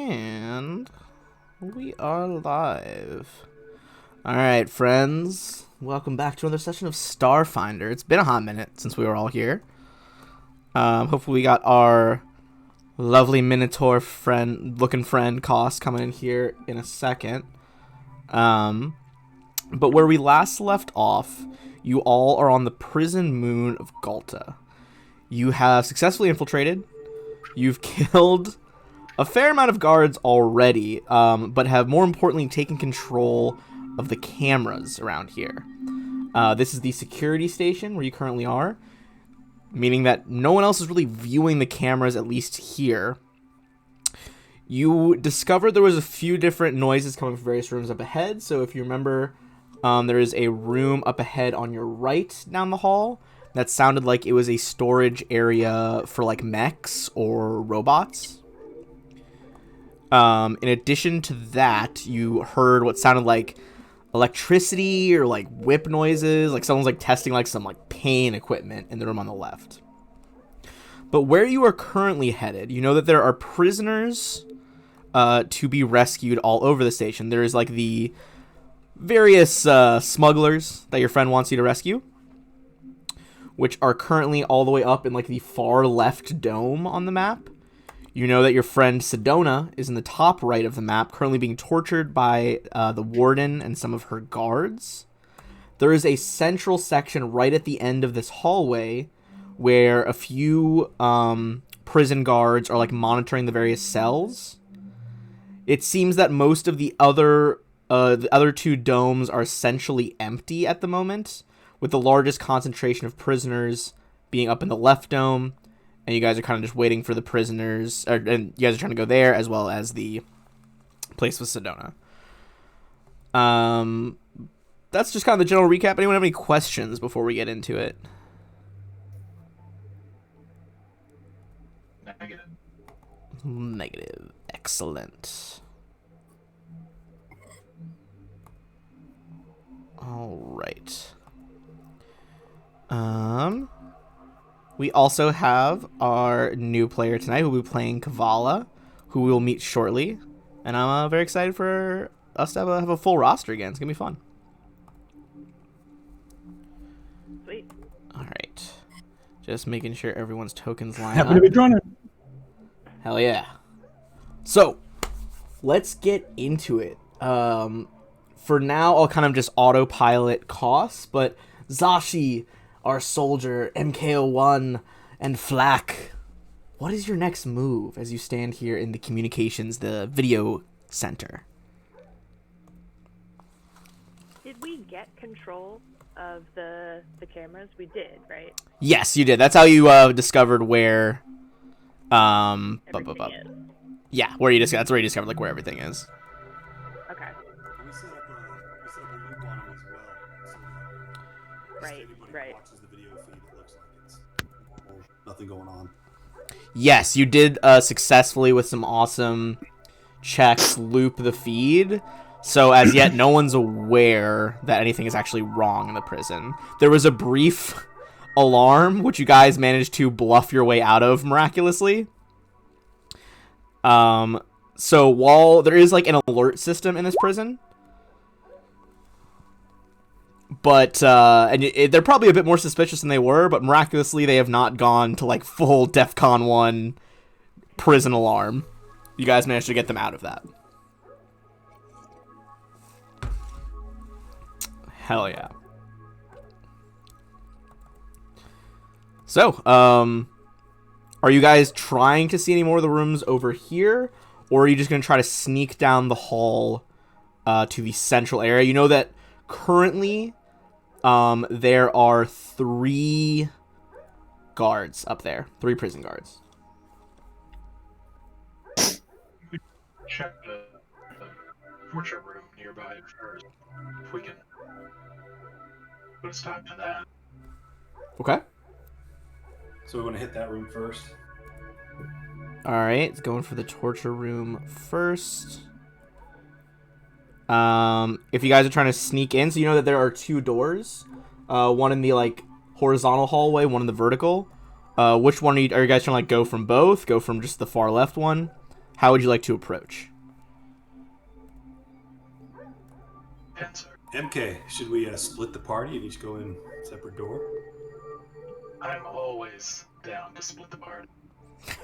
And we are live. Alright, friends. Welcome back to another session of Starfinder. It's been a hot minute since we were all here. Hopefully we got our lovely Minotaur looking friend, Koss, coming in here in a second. But where we last left off, you all are on the prison moon of Galta. You have successfully infiltrated. You've killed a fair amount of guards already, but have more importantly taken control of the cameras around here. This is the security station where you currently are, meaning that no one else is really viewing the cameras, at least here. You discovered there was a few different noises coming from various rooms up ahead, so if you remember, there is a room up ahead on your right down the hall that sounded like it was a storage area for like mechs or robots. In addition to that, you heard what sounded like electricity or like whip noises, like someone's like testing like some like pain equipment in the room on the left. But where you are currently headed, you know that there are prisoners to be rescued all over the station. There is like the various smugglers that your friend wants you to rescue, which are currently all the way up in like the far left dome on the map. You know that your friend Sedona is in the top right of the map, currently being tortured by the warden and some of her guards. There is a central section right at the end of this hallway where a few prison guards are like monitoring the various cells. It seems that most of the other two domes are essentially empty at the moment, with the largest concentration of prisoners being up in the left dome, and you guys are kind of just waiting for the prisoners, and you guys are trying to go there, as well as the place with Sedona. That's just kind of the general recap. Anyone have any questions before we get into it? Negative. Excellent. All right. We also have our new player tonight who will be playing Kavala, who we will meet shortly. And I'm very excited for us to have a full roster again. It's going to be fun. Sweet. All right. Just making sure everyone's tokens line Happy up. to be drawn in. Hell yeah. So, let's get into it. For now, I'll kind of just autopilot Koss, but Zashi, our soldier, MK01, and Flak, what is your next move as you stand here in the the video center? Did we get control of the cameras? We did, right? Yes, you did. That's how you discovered where... Everything is. Yeah, that's where you discovered like where everything is. Okay. We set up a loop on them as well. So Right, right. watches the video feed, it looks like it's normal, nothing going on. Yes, you did successfully, with some awesome checks, loop the feed. So as yet, no one's aware that anything is actually wrong in the prison. There was a brief alarm, which you guys managed to bluff your way out of miraculously. So while there is like an alert system in this prison, but they're probably a bit more suspicious than they were, but miraculously they have not gone to like full DEFCON 1 prison alarm. You guys managed to get them out of that. Hell yeah. So, are you guys trying to see any more of the rooms over here, or are you just going to try to sneak down the hall to the central area? You know that currently there are 3 guards up there. 3 prison guards. Check the torture room nearby first, if we can put a stop to that. Okay. So we're going to hit that room first. Alright, it's going for the torture room first. If you guys are trying to sneak in, so you know that there are 2 doors. One in the, like, horizontal hallway, one in the vertical. Which one are you guys trying to, like, go from both? Go from just the far left one? How would you like to approach? Answer. MK, should we split the party and each go in separate door? I'm always down to split the party.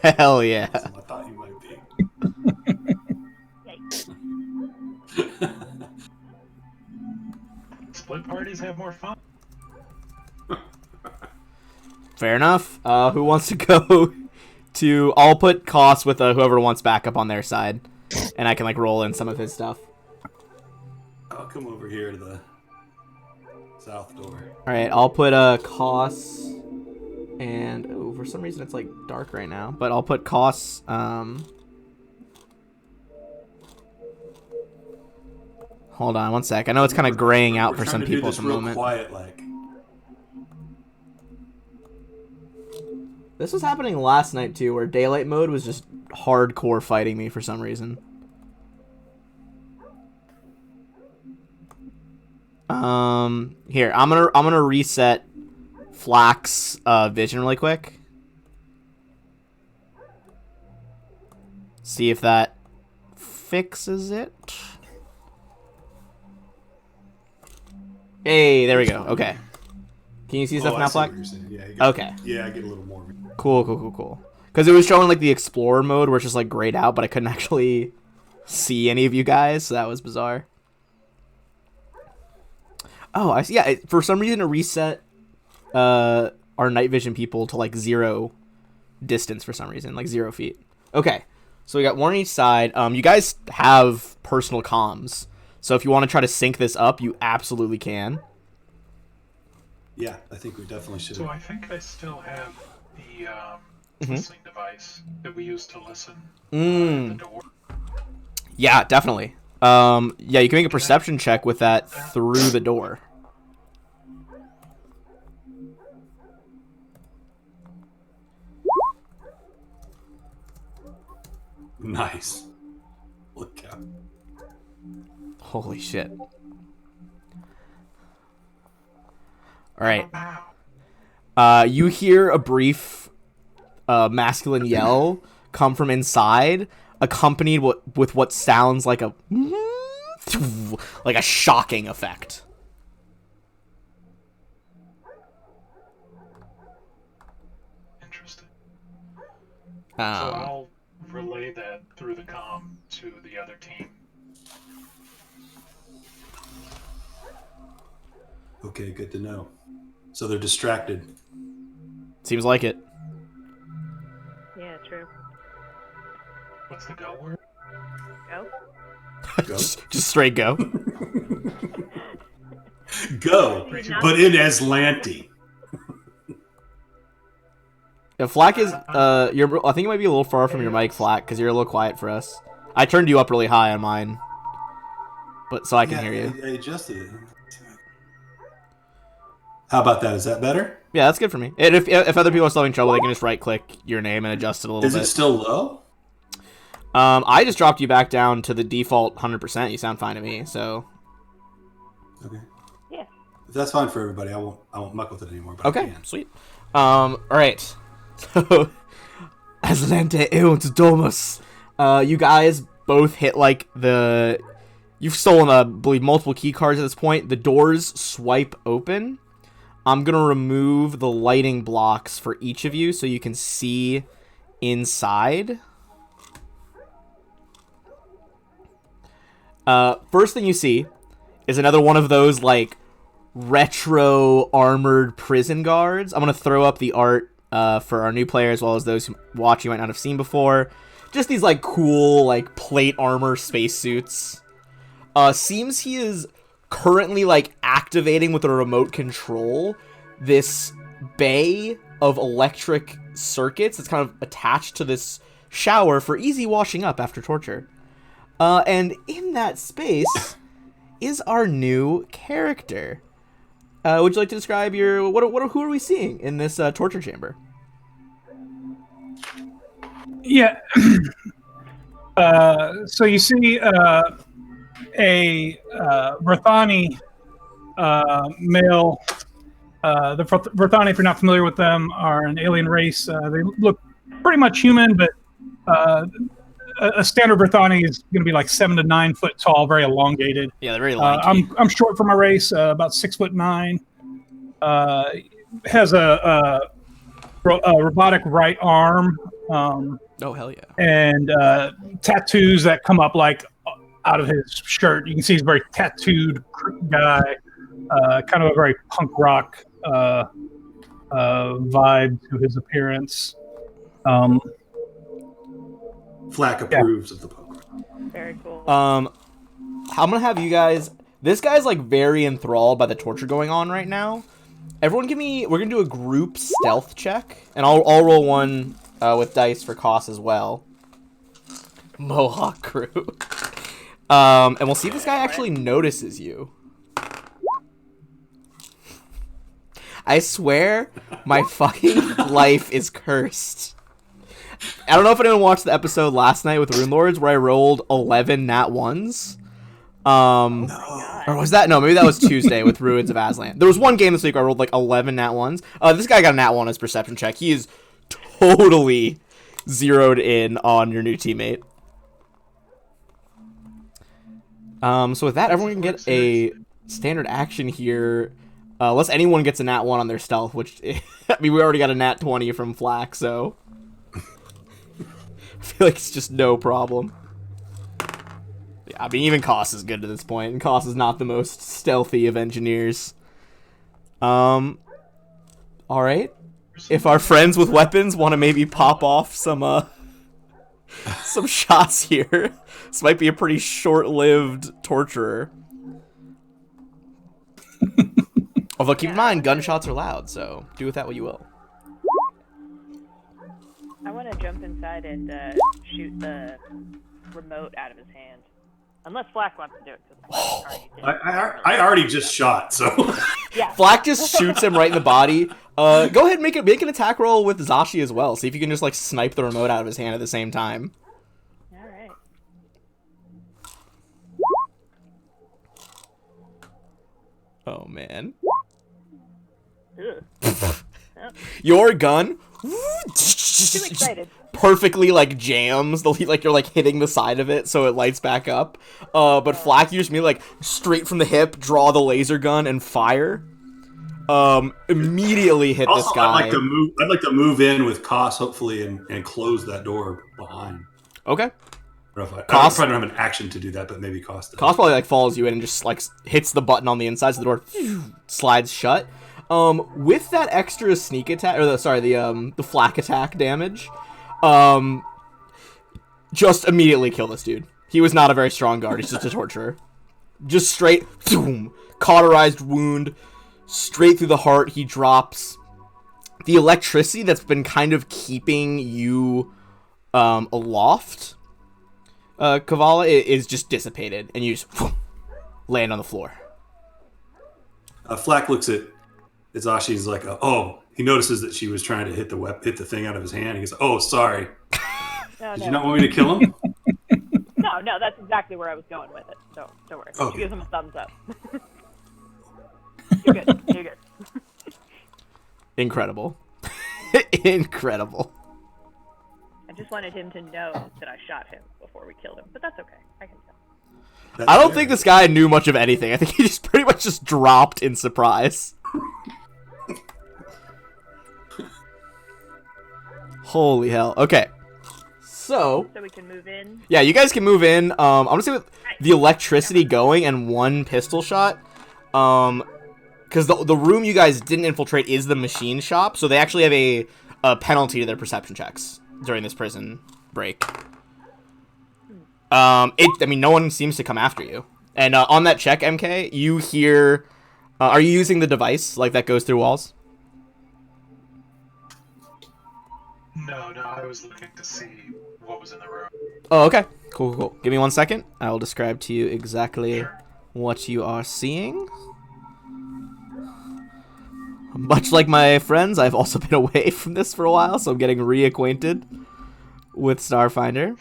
Hell yeah. Awesome, I thought you might be. Split parties have more fun. Fair enough. Who wants to go to... I'll put Koss with whoever wants backup on their side. And I can, like, roll in some of his stuff. I'll come over here to the south door. Alright, I'll put Koss... And... Oh, for some reason it's, like, dark right now. But I'll put Koss... Hold on one sec. I know it's kind of graying out for some people at the moment. Quiet, like. This was happening last night too, where daylight mode was just hardcore fighting me for some reason. Here, I'm gonna reset Flack's vision really quick. See if that fixes it. Hey, there we go. Okay. Can you see stuff now, Flack? Yeah, okay. Yeah, I get a little more. Cool. Because it was showing like the Explorer mode where it's just like grayed out, but I couldn't actually see any of you guys, so that was bizarre. Oh, I see. Yeah, for some reason it reset our night vision people to like 0 distance for some reason, like 0 feet. Okay, so we got one on each side. You guys have personal comms, so if you want to try to sync this up, you absolutely can. Yeah, I think we definitely should. So I think I still have the listening device that we used to listen at the door. Yeah, definitely. Yeah, you can make a perception check with that through the door. Nice. Look out. Holy shit. Alright. You hear a brief masculine yell come from inside, accompanied with what sounds like a shocking effect. Interesting. So I'll relay that through the comm to the other team. Okay, good to know. So they're distracted. Seems like it. Yeah, true. What's the go word? Go. Go. just straight go. Go, but in Aslanti. Yeah, Flack is I think you might be a little far from your mic, Flack, because you're a little quiet for us. I turned you up really high on mine, but so I can hear you. I adjusted it. How about that? Is that better? Yeah, that's good for me. And if other people are still having trouble, they can just right-click your name and adjust it a little bit. Is it still low? I just dropped you back down to the default 100%. You sound fine to me, so. Okay. Yeah. If that's fine for everybody, I won't muck with it anymore. But Okay, sweet. All right. So, Aslante Eont Domus. You guys both hit like the. You've stolen, I believe, multiple key cards at this point. The doors swipe open. I'm gonna remove the lighting blocks for each of you so you can see inside. First thing you see is another one of those like retro armored prison guards. I'm gonna throw up the art for our new player as well as those who watching might not have seen before. Just these like cool like plate armor spacesuits. Seems he is currently like activating with a remote control this bay of electric circuits that's kind of attached to this shower for easy washing up after torture. And in that space is our new character. Would you like to describe your who are we seeing in this torture chamber? Yeah. So you see a Verthani male. The Verthani, if you're not familiar with them, are an alien race. They look pretty much human, but a standard Berthani is going to be like 7 to 9 foot tall, very elongated. Yeah, they're very lanky. I'm short for my race, about 6'9". Has a robotic right arm. Oh, hell yeah. And tattoos that come up like out of his shirt. You can see he's a very tattooed guy, kind of a very punk rock vibe to his appearance. Flack approves of the poker. Very cool. I'm gonna have you guys. This guy's like very enthralled by the torture going on right now. Everyone, we're gonna do a group stealth check, and I'll roll one with dice for Koss as well. Mohawk crew. And we'll see if this guy actually notices you. I swear, my fucking life is cursed. I don't know if anyone watched the episode last night with Rune Lords where I rolled 11 nat 1s. Or was that? No, maybe that was Tuesday with Ruins of Aslan. There was one game this week where I rolled like 11 nat 1s. This guy got a nat 1 on his perception check. He is totally zeroed in on your new teammate. So with that, everyone can get a standard action here. Unless anyone gets a nat 1 on their stealth, which, I mean, we already got a nat 20 from Flack, so I feel like it's just no problem. Yeah, I mean, even Koss is good to this point, and Koss is not the most stealthy of engineers. Alright. If our friends with weapons want to maybe pop off some shots here, this might be a pretty short-lived torturer. Although, keep in mind, gunshots are loud, so do with that what you will. I want to jump inside and shoot the remote out of his hand. Unless Flack wants to do it. I already just shot, so... Yeah. Flack just shoots him right in the body. Go ahead and make an attack roll with Zashi as well. See if you can just, like, snipe the remote out of his hand at the same time. Alright. Oh, man. Ugh. Your gun... Too excited. perfectly like jams like you're like hitting the side of it so it lights back up, but Flack, you just me like straight from the hip, draw the laser gun and fire. Immediately hit Also, this guy. I'd like to move in with Koss, hopefully, and close that door behind. Okay. I Koss probably don't have an action to do that, but maybe Koss does. Koss probably like follows you in and just like hits the button on the inside so the door slides shut. With that extra sneak attack, or the flak attack damage, just immediately kill this dude. He was not a very strong guard. He's just a torturer. Just straight, boom, cauterized wound, straight through the heart. He drops. The electricity that's been kind of keeping you aloft, Kavala, is just dissipated, and you just land on the floor. Flack looks at Izashi's like, he notices that she was trying to hit the thing out of his hand. He goes, "Oh, sorry. Did you not want me to kill him?" No, that's exactly where I was going with it. So don't worry. Okay. She gives him a thumbs up. You're good. You're good. Incredible. Incredible. I just wanted him to know that I shot him before we killed him, but that's okay. I can tell. I don't think this guy knew much of anything. I think he just pretty much just dropped in surprise. Holy hell. Okay. So we can move in. yeah, you guys can move in. I'm gonna say with the electricity going and one pistol shot, because the room you guys didn't infiltrate is the machine shop, so they actually have a penalty to their perception checks during this prison break. I mean, no one seems to come after you. And on that check, MK, you hear... are you using the device, like, that goes through walls? No, I was looking to see what was in the room. Oh, okay. Cool. Give me 1 second. I will describe to you exactly what you are seeing. Much like my friends, I've also been away from this for a while, so I'm getting reacquainted with Starfinder.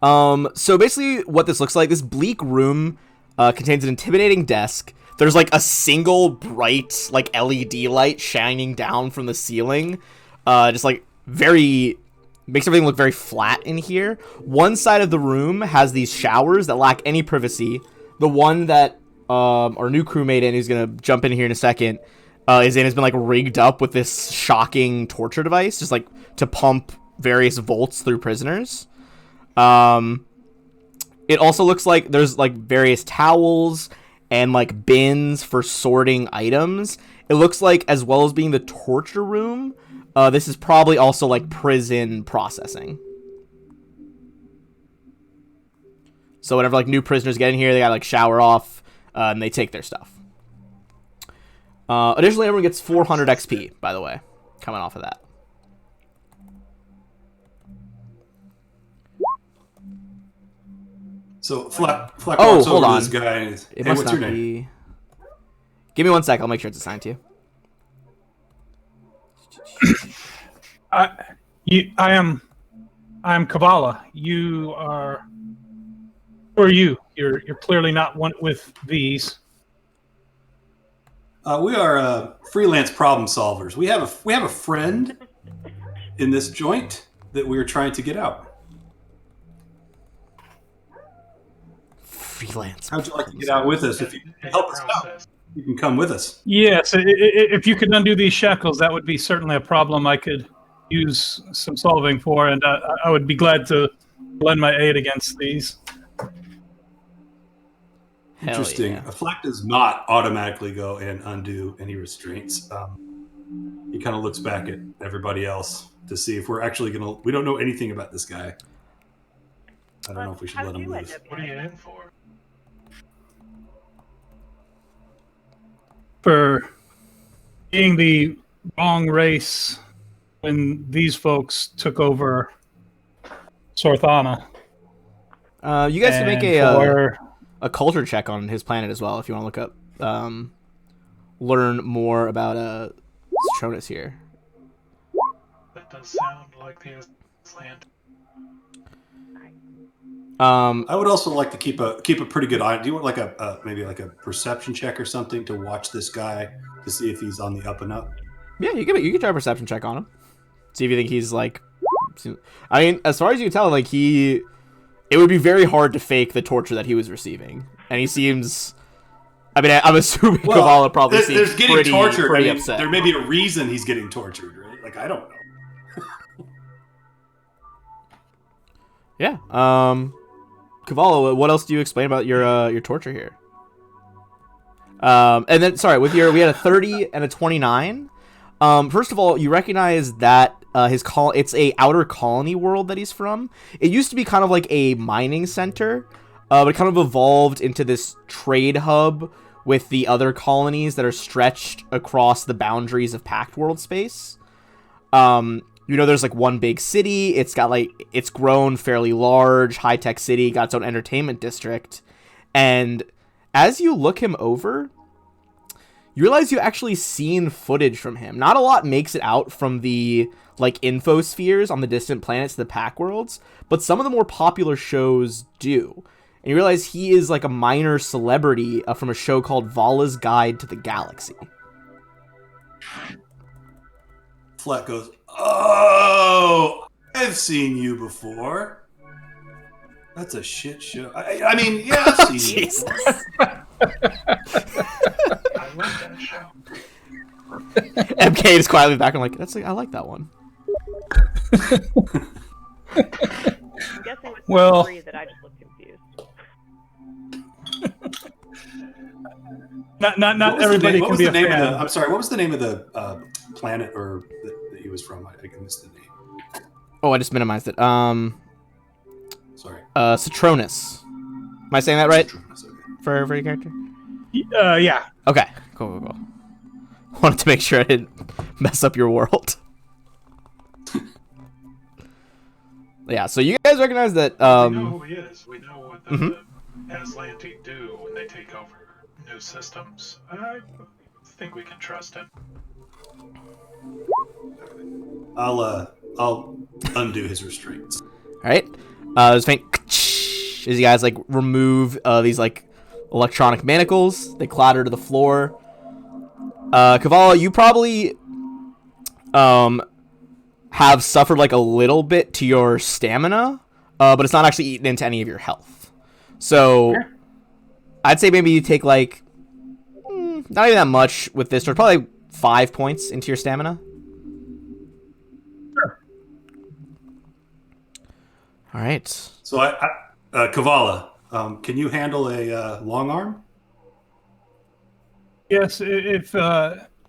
So basically what this looks like, this bleak room contains an intimidating desk. There's like a single bright like LED light shining down from the ceiling. Just like very makes everything look very flat in here. One side of the room has these showers that lack any privacy. The one that our new crewmate in, who's gonna jump in here in a second, has been like rigged up with this shocking torture device, just like to pump various volts through prisoners. It also looks like there's like various towels and like bins for sorting items. It looks like, as well as being the torture room, this is probably also like prison processing. So whenever like new prisoners get in here, they gotta like shower off and they take their stuff. Additionally, everyone gets 400 XP, by the way, coming off of that. So Fleck walks over to this guy and he's, It hey, must what's not your name? be. Give me 1 sec. I'll make sure it's assigned to you. I am Kavala. You are. Who are you? You're clearly not one with these. We are freelance problem solvers. We have a friend in this joint that we are trying to get out. Freelance. How'd you like to get out with us? If you can help us out, you can come with us. Yes, if you could undo these shackles, that would be certainly a problem I could use some solving for, and I would be glad to lend my aid against these. Interesting. Yeah. A Fleck does not automatically go and undo any restraints. He kind of looks back at everybody else to see if we're actually going to... We don't know anything about this guy. I don't know if we should let him loose. What are you in for? For being the wrong race when these folks took over Sorthana. You guys can make a culture check on his planet as well if you want to look up, learn more about Citronus here. That does sound like the land. I would also like to keep a pretty good eye. Do you want like maybe like a perception check or something to watch this guy to see if he's on the up and up? Yeah, you can try a perception check on him. See if you think he's like. I mean, as far as you can tell, like it would be very hard to fake the torture that he was receiving, and he seems. I mean, I'm assuming Kavala probably seems pretty upset. There may be a reason he's getting tortured, right? Like I don't know. Yeah. Kavala, what else do you explain about your torture here? And then, sorry, we had a 30 and a 29. First of all, you recognize that it's a outer colony world that he's from. It used to be kind of like a mining center, but it kind of evolved into this trade hub with the other colonies that are stretched across the boundaries of Pact World space. There's like one big city. It's grown fairly large, high-tech city, got its own entertainment district. And as you look him over, you realize you've actually seen footage from him. Not a lot makes it out from the like infospheres on the distant planets, the Pack Worlds, but some of the more popular shows do. And you realize he is like a minor celebrity from a show called Vala's Guide to the Galaxy. Fleck goes, "Oh, I've seen you before. That's a shit show. I mean, yeah, I've seen you." I love that show. MK is quietly back and like, I like that one. I'm guessing with Well- three that I just look confused. Not everybody can be a fan. I'm sorry. What was the name of the planet or that he was from? I missed the name. Oh, I just minimized it. Sorry. Citronus. Am I saying that right? Citronus, okay. For your character? Yeah. Okay. Cool. Wanted to make sure I didn't mess up your world. Yeah, so you guys recognize that We know who he is. We know what the Aslanti do when they take over new systems. I think we can trust him. I'll undo his restraints. Alright. There's faint as you guys like remove these like electronic manacles. They clatter to the floor. Kavala, you probably have suffered like a little bit to your stamina, but it's not actually eaten into any of your health. So I'd say maybe you take like not even that much with this, or probably 5 points into your stamina. Sure. All right. So Kavala, can you handle a long arm? Yes, if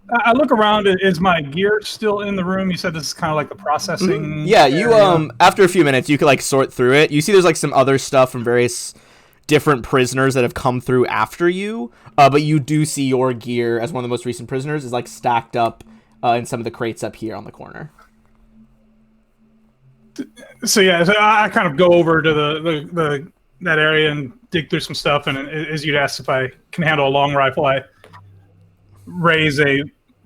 I look around, is my gear still in the room? You said this is kind of like the processing. Yeah, you area. after a few minutes, you could like sort through it. You see, there's like some other stuff from various different prisoners that have come through after you. But you do see your gear as one of the most recent prisoners is like stacked up in some of the crates up here on the corner. So yeah, so I kind of go over to the that area and dig through some stuff. And as you'd asked if I can handle a long rifle, I raise a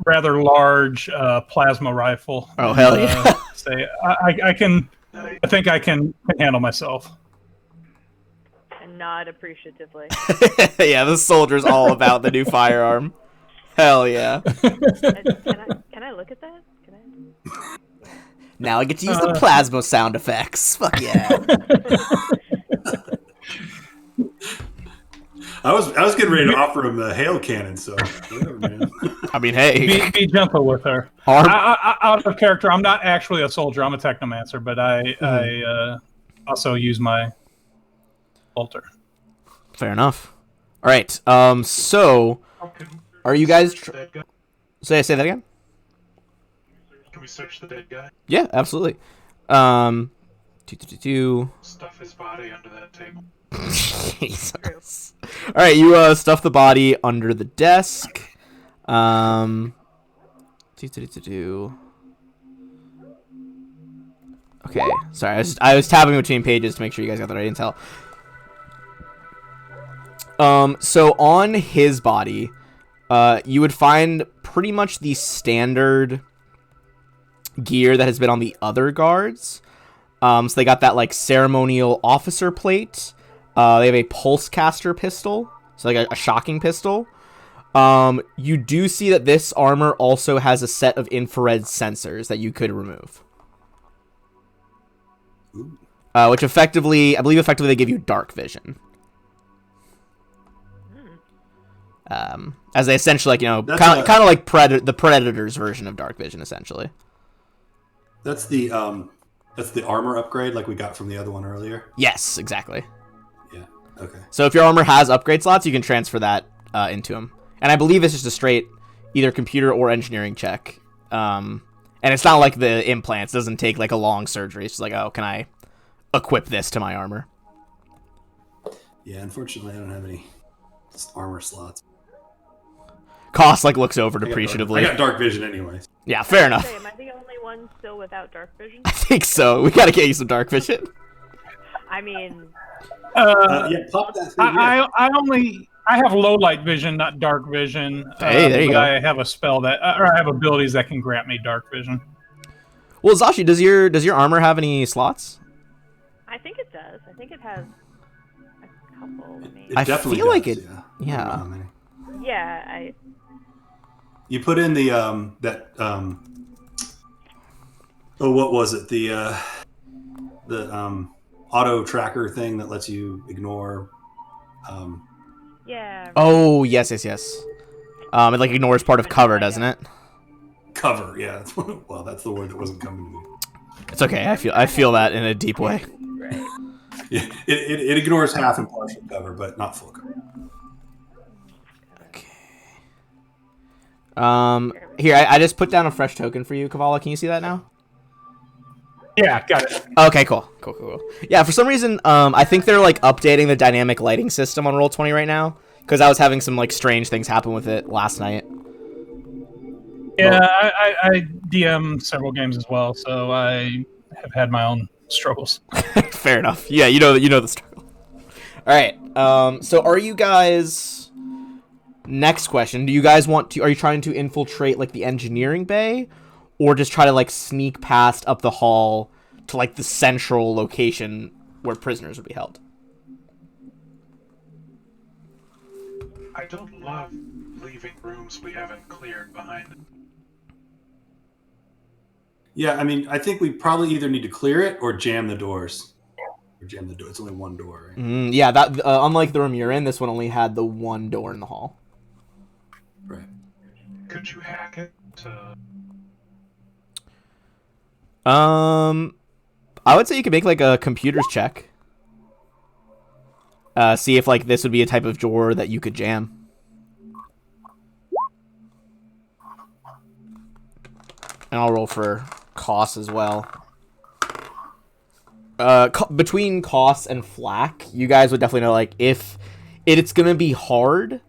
rather large plasma rifle. Oh, hell yeah. Say I can. I think I can handle myself. And nod appreciatively. Yeah, the soldier's all about the new firearm. Hell yeah. Can I look at that? Can I? Now I get to use the plasma sound effects. Fuck yeah. I was getting ready to offer him a hail cannon, so whatever, man. I mean, hey. Be gentle with her. Out of character, I'm not actually a soldier. I'm a technomancer, but I also use my bolter. Fair enough. All right. So are you guys? Say that again. Can we search the dead guy? Yeah, absolutely. Stuff his body under that table. Jesus. All right, you stuff the body under the desk. Okay, sorry, I was tabbing between pages to make sure you guys got the right intel. So on his body, you would find pretty much the standard gear that has been on the other guards. So they got that like ceremonial officer plate. They have a pulse caster pistol, so like a shocking pistol. You do see that this armor also has a set of infrared sensors that you could remove. Which effectively, I believe they give you dark vision. As they essentially, like, you know, kind of like the Predator's version of dark vision, essentially. That's the armor upgrade like we got from the other one earlier. Yes, exactly. Yeah. Okay. So if your armor has upgrade slots, you can transfer that into them. And I believe it's just a straight either computer or engineering check. And it's not like the implants. It doesn't take like a long surgery. It's just like, oh, can I equip this to my armor? Yeah, unfortunately, I don't have any armor slots. Koss like looks over appreciatively. I got dark vision anyways. Yeah, fair enough. Am I the only one still without dark vision? I think so. We gotta get you some dark vision. I mean, Yeah, pop that thing. I have low light vision, not dark vision. Hey, there you go. I have a spell that, or I have abilities that can grant me dark vision. Well, Zashi, does your armor have any slots? I think it does. I think it has a couple. Maybe. It I definitely feel like does, it. Yeah. Yeah. I don't know how many. Yeah, You put in the what was it? The auto tracker thing that lets you ignore yeah. Oh, yes. It like ignores part of cover, doesn't it? cover. Yeah. Well, that's the word that wasn't coming to me. It's okay. I feel that in a deep way. Right. Yeah, it ignores half and partial cover, but not full cover. Here, I just put down a fresh token for you, Kavala. Can you see that now? Yeah, got it. Okay, cool. Yeah, for some reason, I think they're like updating the dynamic lighting system on Roll20 right now, because I was having some like strange things happen with it last night. Yeah, I DM several games as well, so I have had my own struggles. Fair enough. Yeah, you know the struggle. All right. So are you guys? Next question: do you guys are you trying to infiltrate like the engineering bay, or just try to like sneak past up the hall to like the central location where prisoners would be held? I don't love leaving rooms we haven't cleared behind. Yeah, I mean, I think we probably either need to clear it or jam the doors. Or jam the door. It's only one door, right? Yeah, that unlike the room you're in, this one only had the one door in the hall. Right. Could you hack it to... I would say you could make like a computers check. See if like this would be a type of door that you could jam. And I'll roll for costs as well. Between costs and flak, you guys would definitely know like if it's gonna be hard,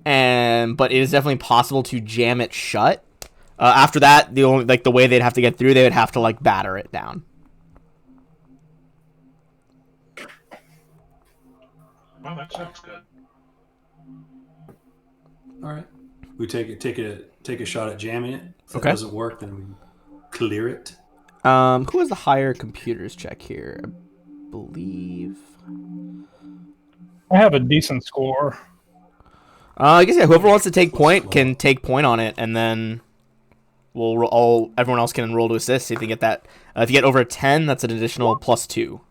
but it is definitely possible to jam it shut. After that, the way they'd have to get through, they would have to like batter it down. Well, that sounds good. All right. We take a shot at jamming it. If Okay. it doesn't work, then we clear it. Who has the higher computers check here? I believe. I have a decent score. I guess yeah. Whoever wants to take point can take point on it, and then everyone else can roll to assist. See if they get that. If you get over a 10, that's an additional +2.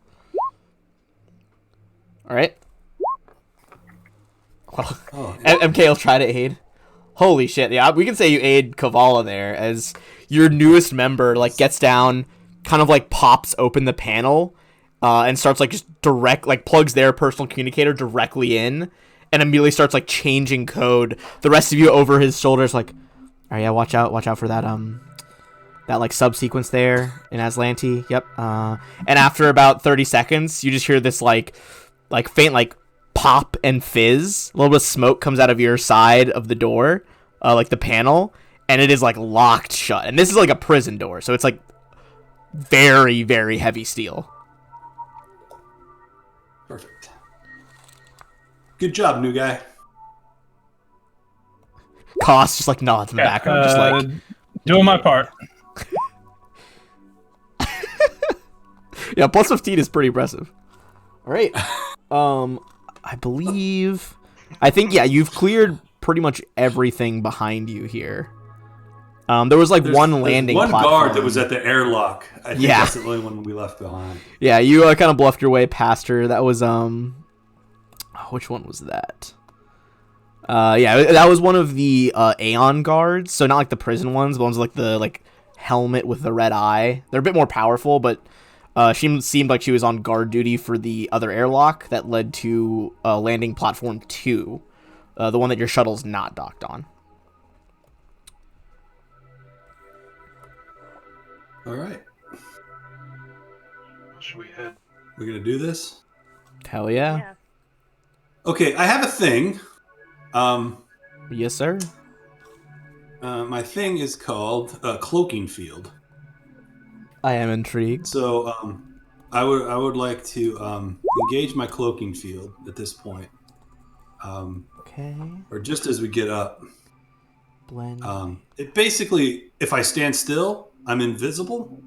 All right. Oh, yeah. MK will try to aid. Holy shit! Yeah, we can say you aid Kavala there as your newest member like gets down, kind of like pops open the panel, and starts like just plugs their personal communicator directly in, and immediately starts like changing code. The rest of you over his shoulders like, oh yeah, watch out for that that like subsequence there in Aslanti. Yep. And after about 30 seconds, you just hear this like faint like pop and fizz. A little bit of smoke comes out of your side of the door, like the panel, and it is like locked shut. And this is like a prison door, so it's like very, very heavy steel. Perfect. Good job, new guy. Koss just like nods in the background, just like doing my part. yeah, +15 is pretty impressive. All right. I think yeah, you've cleared pretty much everything behind you here. There was like There's one landing one platform. guard that was at the airlock. I think Yeah. that's the only one we left behind. Yeah, you kind of bluffed your way past her. That was which one was that? Yeah, that was one of the Aeon guards. So not like the prison ones, but ones with, like the helmet with the red eye. They're a bit more powerful, but she seemed like she was on guard duty for the other airlock that led to landing platform 2, the one that your shuttle's not docked on. All right. Should we head? We're going to do this? Hell yeah. Yeah. Okay, I have a thing. Yes, sir. My thing is called Cloaking Field. I am intrigued. So I would like to engage my Cloaking Field at this point. Okay. Or just as we get up. Blend. It basically, if I stand still, I'm invisible.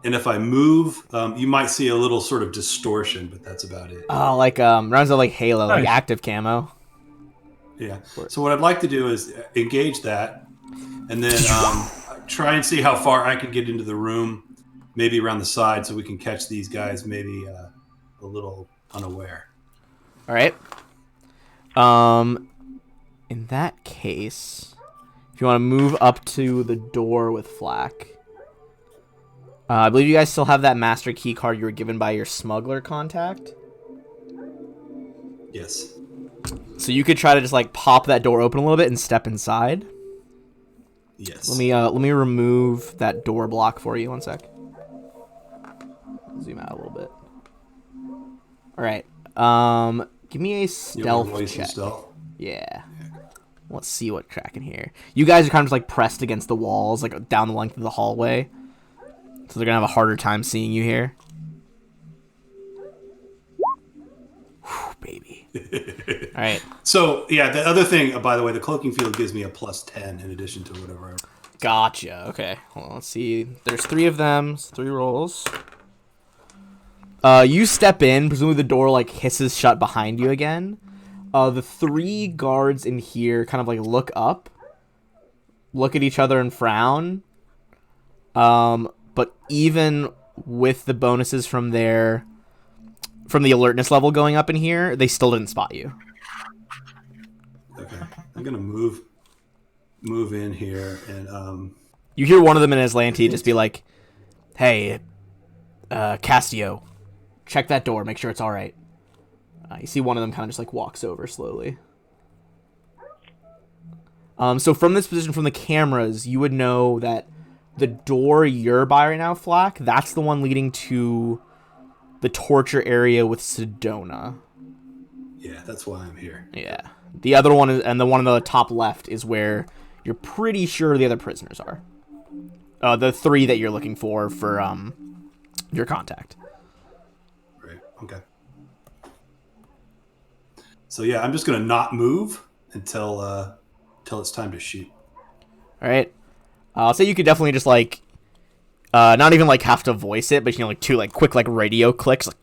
And if I move, you might see a little sort of distortion, but that's about it. Oh, like runs of like Halo, like Nice. active camo. Yeah. So what I'd like to do is engage that, and then try and see how far I can get into the room, maybe around the side, so we can catch these guys maybe a little unaware. All right. In that case, if you want to move up to the door with Flack, I believe you guys still have that master key card you were given by your smuggler contact. Yes. So you could try to just like pop that door open a little bit and step inside. Yes. Let me remove that door block for you. 1 sec. Zoom out a little bit. All right. Give me a You want stealth to waste some check. stealth? Yeah. Let's see what tracking here. You guys are kind of just like pressed against the walls, like down the length of the hallway. So they're gonna have a harder time seeing you here. Whew, baby. All right. So yeah, the other thing, by the way, the Cloaking Field gives me a +10 in addition to whatever. Gotcha. Okay. Hold on. Let's see. There's 3 of them. So 3 rolls. You step in. Presumably the door like hisses shut behind you again. The 3 guards in here kind of like look up, look at each other and frown, But even with the bonuses from the alertness level going up in here, they still didn't spot you. Okay, I'm gonna move in here, and You hear one of them in Aslanti just be like, "Hey, Castio, check that door. Make sure it's all right." You see one of them kind of just like walks over slowly. So from this position, from the cameras, you would know that the door you're by right now, Flack, that's the one leading to the torture area with Sedona. yeah, that's why I'm here. Yeah. The other one, and the one on the top left, is where you're pretty sure the other prisoners are. The 3 that you're looking for your contact. Right. Okay. So yeah, I'm just gonna not move until it's time to shoot. All right. I'll say you could definitely just like, not even like have to voice it, but like 2 like quick like radio clicks, like.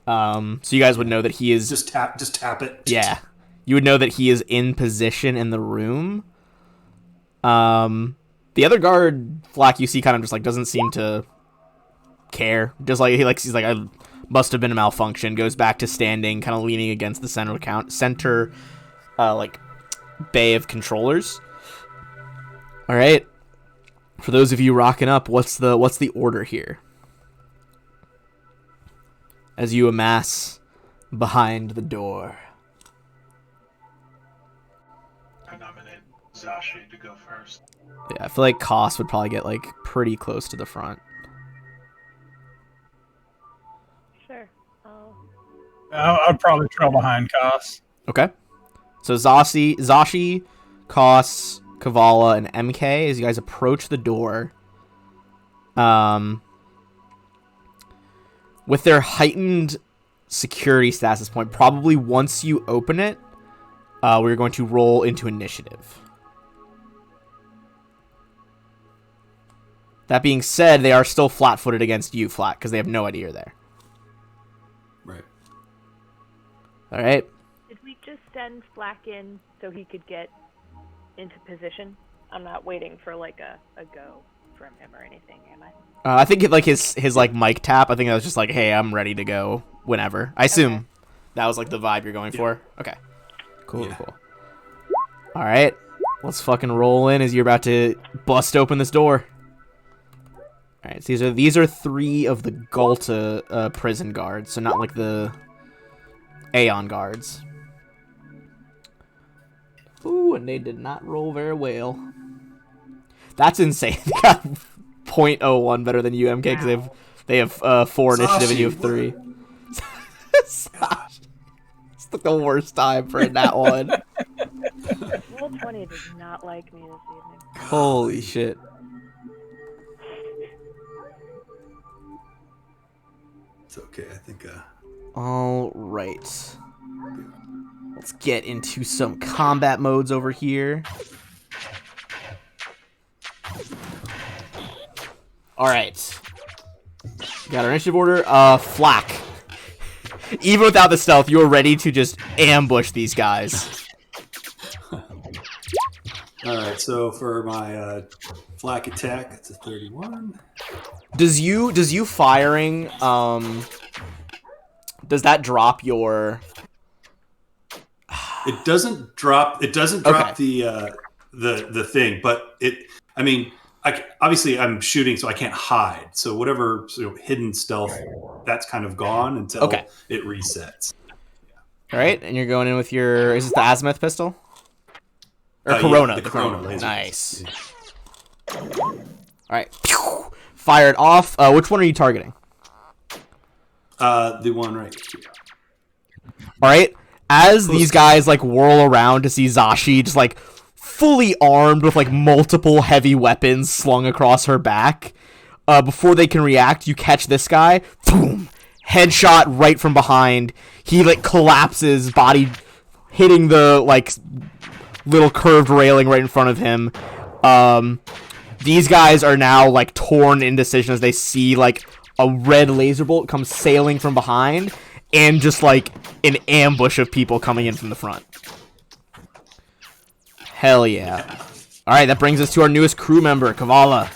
So you guys would know that he is just tap it. Yeah, you would know that he is in position in the room. The other guard, Flack, you see kind of just like doesn't seem to care. Just like he's like, I must have been a malfunction. Goes back to standing, kind of leaning against the center like bay of controllers. All right. For those of you rocking up, what's the order here? As you amass behind the door. I nominate Zashi to go first. Yeah, I feel like Koss would probably get like pretty close to the front. Sure. I'd probably trail behind Koss. Okay. So Zashi, Koss, Kavala, and MK, as you guys approach the door, with their heightened security stats at this point, probably once you open it, we're going to roll into initiative. That being said, they are still flat-footed against you, Flat, because they have no idea you're there. Right. All right. Did we just send Flack in so he could get into position? I'm not waiting for like a go from him or anything, am I? I think like his like mic tap. I think that was just like, hey, I'm ready to go whenever. I assume that was like the vibe you're going for. Okay. Cool. Yeah. Cool. All right. Let's fucking roll in as you're about to bust open this door. All right. So these are 3 of the Galta prison guards, so not like the Aeon guards. Ooh, and they did not roll very well. That's insane. They got 0.01 better than UMK because they have 4 initiative and you have 3. It's like the worst time for that one. Roll 20 does not like me this evening. Holy shit. It's okay. I think. All right. Let's get into some combat modes over here. All right. Got our initiative order. Flack. Even without the stealth, you're ready to just ambush these guys. All right. So for my flak attack, it's a 31. Does you firing does that drop your? It doesn't drop. It doesn't drop the thing, but it. I mean, obviously I'm shooting, so I can't hide. So whatever hidden stealth, that's kind of gone until it resets. All right, and you're going in with your. Is this the azimuth pistol? Or Corona? Yeah, the Corona laser. Nice. All right, fire it off. Which one are you targeting? The one right here. All right. As these guys like whirl around to see Zashi just like fully armed with like multiple heavy weapons slung across her back, before they can react, you catch this guy. Boom! Headshot right from behind. He like collapses, body hitting the like little curved railing right in front of him. These guys are now like torn in decision as they see like a red laser bolt come sailing from behind and just like an ambush of people coming in from the front. Hell yeah. All right, that brings us to our newest crew member, Kavala.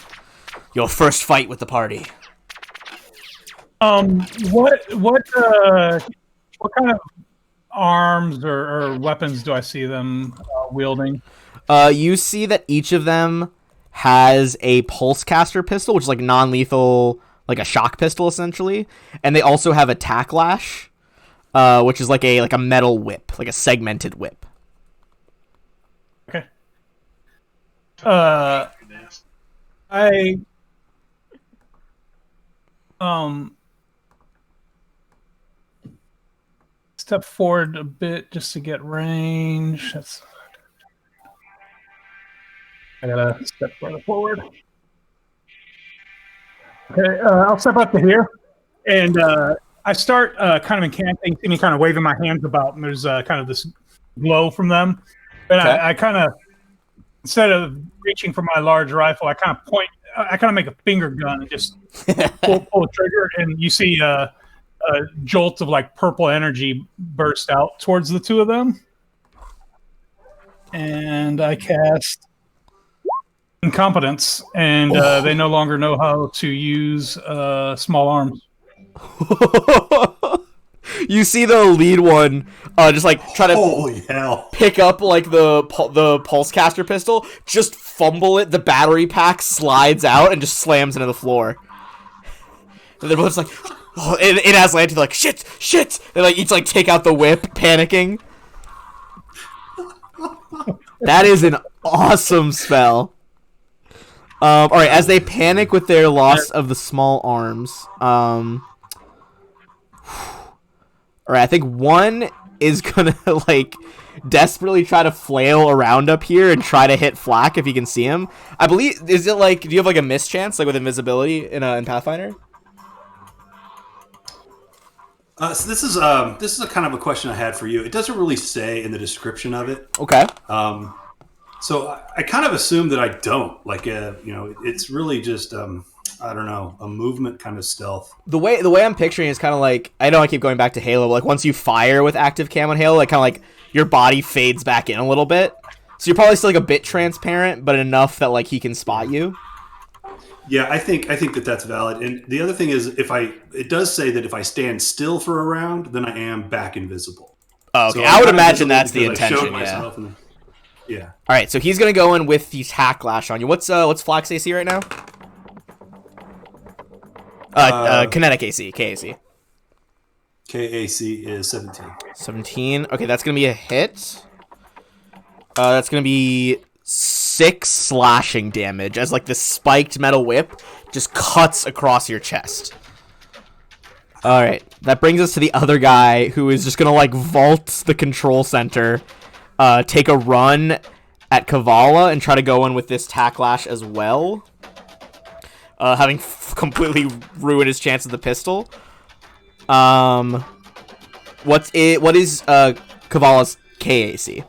your first fight with the party. What kind of arms or weapons do I see them wielding? You see that each of them has a pulse caster pistol, which is like non-lethal, like a shock pistol essentially, and they also have a tack lash, which is like a metal whip, like a segmented whip. Okay. I step forward a bit just to get range. I gotta step further forward. Okay, I'll step up to here, and I start kind of incanting. See me kind of waving my hands about, and there's kind of this glow from them. And Okay. I kind of, instead of reaching for my large rifle, I kind of point. I kind of make a finger gun and just pull the trigger, and you see a jolt of like purple energy burst out towards the two of them. And I cast Incompetence, and they no longer know how to use small arms. You see the lead one just like try to Holy hell. pick up like the pulse caster pistol, just fumble it, the battery pack slides out and just slams into the floor. And they're both like, oh, it has landed like shit. They like each like take out the whip, panicking. That is an awesome spell. All right, as they panic with their loss of the small arms, all right, I think one is gonna like desperately try to flail around up here and try to hit Flack if you can see him. I believe, is it like, do you have like a miss chance like with invisibility in Pathfinder? So this is a kind of a question I had for you. It doesn't really say in the description of it. Okay. So I kind of assume that I don't. Like, it's really just, I don't know, a movement kind of stealth. The way I'm picturing is kind of like, I know I keep going back to Halo, but like once you fire with active cam on Halo, like kind of like your body fades back in a little bit. So you're probably still like a bit transparent, but enough that like he can spot you. Yeah, I think that that's valid. And the other thing is, it does say that if I stand still for a round, then I am back invisible. Oh, okay. So I would imagine that's the because I showed intention. Yeah. myself yeah. All right, so he's gonna go in with the tack lash on you. What's Flack's AC right now? Kinetic AC, KAC. KAC is 17. 17. Okay, that's gonna be a hit. That's gonna be 6 slashing damage as like the spiked metal whip just cuts across your chest. All right, that brings us to the other guy who is just gonna like vault the control center, take a run at Kavala and try to go in with this tack lash as well, having completely ruined his chance of the pistol. What is Kavala's KAC?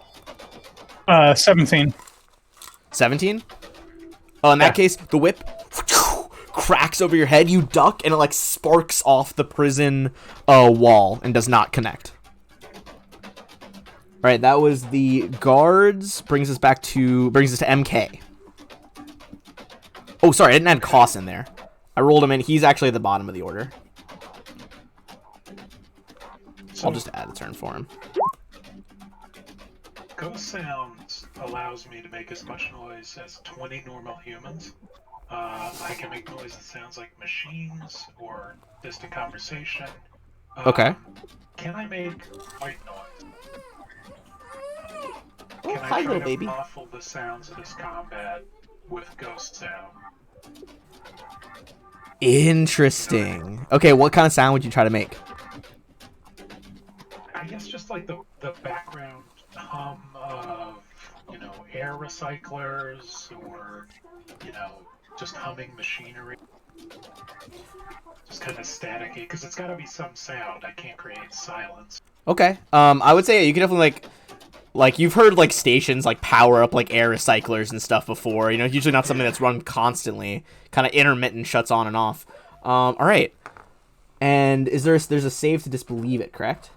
17. 17? Oh, in that case, the whip cracks over your head, you duck, and it like sparks off the prison wall and does not connect. Alright, that was the guards. Brings us to MK. Oh, sorry, I didn't add Koss in there. I rolled him in. He's actually at the bottom of the order. I'll just add a turn for him. Ghost Sounds allows me to make as much noise as 20 normal humans. I can make noise that sounds like machines or distant conversation. Okay. Can I make white noise? Oh, Can hi, I try little to baby. muffle the sounds of this combat with Ghost Sound? Interesting. Okay, what kind of sound would you try to make? I guess just like the background hum of, air recyclers or, just humming machinery. Just kind of staticky, because it's got to be some sound. I can't create silence. Okay. I would say you could definitely like you've heard like stations like power up like air recyclers and stuff before. Usually not something that's run constantly. Kind of intermittent, shuts on and off. All right. And there's a save to disbelieve it, correct?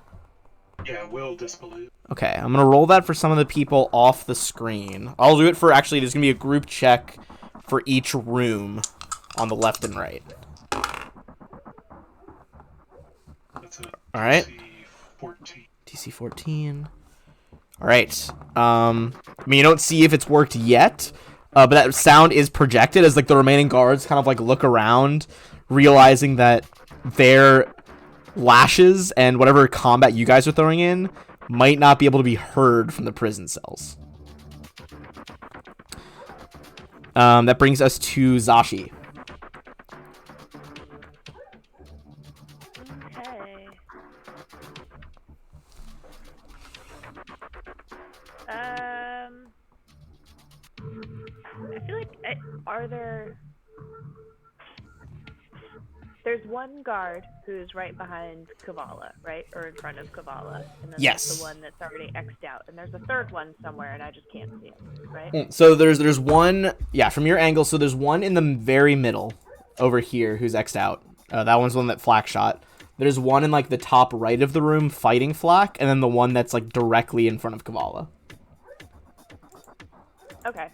Yeah, will disbelieve. Okay, I'm gonna roll that for some of the people off the screen. I'll do it for, actually, there's gonna be a group check for each room. on the left and right. That's a All right. DC 14. DC 14. All right. I mean, you don't see if it's worked yet, but that sound is projected as like the remaining guards kind of like look around, realizing that their lashes and whatever combat you guys are throwing in might not be able to be heard from the prison cells. That brings us to Zashi. Okay. I feel like are there? There's one guard who's right behind Kavala, right, or in front of Kavala, and then Yes. there's the one that's already X'd out, and there's a third one somewhere, and I just can't see him, right? So there's one, yeah, from your angle. So there's one in the very middle over here who's X'd out. That one's the one that Flack shot. There's one in like the top right of the room fighting Flack, and then the one that's like directly in front of Kavala. Okay.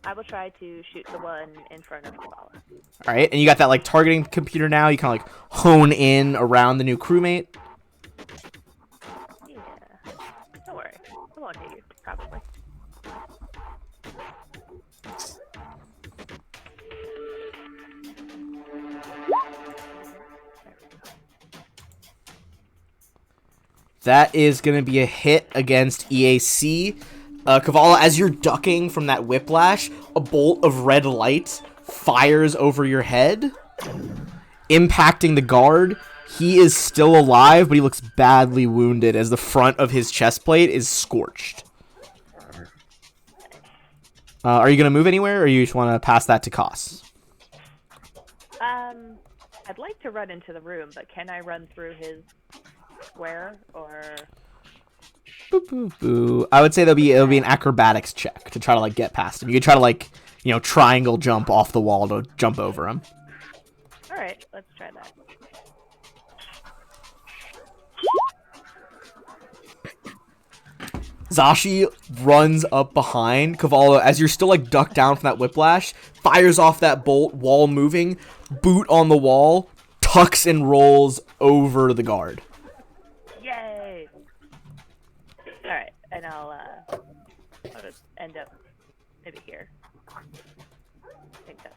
I will try to shoot the one in front of Kavala. All right, and you got that like targeting computer now. You kind of like hone in around the new crewmate. Yeah. Don't worry. I won't hit you, probably. That is going to be a hit against EAC. Kavala, as you're ducking from that whiplash, a bolt of red light fires over your head, impacting the guard. He is still alive, but he looks badly wounded as the front of his chest plate is scorched. Are you going to move anywhere, or you just want to pass that to Koss? I'd like to run into the room, but can I run through his square, or... Boo, boo, boo. I would say it'll be an acrobatics check to try to like get past him. You could try to like, you know, triangle jump off the wall to jump over him. All right, let's try that. Zashi runs up behind Kavala as you're still like ducked down from that whiplash, fires off that bolt, wall moving, boot on the wall, tucks and rolls over the guard. Yay! All right, and I'll just end up maybe here. I think that's...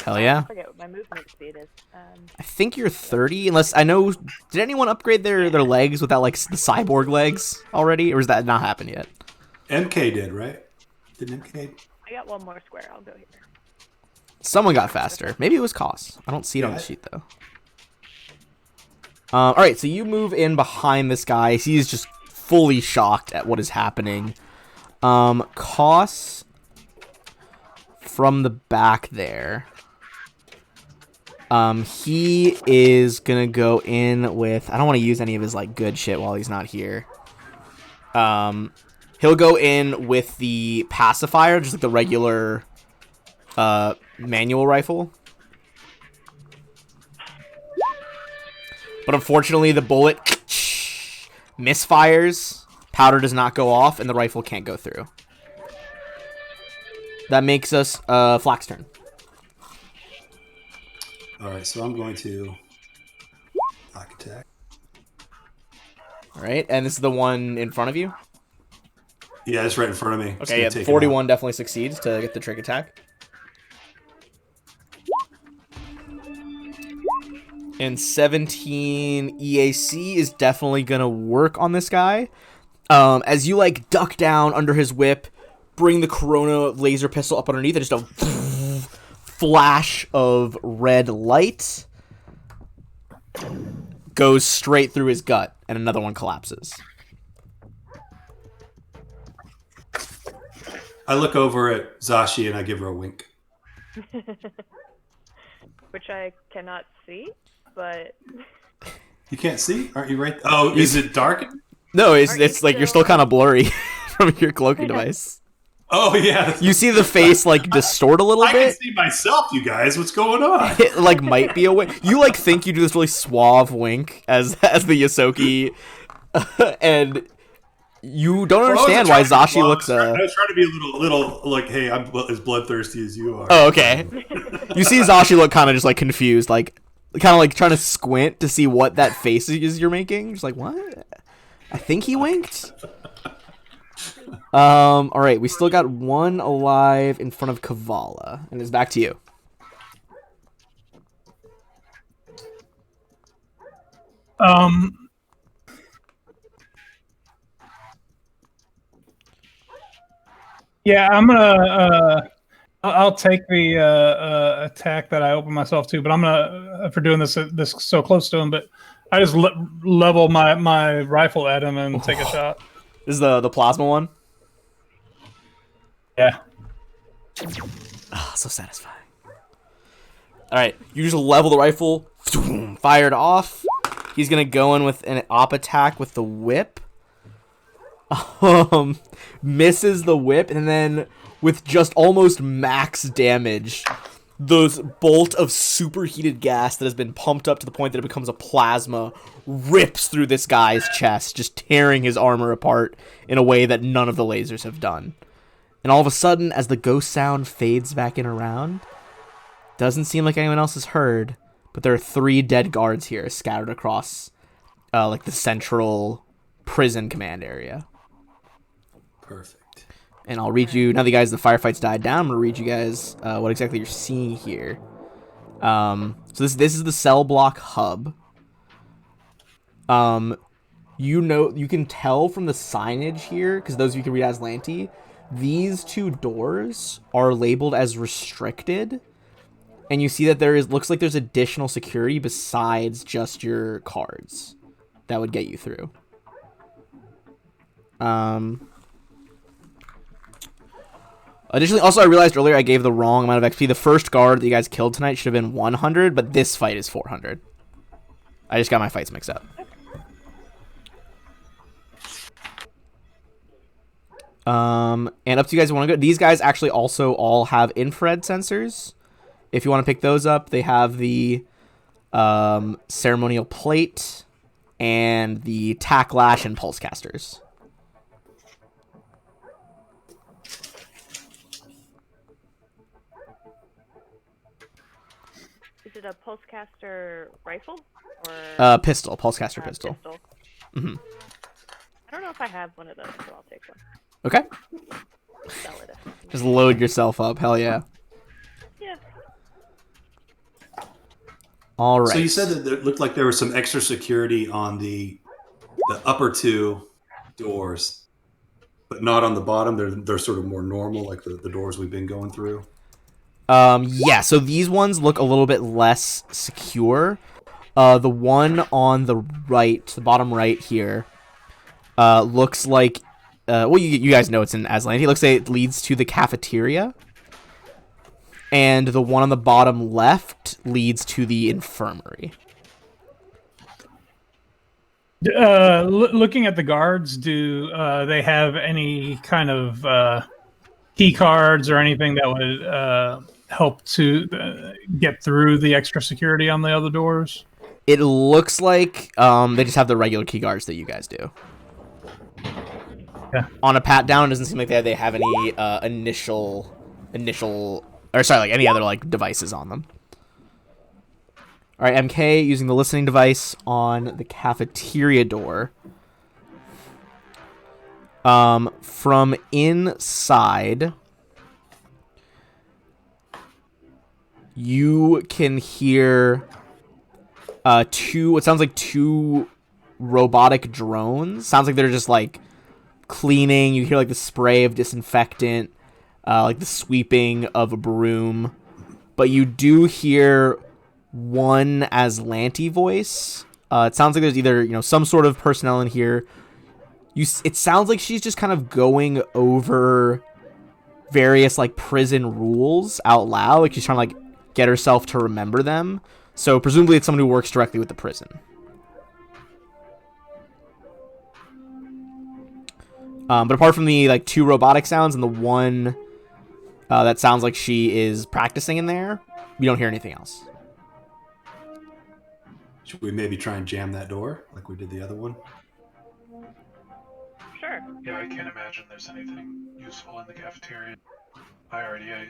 Hell yeah. I forget what my movement speed is. I think you're 30, unless I know. Did anyone upgrade their legs with that like the cyborg legs already, or has that not happened yet? MK did, right? Did MK? I got one more square. I'll go here. Someone got faster. Maybe it was Koss. I don't see it on the sheet though. All right, so you move in behind this guy. He's just fully shocked at what is happening. Koss from the back there. He is gonna go in with... I don't want to use any of his like good shit while he's not here. He'll go in with the pacifier, just like the regular manual rifle. But unfortunately, the bullet misfires. Powder does not go off, and the rifle can't go through. That makes us Flack's turn. All right, so I'm going to black attack. All right, and this is the one in front of you. Yeah, it's right in front of me. Okay, yeah, 41 definitely succeeds to get the trick attack. And 17 EAC is definitely gonna work on this guy. As you like duck down under his whip, bring the Corona laser pistol up underneath, and just a flash of red light goes straight through his gut, and another one collapses. I look over at Zashi and I give her a wink. Which I cannot see, but... You can't see? Aren't you right? Oh, is it dark? No, it's you like you're still kind of blurry from your cloaking device. Oh, yeah. You see the face like distort a little I can bit. see myself, you guys. What's going on? It like might be a wink. You like think you do this really suave wink as the Yosoki, and You don't Well, I understand wasn't why trying to be Zashi blunt. looks. I was trying to be a little like, hey, I'm as bloodthirsty as you are. Oh, okay. You see Zashi look kind of just like confused, like kind of like trying to squint to see what that face is you're making. Just like, what? I think he winked. All right, we still got one alive in front of Kavala, and it's back to you. Yeah, I'm gonna. I'll take the attack that I opened myself to, but I'm gonna for doing this so close to him. But I just level my rifle at him and take a shot. This is the plasma one. Yeah. Oh, so satisfying. All right, you just level the rifle, fired off. He's gonna go in with an op attack with the whip. Misses the whip, and then with just almost max damage, this bolt of superheated gas that has been pumped up to the point that it becomes a plasma rips through this guy's chest, just tearing his armor apart in a way that none of the lasers have done. And all of a sudden, as the ghost sound fades back in around, doesn't seem like anyone else has heard, but there are 3 dead guards here scattered across like the central prison command area. Perfect. And I'll read you, now that you guys, the firefights died down, I'm going to read you guys what exactly you're seeing here. So this is the cell block hub. You know, you can tell from the signage here, because those of you can read Aslanti, these 2 doors are labeled as restricted. And you see that looks like there's additional security besides just your cards that would get you through. Additionally, also I realized earlier I gave the wrong amount of XP. The first guard that you guys killed tonight should have been 100, but this fight is 400. I just got my fights mixed up. And up to you guys who want to go. These guys actually also all have infrared sensors. If you want to pick those up, they have the ceremonial plate and the tack lash and pulse casters. Is it a pulsecaster rifle or Pistol, pulsecaster pistol. Mm-hmm. I don't know if I have one of those, so I'll take one. Okay. Sell it if Just load yourself up. Hell yeah. yeah. All right. So you said that it looked like there was some extra security on the upper 2 doors, but not on the bottom. They're sort of more normal, like the doors we've been going through. Yeah, so these ones look a little bit less secure. The one on the right, the bottom right here, looks like, well, you guys know it's in Aslan. It looks like it leads to the cafeteria. And the one on the bottom left leads to the infirmary. Looking at the guards, do they have any kind of key cards or anything that would help to get through the extra security on the other doors? It looks like they just have the regular key guards that you guys do. Yeah. On a pat down, it doesn't seem like they have any initial, or sorry, like any other like devices on them. All right, MK using the listening device on the cafeteria door. From inside, you can hear what sounds like 2 robotic drones. Sounds like they're just like cleaning. You hear like the spray of disinfectant, like the sweeping of a broom. But you do hear one Aslanti voice. It sounds like there's either, some sort of personnel in here. It sounds like she's just kind of going over various like prison rules out loud. Like she's trying to like get herself to remember them. So presumably it's someone who works directly with the prison. But apart from the like 2 robotic sounds and the one that sounds like she is practicing in there, you don't hear anything else. Should we maybe try and jam that door like we did the other one? Sure. Yeah, I can't imagine there's anything useful in the cafeteria. I already ate.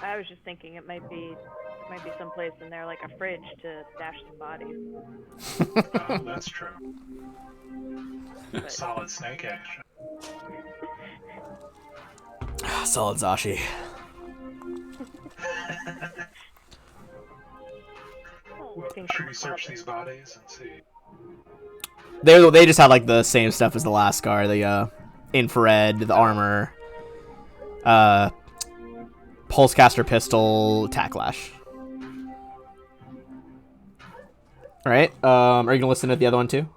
I was just thinking it might be someplace in there like a fridge to stash some bodies. Oh, that's true. But Solid snake action. Solid Zashi. I think Should we search these bodies and see? They just have like the same stuff as the last scar, the infrared, the armor, pulsecaster pistol, tacklash. All right. Are you gonna listen to the other one too?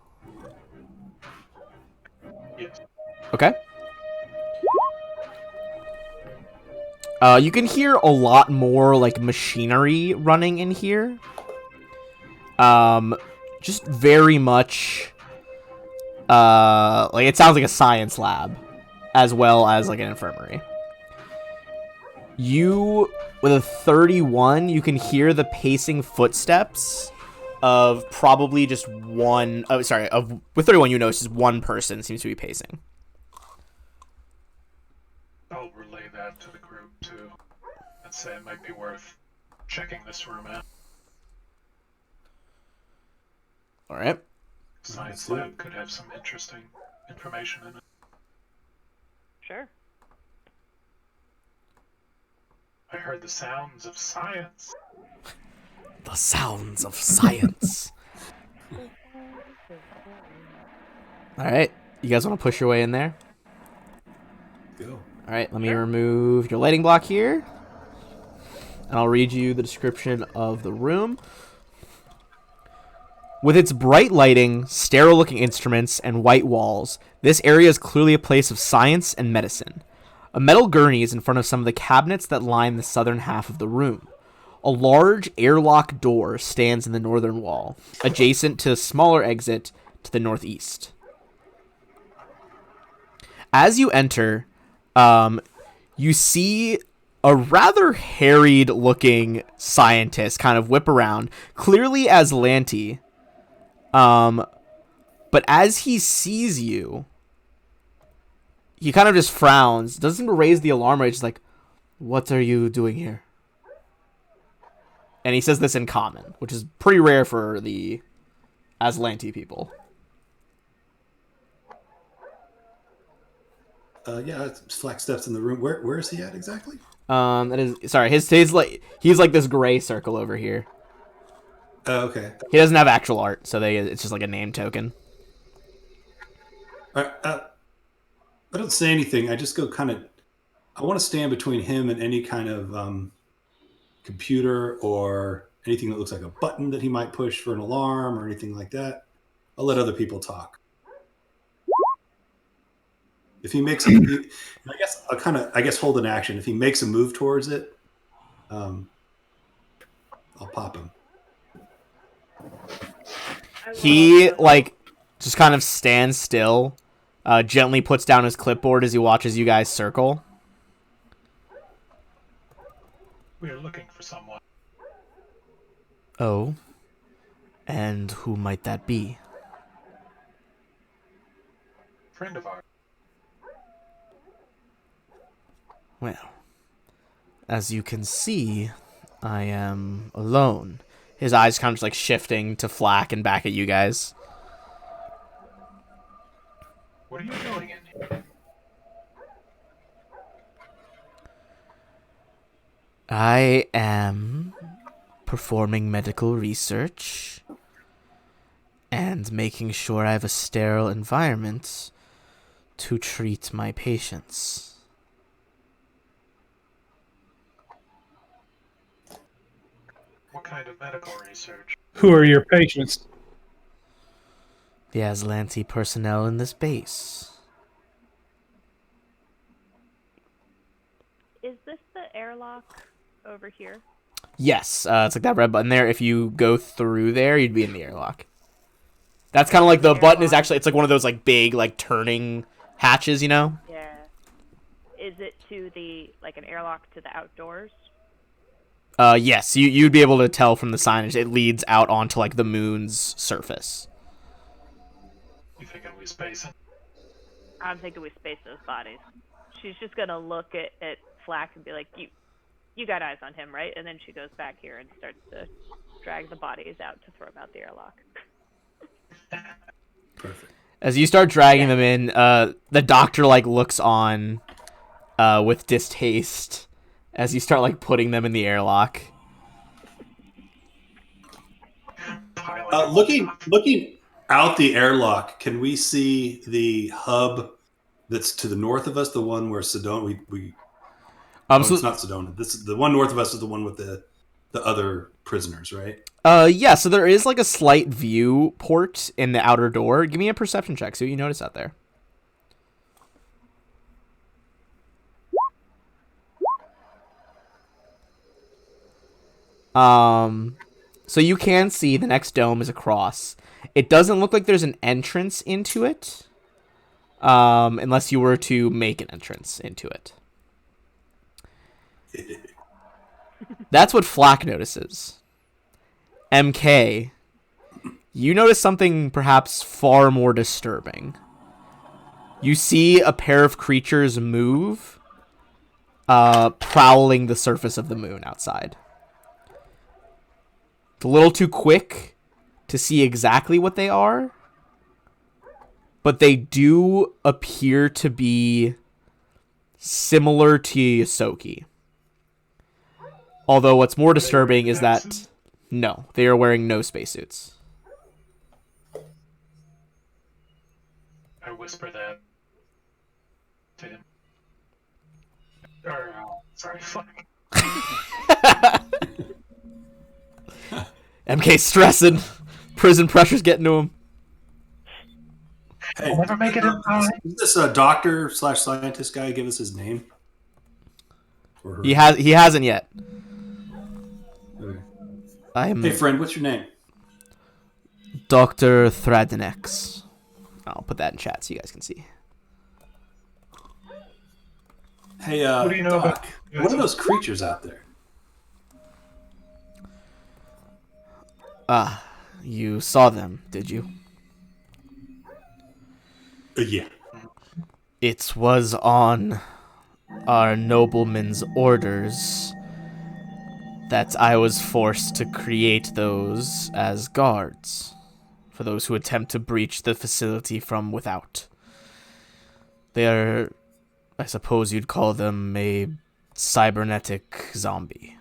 Yes. Okay. You can hear a lot more like machinery running in here. Just very much. Like it sounds like a science lab, as well as like an infirmary. With a 31, you can hear the pacing footsteps of probably just one. Oh, sorry. With 31, you notice just one person seems to be pacing. I'll relay that to the group too, and say it might be worth checking this room out. All right. Science lab could have some interesting information in it. sure. I heard the sounds of science. The sounds of science. All right. You guys want to push your way in there? Go. All right. Let me remove your lighting block here. And I'll read you the description of the room. With its bright lighting, sterile-looking instruments, and white walls, this area is clearly a place of science and medicine. A metal gurney is in front of some of the cabinets that line the southern half of the room. A large airlock door stands in the northern wall, adjacent to a smaller exit to the northeast. As you enter, you see a rather harried-looking scientist kind of whip around, clearly as Lanty. But as he sees you, he kind of just frowns, doesn't raise the alarm rate, just like, "What are you doing here?" And he says this in common, which is pretty rare for the Aslanti people. Yeah, Flack steps in the room. Where is he at exactly? That is sorry. His like he's like this gray circle over here. Oh, okay. He doesn't have actual art, so it's just like a name token. All right, I don't say anything. I just go kind of. I want to stand between him and any kind of computer or anything that looks like a button that he might push for an alarm or anything like that. I'll let other people talk. If he makes, I guess I'll hold an action. If he makes a move towards it, I'll pop him. He like just kind of stands still, gently puts down his clipboard as he watches you guys circle. We are looking for someone. Oh, and who might that be? Friend of ours. Well, as you can see, I am alone. His eyes kind of just like shifting to Flack and back at you guys. What are you doing in here? I am performing medical research and making sure I have a sterile environment to treat my patients. What kind of medical research? Who are your patients? The Aslanti personnel in this base. Is this the airlock over here? Yes, it's like that red button there. If you go through there, you'd be in the airlock. That's kind of like the button is actually, it's like one of those like big like turning hatches, you know? Yeah. Is it to the like an airlock to the outdoors? Yes, you'd be able to tell from the signage it leads out onto like the moon's surface. You think it'll be spacing? I'm thinking we space those bodies. She's just gonna look at Flack and be like, you got eyes on him, right? And then she goes back here and starts to drag the bodies out to throw them out the airlock. Perfect. As you start dragging them in, the doctor like looks on with distaste as you start like putting them in the airlock. Looking out the airlock, can we see the hub that's to the north of us? The one where Sedona So, it's not Sedona. This is the one north of us is the one with the other prisoners, right? yeah. So there is like a slight view port in the outer door. Give me a perception check. See what you notice out there. So you can see the next dome is across. It doesn't look like there's an entrance into it, unless you were to make an entrance into it. That's what Flack notices. MK, you notice something perhaps far more disturbing. You see a pair of creatures move, prowling the surface of the moon outside. It's a little too quick to see exactly what they are, but they do appear to be similar to Yosoki. Although what's more disturbing is that, no, they are wearing no spacesuits. I whisper that to him. Or, sorry, fuck. MK stressing. Prison pressure's getting to him. Hey, I'll never make it in time. Is this a doctor / scientist guy? Give us his name. Or her. He hasn't yet. Okay. Hey, friend, what's your name? Dr. Thradenex. I'll put that in chat so you guys can see. Hey, What do you know Doc, about- what are those creatures out there? You saw them, did you? Yeah. It was on our nobleman's orders that I was forced to create those as guards for those who attempt to breach the facility from without. They are, I suppose you'd call them a cybernetic zombie.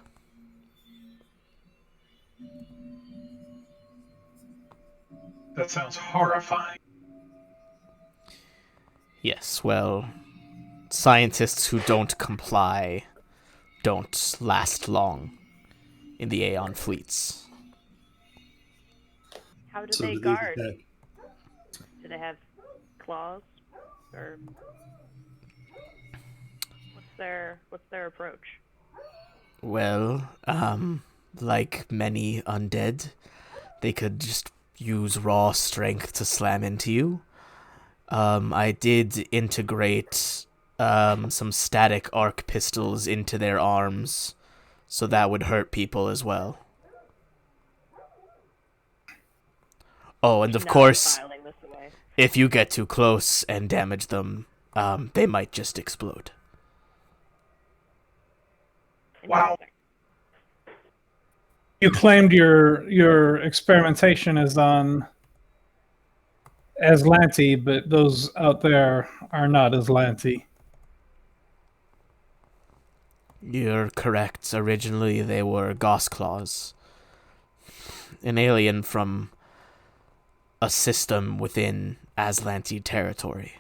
That sounds horrifying. Yes, well, scientists who don't comply don't last long in the Aeon fleets. How do So they do guard? attack? Do they have claws, or what's their approach? Well, like many undead, they could just use raw strength to slam into you. I did integrate some static arc pistols into their arms, so that would hurt people as well. Oh, and of Not course, filing this away. if you get too close and damage them, they might just explode. Wow. Interesting. You claimed your experimentation is on Aslanti, but those out there are not Aslanti. You're correct. Originally, they were Gossclaws, an alien from a system within Aslanti territory.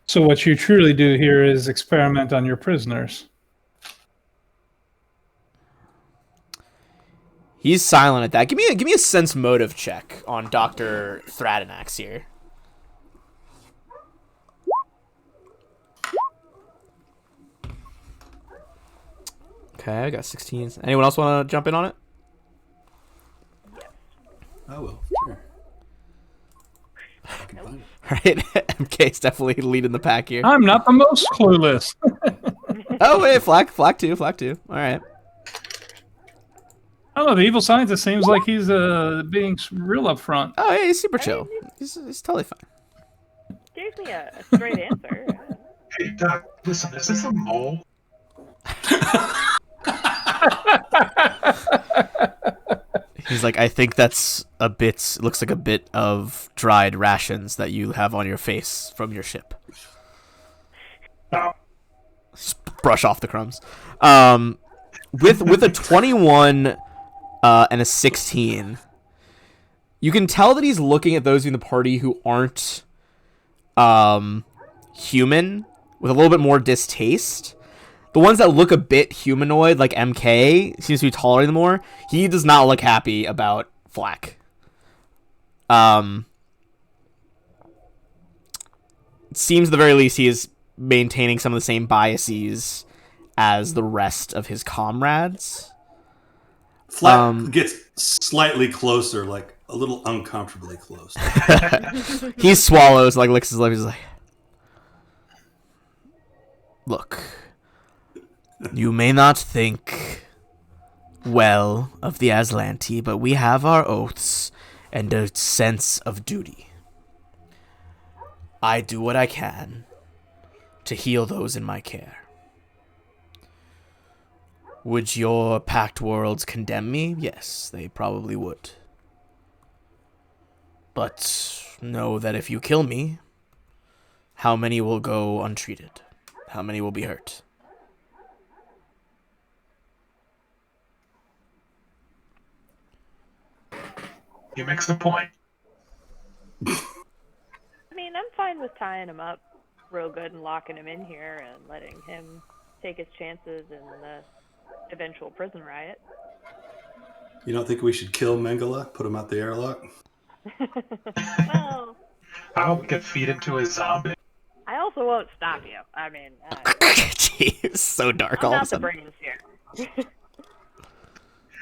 So what you truly do here is experiment on your prisoners. He's silent at that. Give me a sense motive check on Dr. Thradenax here. Okay, I got 16. Anyone else want to jump in on it? Oh, well, sure. I can find it. All right, MK's definitely leading the pack here. I'm not the most clueless. Oh wait, Flack too. All right. I don't know, the evil scientist seems like he's being real upfront. Oh yeah, he's super chill. He's totally fine. He's give me a straight answer. Hey, Doc, listen, is this a mole? He's like, I think that's a bit. Looks like a bit of dried rations that you have on your face from your ship. Oh, Just brush off the crumbs. With a 21 and a 16, you can tell that he's looking at those in the party who aren't human with a little bit more distaste. The ones that look a bit humanoid, like MK, seems to be tolerating them more. He does not look happy about Flack. It seems at the very least he is maintaining some of the same biases as the rest of his comrades. Flack gets slightly closer, like a little uncomfortably close. He swallows, like licks his lips. He's like, look, you may not think well of the Aslanti, but we have our oaths and a sense of duty. I do what I can to heal those in my care. Would your packed worlds condemn me? Yes, they probably would. But know that if you kill me, how many will go untreated? How many will be hurt? he makes a point. I mean, I'm fine with tying him up real good and locking him in here and letting him take his chances in the eventual prison riot. You don't think we should kill Mengele? Put him out the airlock? Well, Oh, we could feed him to a zombie. I also won't stop you. I mean, Jeez, so dark I'm all of a not the sudden. brains here.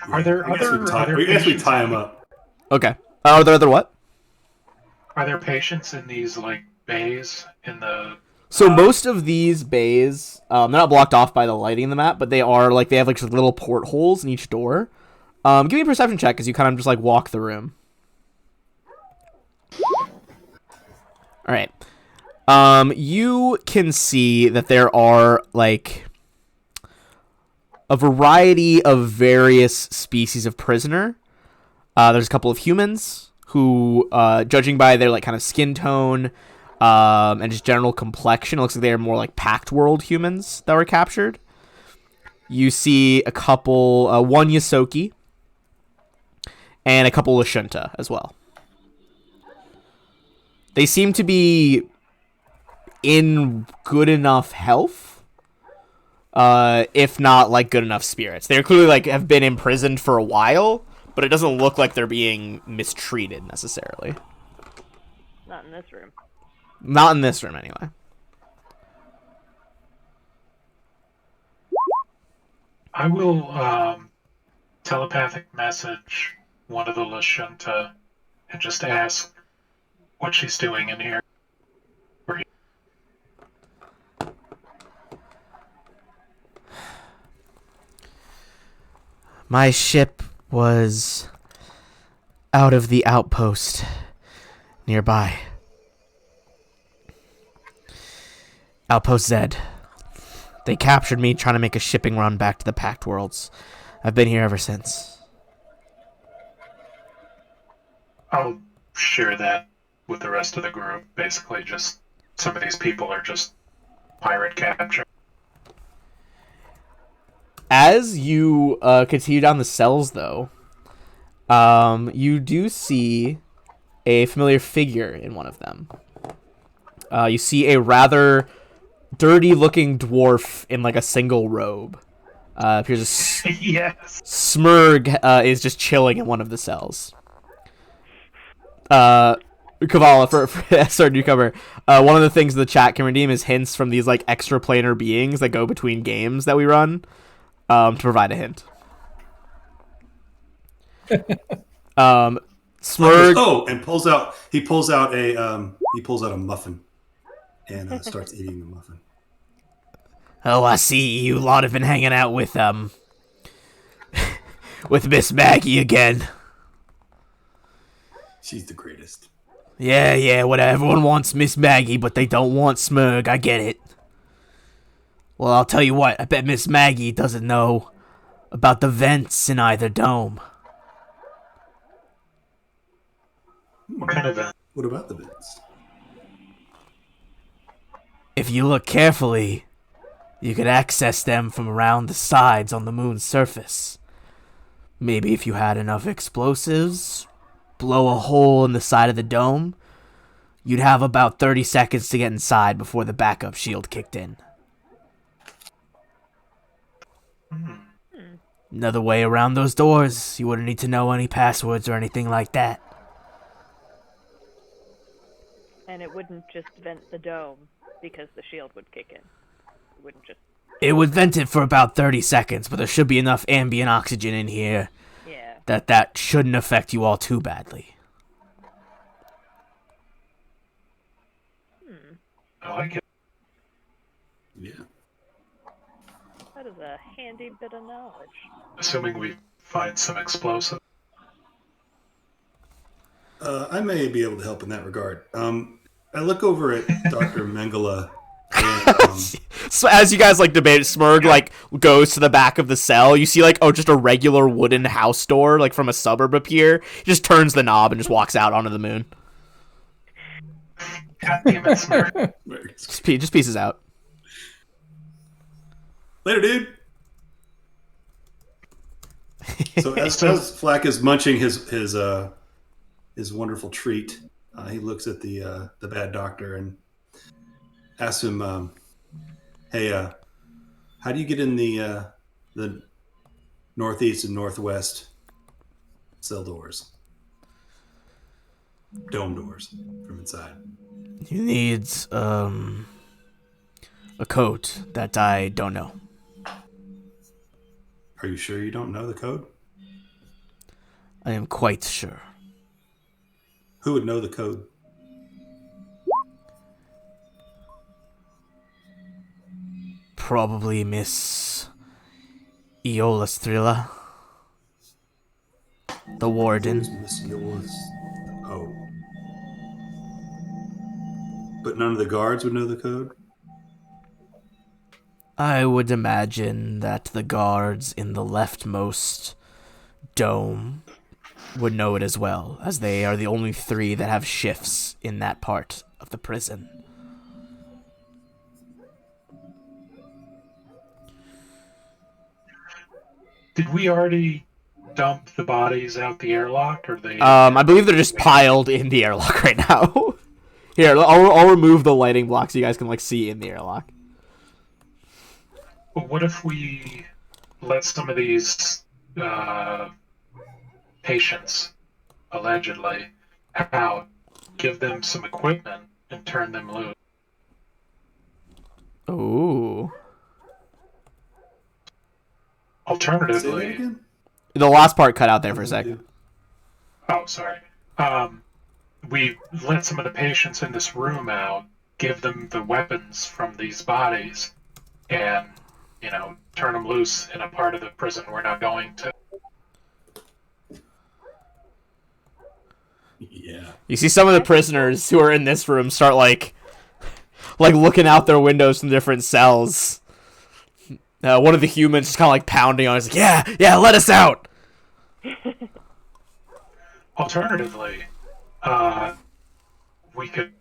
Are there I guess other, we tie, other I guess we patients? tie him up. Okay. Are there other what? Are there patients in these like bays in the? So most of these bays, they're not blocked off by the lighting in the map, but they are like they have like just little portholes in each door. Give me a perception check as you kind of just like walk the room. All right. You can see that there are like a variety of various species of prisoner. There's a couple of humans who, judging by their like kind of skin tone and just general complexion, it looks like they are more like packed world humans that were captured. You see a couple, one Yosoki, and a couple of Shunta as well. They seem to be in good enough health, if not like good enough spirits. They're clearly like have been imprisoned for a while, but it doesn't look like they're being mistreated necessarily. Not in this room. Not in this room, anyway. I will telepathic message one of the Lashunta and just ask what she's doing in here. My ship was out of the outpost nearby. Outpost Z. They captured me trying to make a shipping run back to the Pact Worlds. I've been here ever since. I'll share that with the rest of the group. Basically, just some of these people are just pirate capture. As you continue down the cells, though, you do see a familiar figure in one of them. You see a rather dirty-looking dwarf in like a single robe. Appears Yes. Smurg is just chilling in one of the cells. Kavala, for our newcomer, one of the things the chat can redeem is hints from these like extra planar beings that go between games that we run, to provide a hint. Smurg. Oh, and he pulls out a muffin and starts eating the muffin. Oh, I see you lot have been hanging out with with Miss Maggie again. She's the greatest. Yeah, whatever. Everyone wants Miss Maggie, but they don't want Smurg. I get it. Well, I'll tell you what. I bet Miss Maggie doesn't know about the vents in either dome. What kind of vent? What about the vents? If you look carefully, you could access them from around the sides on the moon's surface. Maybe if you had enough explosives, blow a hole in the side of the dome, you'd have about 30 seconds to get inside before the backup shield kicked in. Another way around those doors. You wouldn't need to know any passwords or anything like that. And it wouldn't just vent the dome because the shield would kick in. It wouldn't just... It would vent it for about 30 seconds, but there should be enough ambient oxygen in here that shouldn't affect you all too badly. I like it. Yeah. That is a handy bit of knowledge. Assuming we find some explosive. I may be able to help in that regard. I look over at Dr. Mengele. And, So as you guys debate, Smurg goes to the back of the cell. You see just a regular wooden house door from a suburb appear. He just turns the knob and just walks out onto the moon. God damn it, Smurf. Just pieces out. Later, dude. So as Flack is munching his wonderful treat, he looks at the bad doctor and asks him, "Hey, how do you get in the northeast and northwest cell doors, dome doors from inside?" He needs a code that I don't know. Are you sure you don't know the code? I am quite sure. Who would know the code? Probably Miss Eola Strilla, the warden. Who's Miss Eola's? Oh. But none of the guards would know the code? I would imagine that the guards in the leftmost dome would know it as well, as they are the only 3 that have shifts in that part of the prison. Did we already dump the bodies out the airlock, or they? I believe they're just piled in the airlock right now. Here, I'll remove the lighting block so you guys can see in the airlock. Well, what if we let some of these patients, allegedly, out, give them some equipment, and turn them loose? Ooh. Say that Alternatively, again? The last part cut out there for a sec. oh, sorry. We let some of the patients in this room out, give them the weapons from these bodies, and, turn them loose in a part of the prison we're not going to. Yeah. You see some of the prisoners who are in this room start looking out their windows from different cells. One of the humans just kind of pounding on. He's like, "Yeah, let us out." Alternatively, we could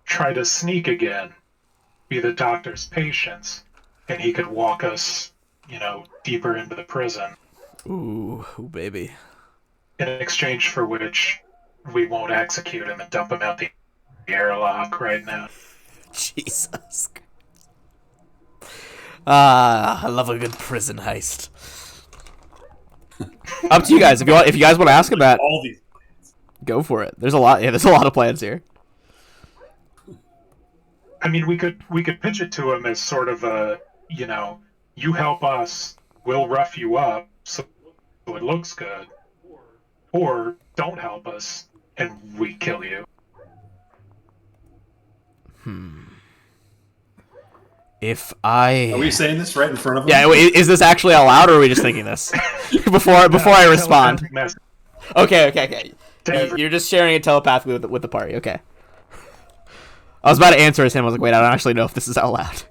try to sneak again, be the doctor's patients, and he could walk us, deeper into the prison. Ooh, baby. In exchange for which, we won't execute him and dump him out the airlock right now. Jesus. I love a good prison heist. Up to you guys. If you guys want to ask about, All these. go for it. There's a lot. Yeah, there's a lot of plans here. I mean, we could pitch it to him as sort of a, you help us, we'll rough you up so it looks good, or don't help us and we kill you. If I... Are we saying this right in front of him? Yeah, wait, is this actually out loud, or are we just thinking this? before I respond. Okay. You're just sharing it telepathically with the party. Okay. I was about to answer as him. I was like, wait, I don't actually know if this is out loud.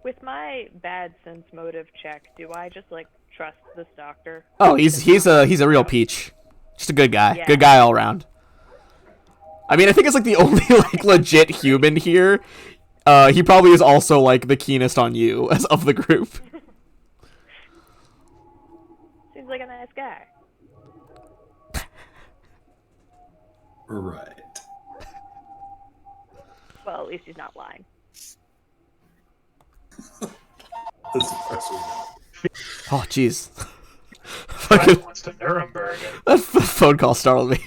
With my bad sense motive check, do I just like trust this doctor? Oh, he's a real peach. Just a good guy. Yeah. Good guy all around. I mean, I think it's like the only like legit human here. He probably is also like the keenest on you as of the group. Seems like a nice guy. Right. Well, at least he's not lying. That's the first one. Oh, jeez. Brian wants to Nuremberg. That phone call startled me.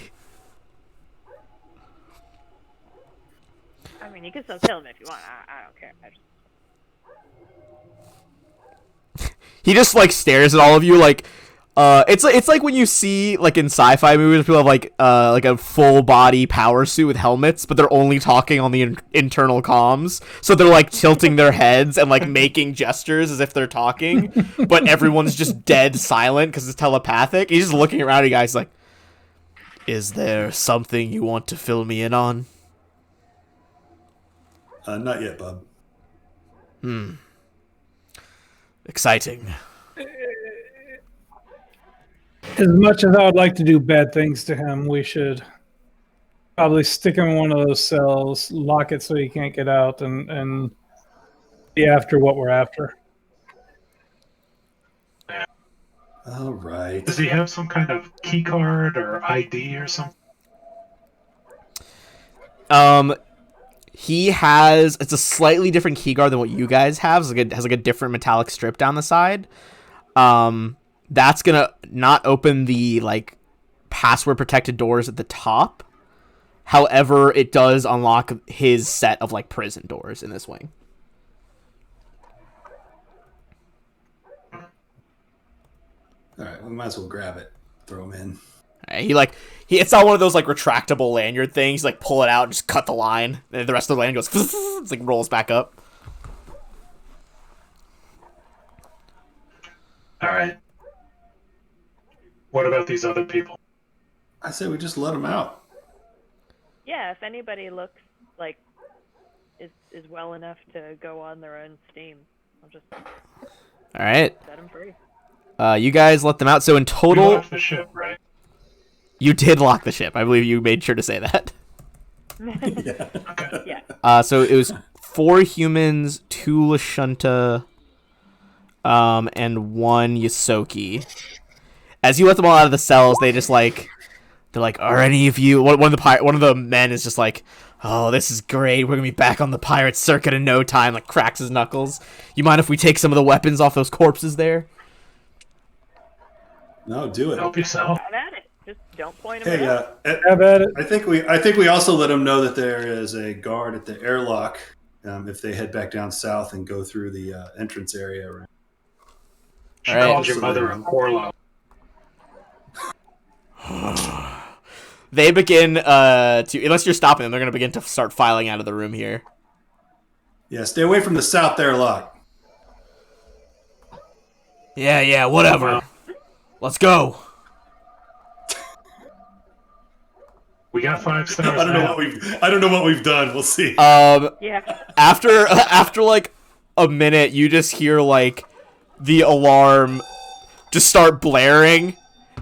I mean, you can still kill him if you want. I don't care. He just like stares at all of you like it's like when you see like in sci-fi movies people have like a full body power suit with helmets, but they're only talking on the internal comms, so they're like tilting their heads and like making gestures as if they're talking, but everyone's just dead silent because it's telepathic. He's just looking around at you guys like, is there something you want to fill me in on? Not yet, bub. Exciting. As much as I would like to do bad things to him, we should probably stick him in one of those cells, lock it so he can't get out, and be after what we're after. All right. Does he have some kind of key card or ID or something? He has, it's a slightly different keyguard than what you guys have. It has like a different metallic strip down the side. That's gonna not open the like password protected doors at the top. However, it does unlock his set of like prison doors in this wing. All right, we might as well grab it, throw him in. Right, it's not one of those like retractable lanyard things. Like pull it out and just cut the line, and the rest of the lanyard goes it's like rolls back up. All right. What about these other people? I say we just let him out. Yeah, if anybody looks like is well enough to go on their own steam, I'll just All right. set them free. You guys let them out. So in We total, left the ship, right? you did lock the ship. I believe you made sure to say that. Yeah. Okay. Yeah. So it was 4 humans, 2 Lashunta, and 1 Yosoki. As you let them all out of the cells, they're like, are any of you? One of the men is just like, oh, this is great. We're gonna be back on the pirate circuit in no time. Like cracks his knuckles. You mind if we take some of the weapons off those corpses there? No, do it. Help yourself. Have at it. Just don't point them Hey, out. Have at it. I think we also let them know that there is a guard at the airlock if they head back down south and go through the entrance area. Right? She All right. called your mother a Corlo. They begin to, unless you're stopping them, they're gonna begin to start filing out of the room here. Yeah, stay away from the south airlock. Yeah, whatever. Let's go. We got 5 stars. I don't know what we've done. We'll see. Yeah. After like a minute, you just hear like the alarm just start blaring.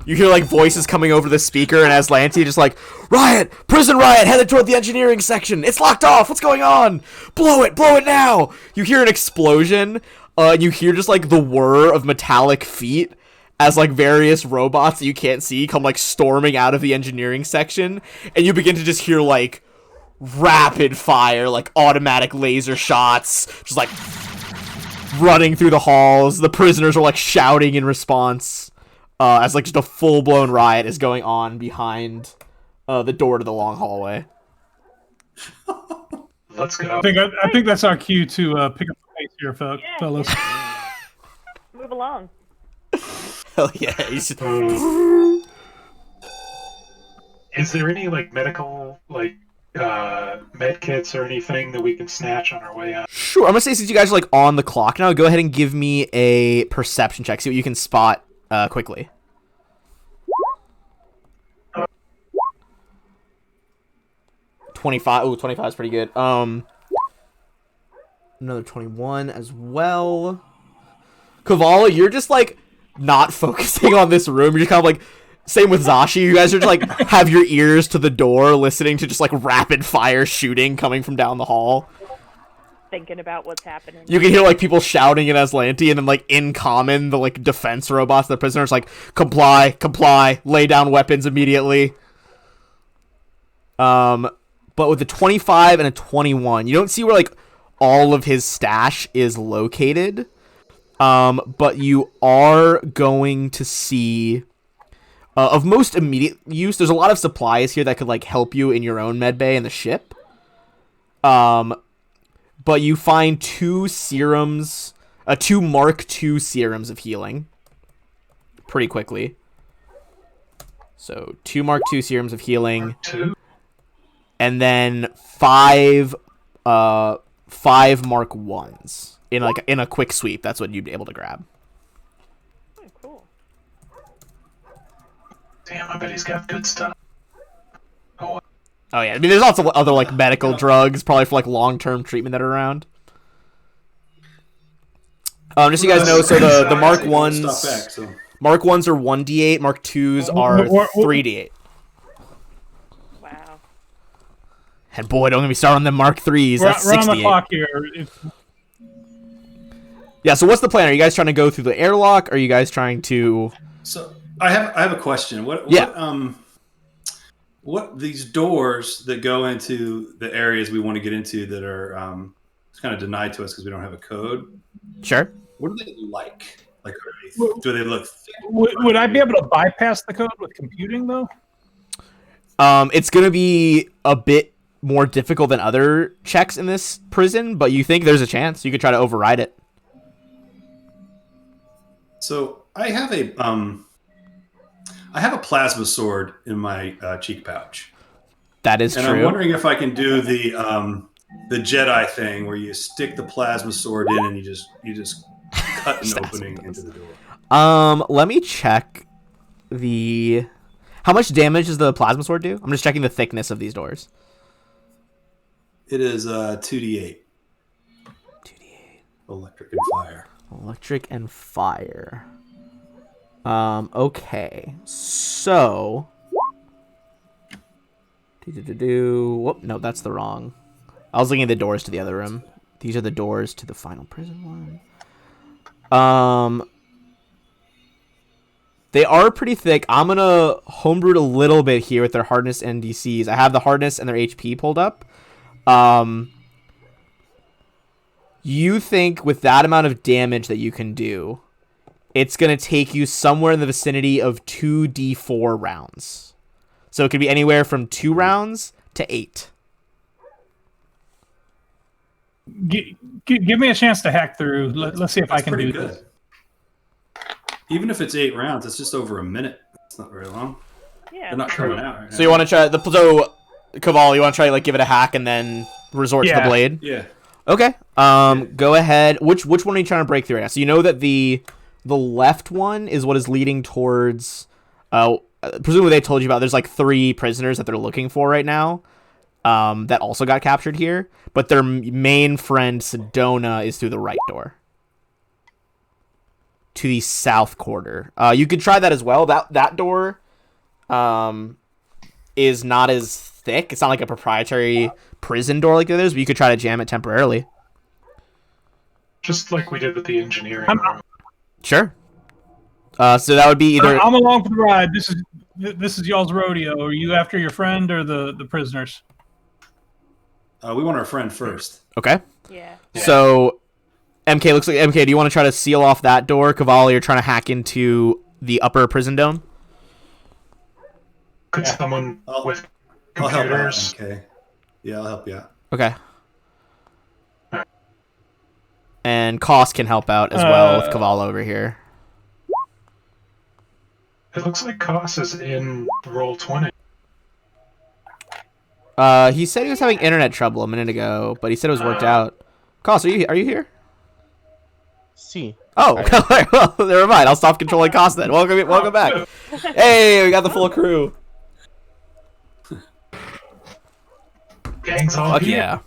You hear like voices coming over the speaker, and Aslanti just like, riot, prison riot, headed toward the engineering section. It's locked off. What's going on? Blow it now. You hear an explosion. And you hear just like the whir of metallic feet as like various robots that you can't see come like storming out of the engineering section, and you begin to just hear like rapid fire, like automatic laser shots, just like running through the halls. The prisoners are like shouting in response. As like just a full-blown riot is going on behind the door to the long hallway. Let's go. I think that's our cue to pick up the pace here, fellas. Move along. Hell yeah! He's just... Is there any like medical like med kits or anything that we can snatch on our way out? Sure. I'm gonna say since you guys are like on the clock now, go ahead and give me a perception check. See what you can spot quickly. 25. Oh, 25 is pretty good. Another 21 as well. Kavala, you're just like not focusing on this room. You're just kind of like, same with Zashi. You guys are just like have your ears to the door, listening to just like rapid fire shooting coming from down the hall. Thinking about what's happening. You can hear like people shouting in Aslanti, and then like in common, the like defense robots, the prisoners like comply, comply, lay down weapons immediately. But with a 25 and a 21, you don't see where like all of his stash is located. But you are going to see of most immediate use. There's a lot of supplies here that could like help you in your own medbay in the ship. But you find 2 serums, 2 Mark II serums of healing pretty quickly. So 2 Mark II serums of healing, and then 5 Mark Is in a quick sweep. That's what you'd be able to grab. Oh, cool. Damn, I bet he's got good stuff. Oh yeah, I mean, there's lots of other like medical drugs, probably for like long-term treatment that are around. Just so you guys know, so the Mark 1s, Mark 1s are 1d8, Mark 2s are 3d8. Wow. And boy, don't get me started on the Mark 3s. That's 68. We're on the clock here. Yeah, so what's the plan? Are you guys trying to go through the airlock? Are you guys trying to... So I have a question. What these doors that go into the areas we want to get into that are kind of denied to us because we don't have a code? Sure. What do they like? Like, do they look thick? Would I be able to bypass the code with computing, though? It's going to be a bit more difficult than other checks in this prison, but you think there's a chance. You could try to override it. So I have a plasma sword in my cheek pouch. That is and true. And I'm wondering if I can do the Jedi thing where you stick the plasma sword in and you just cut an opening into the door. Let me check the... How much damage does the plasma sword do? I'm just checking the thickness of these doors. It is 2d8. 2d8. Electric and fire. Electric and fire. Okay. So... Whoop, no, that's the wrong... I was looking at the doors to the other room. These are the doors to the final prison one. They are pretty thick. I'm going to homebrew a little bit here with their hardness and DCs. I have the hardness and their HP pulled up. You think with that amount of damage that you can do, it's going to take you somewhere in the vicinity of 2d4 rounds. So it could be anywhere from 2 rounds to 8. Give me a chance to hack through. Let's see if I can do good. this. Even if it's 8 rounds, it's just over a minute. It's not very long. Yeah. They're not coming out right now. So you want to try Kaval, you want to try like give it a hack and then resort to the blade? Yeah. Okay. Go ahead. Which one are you trying to break through right now? So you know that the left one is what is leading towards. Presumably they told you about. There's like 3 prisoners that they're looking for right now. That also got captured here, but their main friend Sedona is through the right door. To the south quarter. You could try that as well. That door is not as thick. It's not like a proprietary prison door like the others, but you could try to jam it temporarily. Just like we did with the engineering room. Sure. So that would be either... I'm along for the ride. This is y'all's rodeo. Are you after your friend or the prisoners? We want our friend first. Okay. Yeah. So... MK, do you want to try to seal off that door? Cavalli, you're trying to hack into the upper prison dome? Could someone with I'll help out, computers... MK. Yeah, I'll help you out. Okay. And Koss can help out as well with Cavallo over here. It looks like Koss is in roll 20. He said he was having internet trouble a minute ago, but he said it was worked out. Koss, are you here? See. Oh, well, never mind. I'll stop controlling Koss then. Welcome back. Hey, we got the full crew. Gang's all Fuck here. yeah.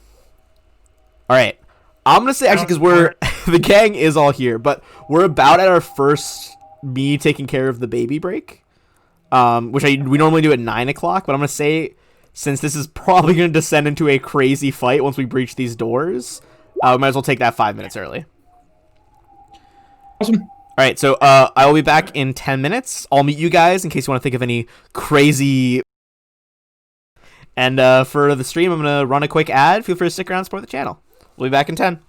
All right. I'm going to say, actually, because we're... the gang is all here, but we're about at our first me taking care of the baby break, which we normally do at 9 o'clock, but I'm going to say, since this is probably going to descend into a crazy fight once we breach these doors, we might as well take that 5 minutes early. Awesome. All right, so I will be back in 10 minutes. I'll meet you guys in case you want to think of any crazy... And for the stream, I'm going to run a quick ad. Feel free to stick around and support the channel. We'll be back in 10.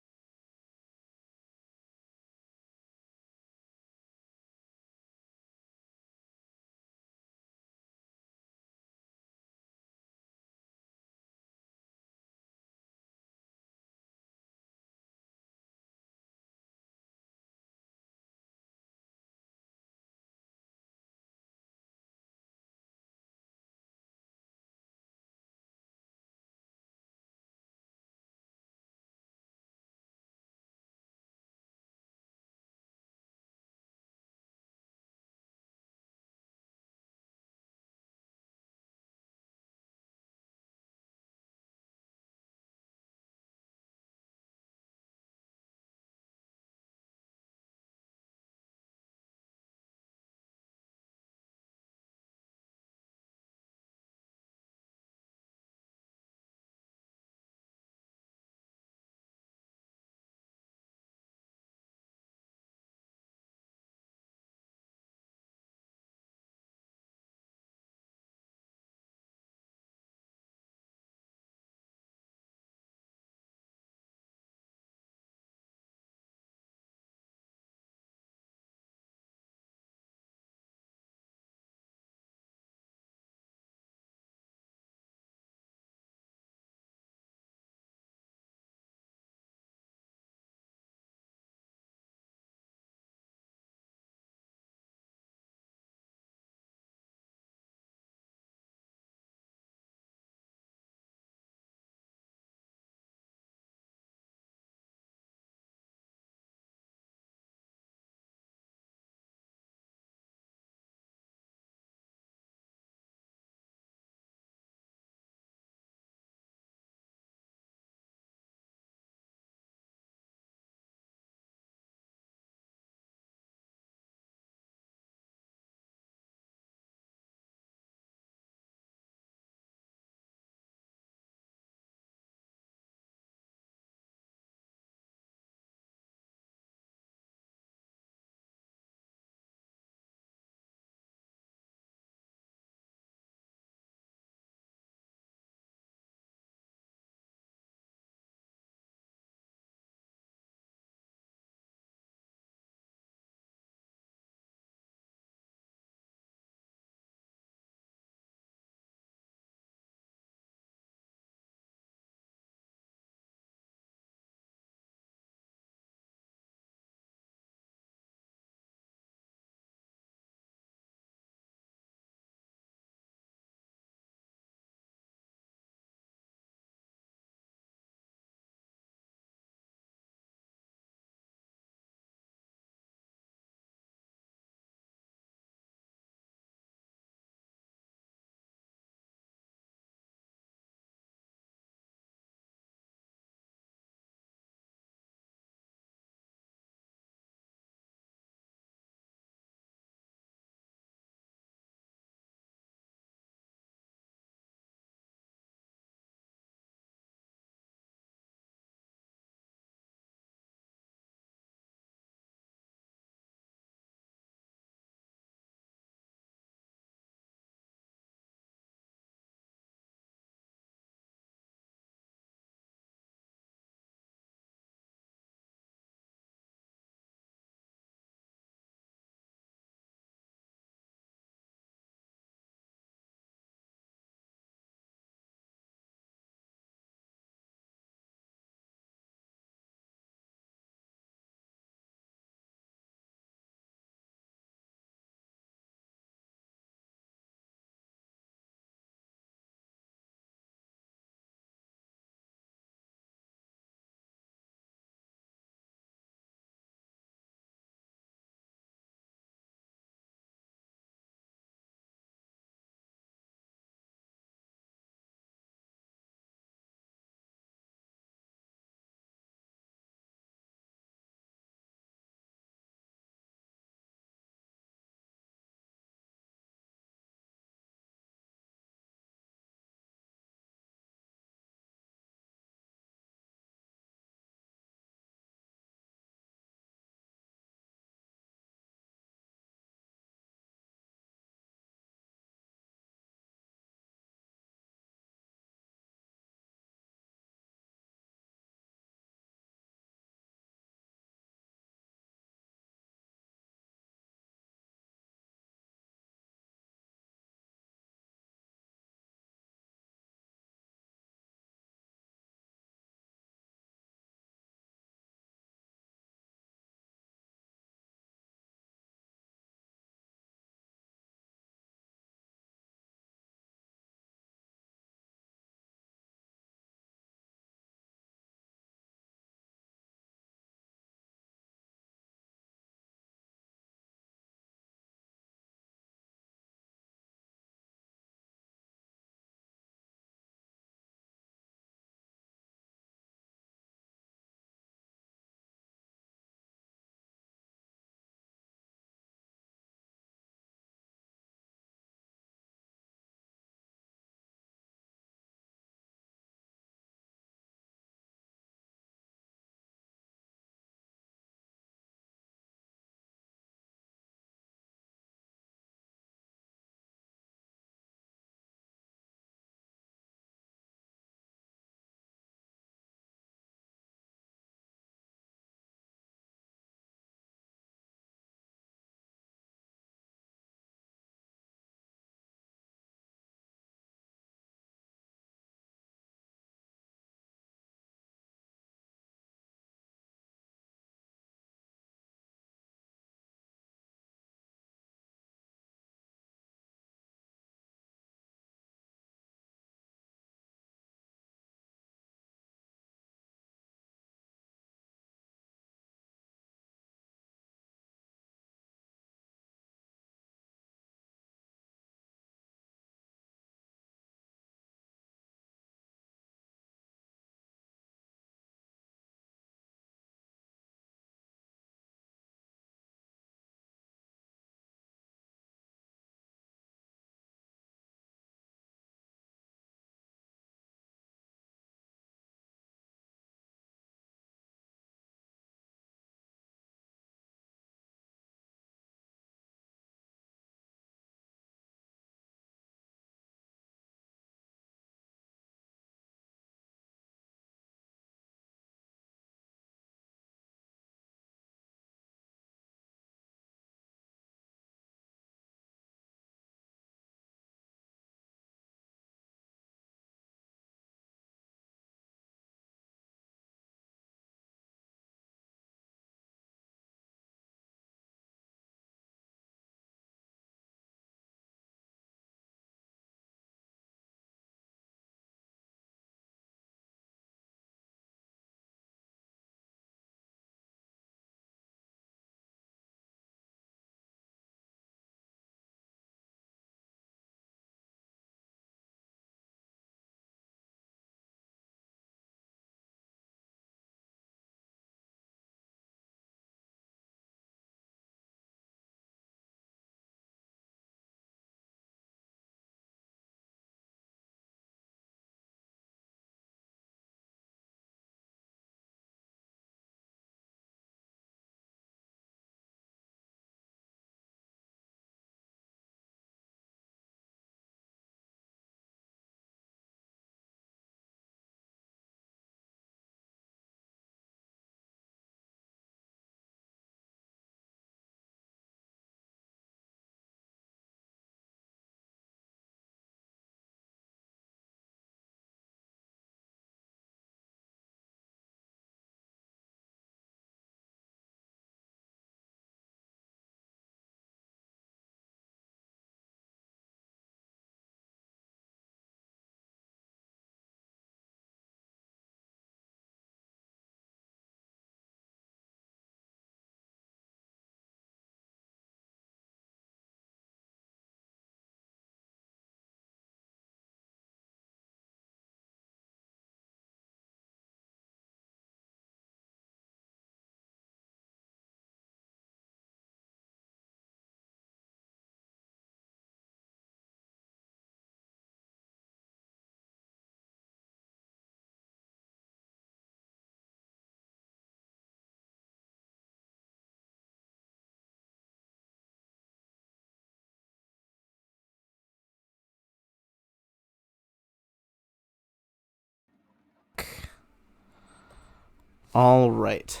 All right.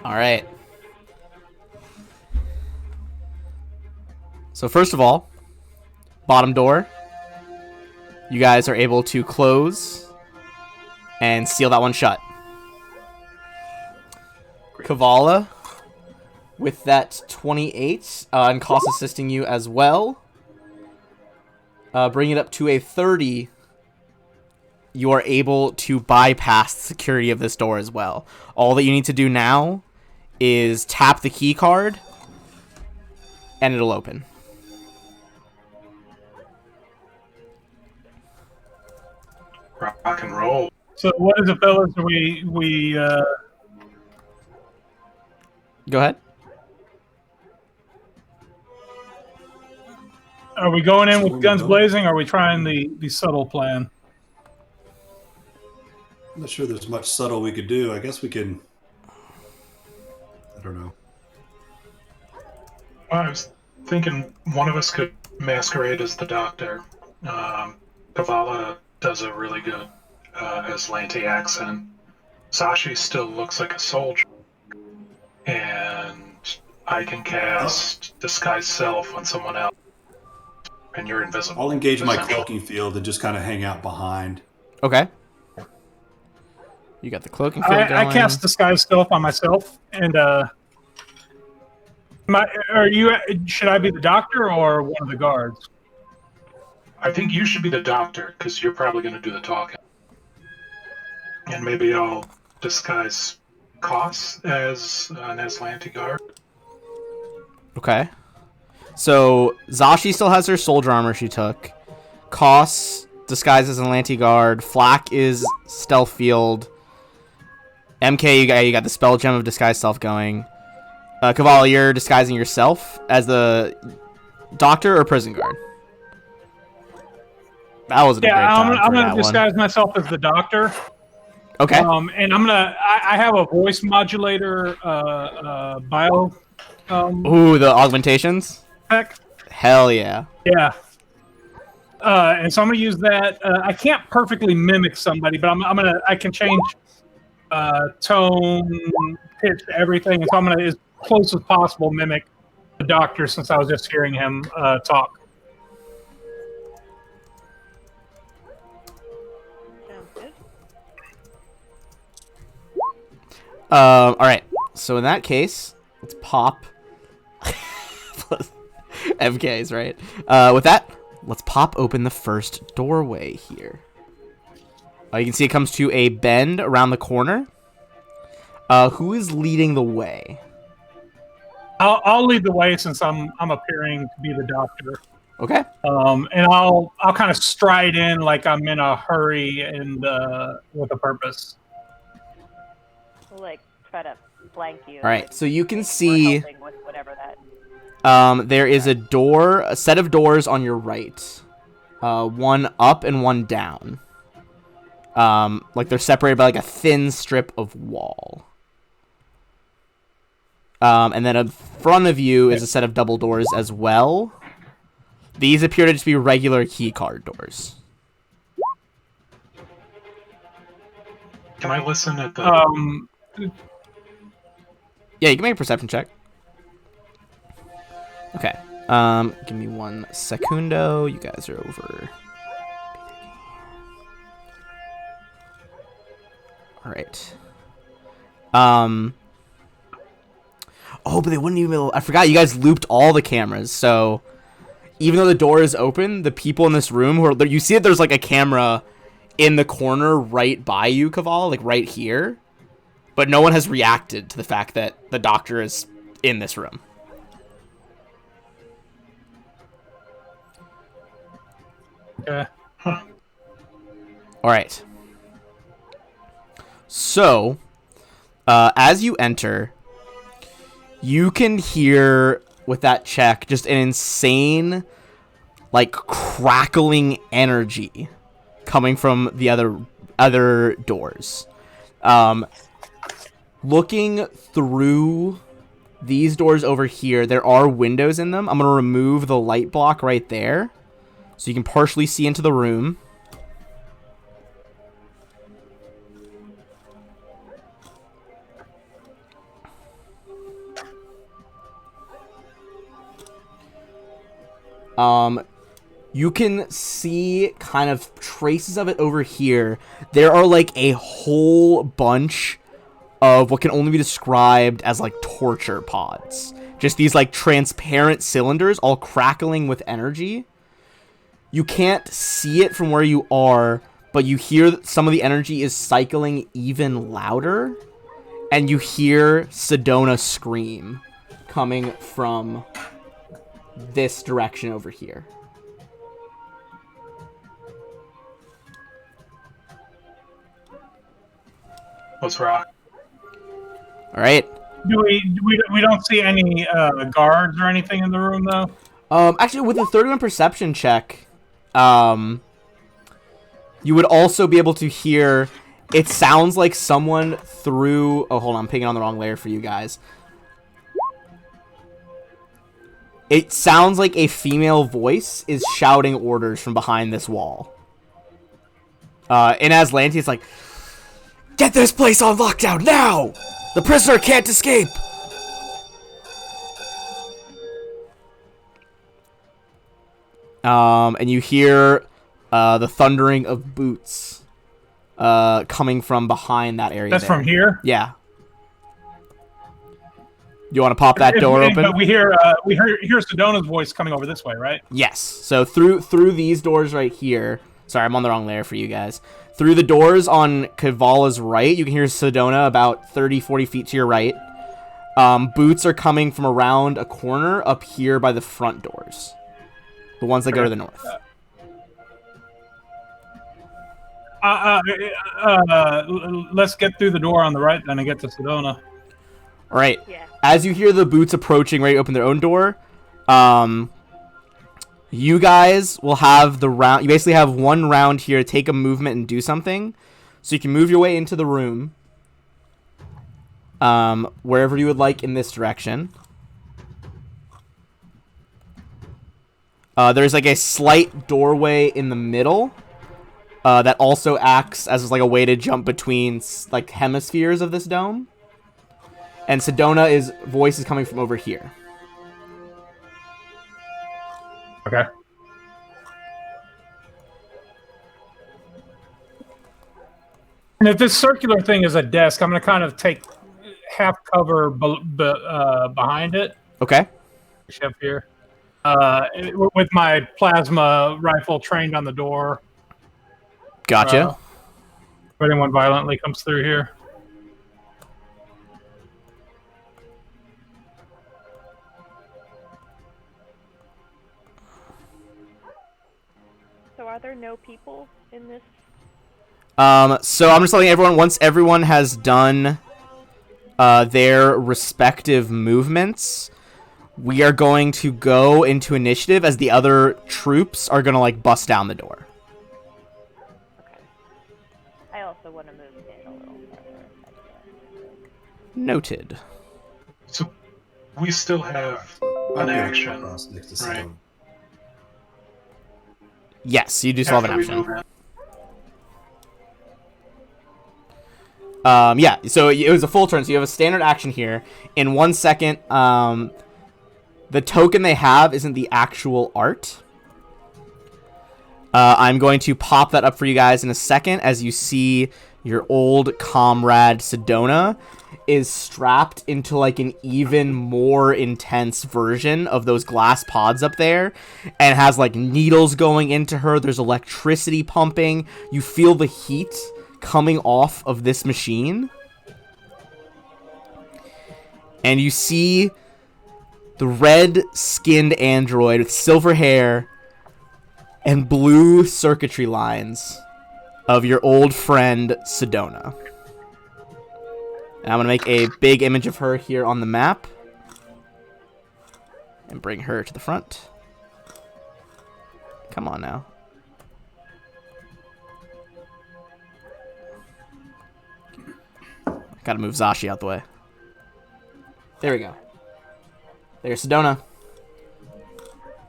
All right. So first of all, bottom door. You guys are able to close and seal that one shut. Kavala, with that 28, and cost assisting you as well. Bring it up to a 30. You are able to bypass the security of this door as well. All that you need to do now is tap the key card, and it'll open. Rock and roll. So what is it, fellas? We Go ahead. are we going in So with guns blazing? Or are we trying the subtle plan? I'm not sure there's much subtle we could do. I guess we can. I don't know. I was thinking one of us could masquerade as the doctor. Kavala does a really good Aslanti accent. Sashi still looks like a soldier. And I can cast Disguise Self on someone else. And you're invisible. I'll engage my essentially. cloaking field and just kind of hang out behind. Okay. You got the cloaking field going. I cast Disguise Stealth on myself, and should I be the doctor or one of the guards? I think you should be the doctor, because you're probably going to do the talking. And maybe I'll disguise Koss as an Aslanti guard. Okay. So Zashi still has her soldier armor she took. Koss disguised as an Atlanti guard. Flak is stealth field. MK, you got the spell gem of disguise self going. Kavala, you're disguising yourself as the doctor or prison guard. That wasn't a great time. I'm for gonna that disguise one. myself as the doctor. Okay. And I have a voice modulator bio Ooh, the augmentations. pack. Hell yeah. Yeah. And so I'm gonna use that. I can't perfectly mimic somebody, but I can change tone, pitch, everything. And so I'm gonna, as close as possible, mimic the doctor, since I was just hearing him talk. Sounds good. All right. So in that case, let's pop MKs, right? With that, let's pop open the first doorway here. You can see it comes to a bend around the corner. Who is leading the way? I'll lead the way, since I'm appearing to be the doctor. Okay. And I'll kind of stride in like I'm in a hurry and with a purpose. We'll like try to flank you. All right. So you can We're see helping with whatever that. there is a set of doors on your right. One up and one down. Like they're separated by like a thin strip of wall. And then in front of you is a set of double doors as well. These appear to just be regular key card doors. Can I listen at the... Yeah, you can make a perception check. Okay. Give me 1 secundo. You guys are over. All right. Oh, but they wouldn't even. I forgot you guys looped all the cameras. So even though the door is open, the people in this room who are, you see that there's like a camera in the corner right by you, Kavala, like right here. But no one has reacted to the fact that the doctor is in this room. Okay. All right. So, as you enter, you can hear with that check just an insane, like, crackling energy coming from the other doors. Looking through these doors over here, there are windows in them. I'm going to remove the light block right there so you can partially see into the room. You can see kind of traces of it over here. There are like a whole bunch of what can only be described as like torture pods. Just these like transparent cylinders all crackling with energy. You can't see it from where you are, but you hear that some of the energy is cycling even louder. And you hear Sedona scream coming from this direction over here. Let's rock. All right. We don't see any guards or anything in the room though. Actually, with a 31 perception check, you would also be able to hear. It sounds like someone threw. Oh, hold on, I'm picking on the wrong layer for you guys. It sounds like a female voice is shouting orders from behind this wall. In Aslanti, it's like, "Get this place on lockdown now! The prisoner can't escape!" And you hear the thundering of boots coming from behind that area. That's there. from here? Yeah. You want to pop that door open? But we hear Sedona's voice coming over this way, right? Yes. So through these doors right here. Sorry, I'm on the wrong layer for you guys. Through the doors on Kavala's right, you can hear Sedona about 30, 40 feet to your right. Boots are coming from around a corner up here by the front doors. The ones that go to the north. Let's get through the door on the right then and get to Sedona. All right. Yeah. As you hear the boots approaching, ready to open their own door, you guys will have the round. You basically have one round here to take a movement and do something. So you can move your way into the room, wherever you would like in this direction. There's like a slight doorway in the middle that also acts as like a way to jump between like hemispheres of this dome. And Sedona's voice is coming from over here. Okay. And if this circular thing is a desk, I'm going to kind of take half cover behind it. Okay. Up here. With my plasma rifle trained on the door. Gotcha. If anyone violently comes through here. So are there no people in this? So I'm just telling everyone, once everyone has done their respective movements, we are going to go into initiative as the other troops are going to like bust down the door. Okay. I also want to move in a little further. Noted. So we still have an action, Across next to right? Sedona. Yes, you do still have an After we option. move in. Yeah, so it was a full turn, so you have a standard action here. In 1 second, the token they have isn't the actual art. I'm going to pop that up for you guys in a second as you see your old comrade Sedona is strapped into like an even more intense version of those glass pods up there and has like needles going into her. There's electricity pumping. You feel the heat coming off of this machine. And you see the red-skinned android with silver hair and blue circuitry lines of your old friend Sedona. And I'm going to make a big image of her here on the map and bring her to the front. Come on now. Gotta move Zashi out the way. There we go. There's Sedona.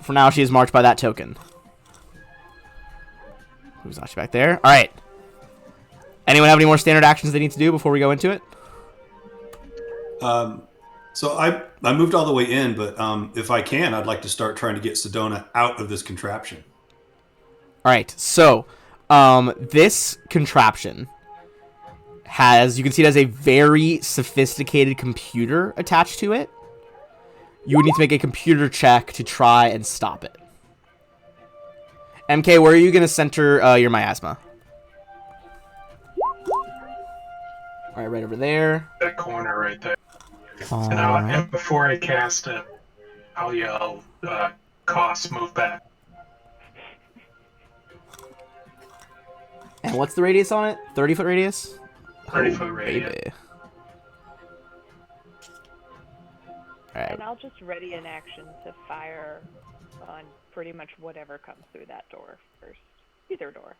For now, she is marked by that token. Move Zashi back there. All right. Anyone have any more standard actions they need to do before we go into it? So I moved all the way in, but if I can, I'd like to start trying to get Sedona out of this contraption. All right. So this contraption has, you can see it has a very sophisticated computer attached to it. You would need to make a computer check to try and stop it. MK, where are you going to center your miasma? All right, right over there. That corner right there. All And, right. and before I cast it, I'll yell, "Cost, move back." And what's the radius on it? 30-foot radius? 30-foot radius. Baby. All right. And I'll just ready an action to fire on pretty much whatever comes through that door first. Either door.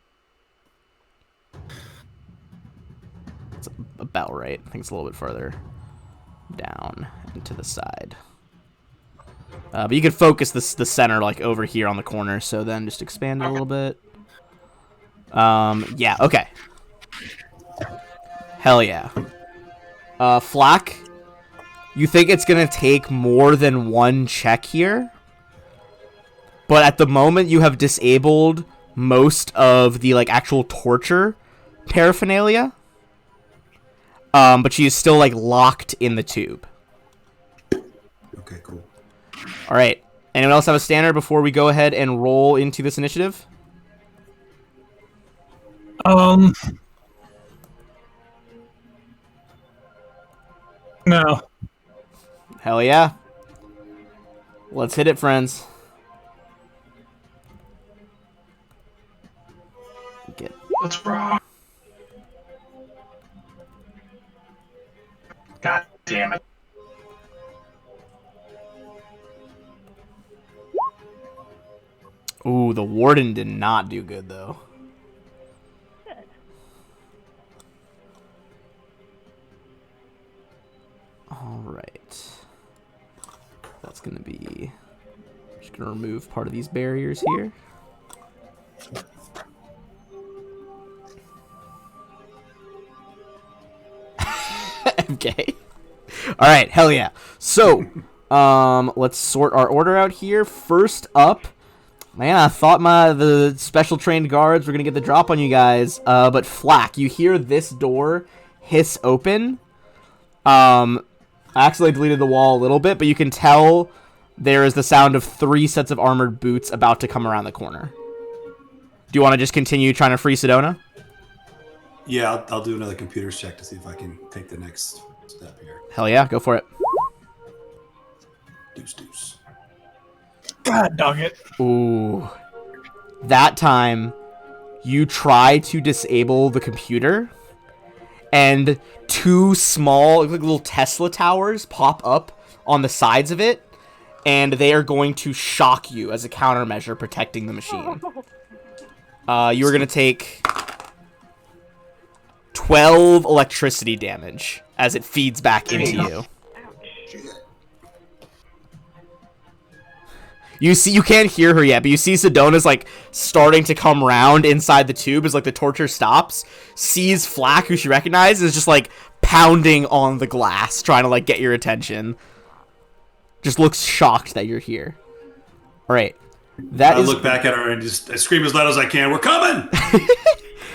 It's about right. I think it's a little bit further down and to the side. But you could focus the center like over here on the corner, so then just expand it a little bit. Yeah, okay. Hell yeah. Flack, you think it's gonna take more than one check here? But at the moment, you have disabled most of the like actual torture paraphernalia. But she is still like locked in the tube. Okay, cool. All right. Anyone else have a standard before we go ahead and roll into this initiative? No. Hell yeah. Let's hit it, friends. Get. Let's rock. God damn it. Ooh, the warden did not do good though. Good. All right. That's gonna be. Just gonna remove part of these barriers here. MK. All right, hell yeah. So, let's sort our order out here. First up, man, I thought the special trained guards were gonna get the drop on you guys, but Flack, you hear this door hiss open. I accidentally deleted the wall a little bit, but you can tell there is the sound of 3 sets of armored boots about to come around the corner. Do you want to just continue trying to free Sedona? Yeah, I'll do another computer's check to see if I can take the next step here. Hell yeah, go for it. Deuce. God dog it. Ooh. That time, you try to disable the computer, and 2 small, like little Tesla towers pop up on the sides of it, and they are going to shock you as a countermeasure protecting the machine. You are going to take 12 electricity damage as it feeds back into you. You can't hear her yet, but you see Sedona's like starting to come round inside the tube as like the torture stops. Sees Flack, who she recognizes, is just like pounding on the glass, trying to like get your attention. Just looks shocked that you're here. All right, I look back at her and I scream as loud as I can. We're coming!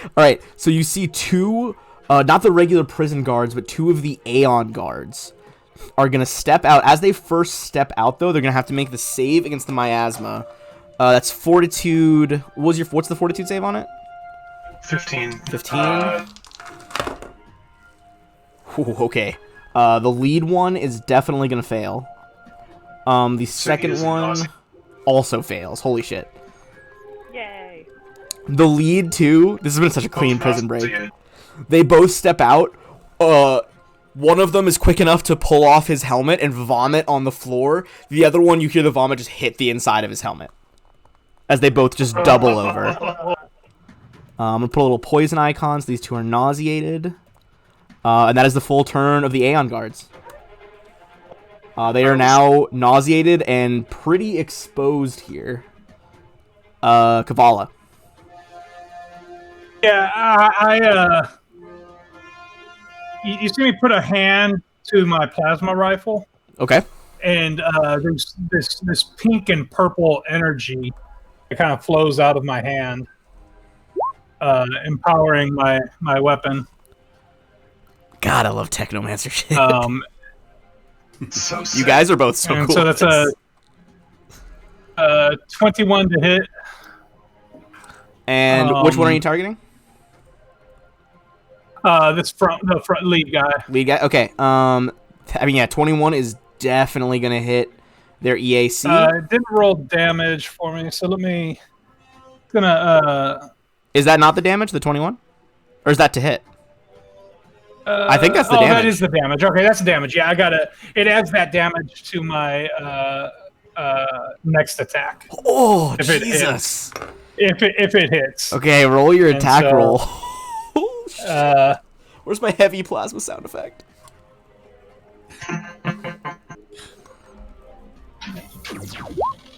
All right, so you see 2, not the regular prison guards, but 2 of the Aeon guards are going to step out. As they first step out, though, they're going to have to make the save against the miasma. That's fortitude. What's the fortitude save on it? 15. 15? Ooh, okay. The lead one is definitely going to fail. The second one nauseous. also fails. Holy shit. Yay. The lead, too. This has been such a clean Both prison break. nauseated. They both step out. One of them is quick enough to pull off his helmet and vomit on the floor. The other one, you hear the vomit just hit the inside of his helmet. As they both just double over. I'm going to put a little poison icons. These 2 are nauseated. And that is the full turn of the Aeon Guards. They are now nauseated and pretty exposed here. Kavala. Yeah, you see me put a hand to my plasma rifle, Okay. and there's this pink and purple energy that kind of flows out of my hand, empowering my weapon. God, I love Technomancer shit. So You guys are both so and cool. so at that's this. a 21 to hit. And which one are you targeting? The front lead guy. Lead guy. Okay. 21 is definitely gonna hit their EAC. It didn't roll damage for me, so let me. Is that not the damage? The 21, or is that to hit? I think that's the damage. That is the damage. Okay, that's the damage. Yeah, I got it. It adds that damage to my next attack. Oh, If it Jesus. If it hits. Okay, roll your And attack so, roll. Oh, shit. Where's my heavy plasma sound effect?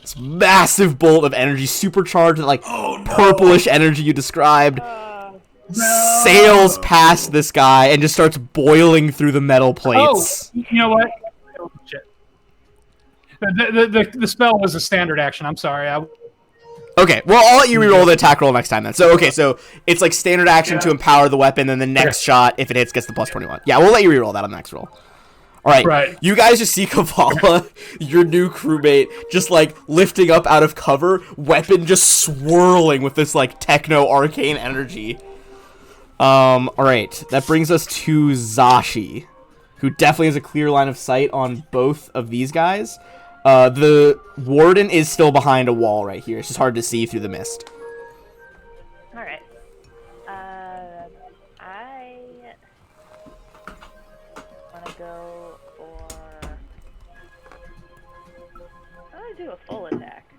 This massive bolt of energy, supercharged with like purplish energy you described, sails past this guy and just starts boiling through the metal plates. Oh, you know what? Oh, shit. The spell was a standard action. I'm sorry. Okay, well, I'll let you reroll the attack roll next time then. So, okay, so it's like standard action to empower the weapon, and the next shot, if it hits, gets the plus 21. Yeah, we'll let you reroll that on the next roll. All right, Right. You guys just see Kavala, your new crewmate, just like lifting up out of cover, weapon just swirling with this like techno arcane energy. All right, that brings us to Zashi, who definitely has a clear line of sight on both of these guys. The warden is still behind a wall right here. It's just hard to see through the mist. All right. I want to go for. I want to do a full attack.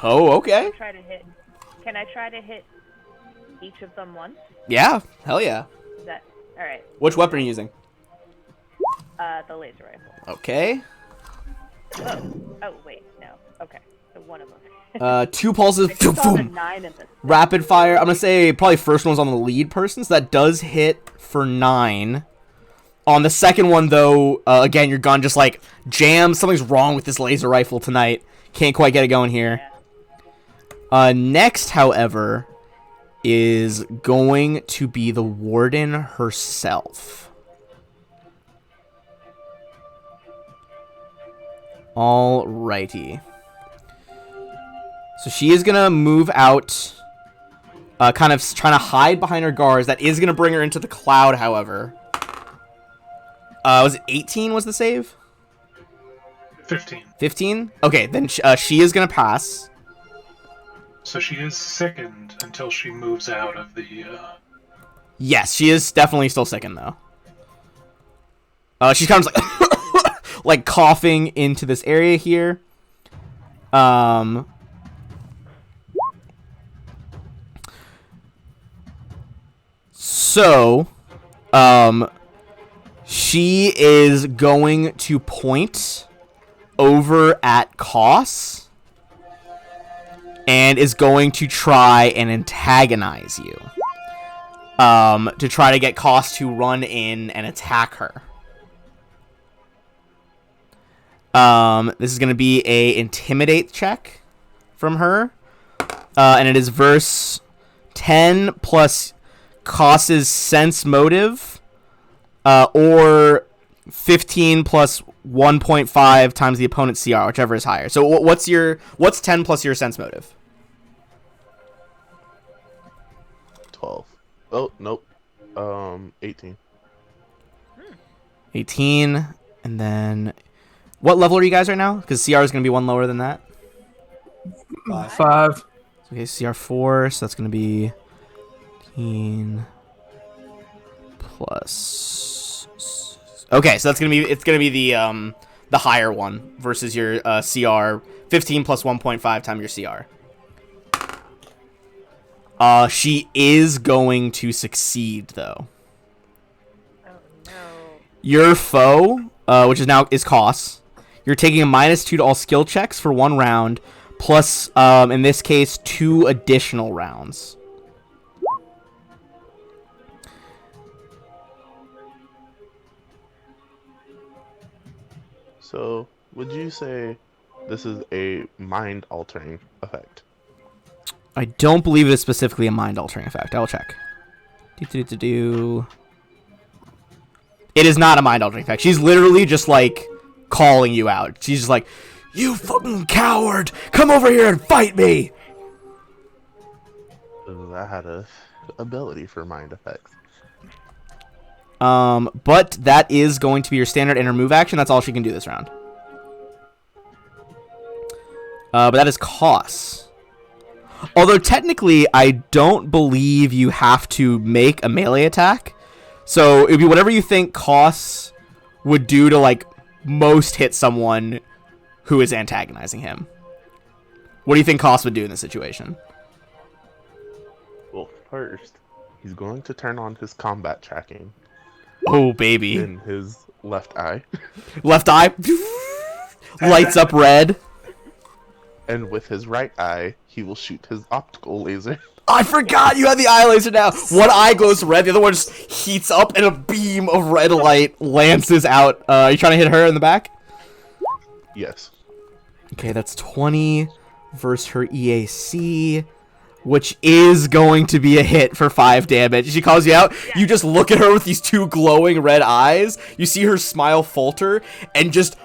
Oh, okay. Try to hit. Can I try to hit each of them once? Yeah, hell yeah. Is that all right? Which weapon are you using? The laser rifle. Okay. Oh wait, no. Okay, so one of them. 2 pulses. I just saw the Boom. 9 in this. Rapid fire. I'm gonna say probably first one's on the lead person, so that does hit for 9. On the second one, though, again, your gun just like jams. Something's wrong with this laser rifle tonight. Can't quite get it going here. Yeah. Next, however, is going to be the warden herself. Alrighty. So she is gonna move out, kind of trying to hide behind her guards. That is gonna bring her into the cloud, however. Was it 18 was the save? 15. 15? Okay, then she is gonna pass. So she is sickened until she moves out of the. Yes, she is definitely still sickened, though. She's kind of like, like coughing into this area here. So, she is going to point over at Koss and is going to try and antagonize you. To try to get Koss to run in and attack her. This is going to be a intimidate check from her. And it is verse 10 plus Koss's sense motive, or 15 plus 1.5 times the opponent's CR, whichever is higher. So what's 10 plus your sense motive? 12. Oh, nope. 18. 18, and then what level are you guys right now? Because CR is going to be one lower than that. 5. Okay, CR 4, so that's going to be 18 plus. Okay, so it's gonna be the higher one versus your CR 15 plus 1.5 times your CR. She is going to succeed though. Oh no. Your foe, which is Koss, you're taking a -2 to all skill checks for 1 round, plus, in this case, 2 additional rounds. So, would you say this is a mind-altering effect? I don't believe it is specifically a mind-altering effect. I will check. Do. It is not a mind-altering effect. She's literally just, like, calling you out. She's just like, you fucking coward! Come over here and fight me! I had a ability for mind effects. But that is going to be your standard and her move action. That's all she can do this round. But that is Koss. Although technically, I don't believe you have to make a melee attack. So it would be whatever you think Koss would do to, like, most hit someone who is antagonizing him. What do you think Koss would do in this situation? Well, first, he's going to turn on his combat tracking Oh, baby. in his left eye. Left eye lights up red. And with his right eye, he will shoot his optical laser. I forgot you had the eye laser now. One eye glows red, the other one just heats up, and a beam of red light lances out. Are you trying to hit her in the back? Yes. Okay, that's 20 versus her EAC, which is going to be a hit for 5 damage. She calls you out. You just look at her with these 2 glowing red eyes. You see her smile falter, and just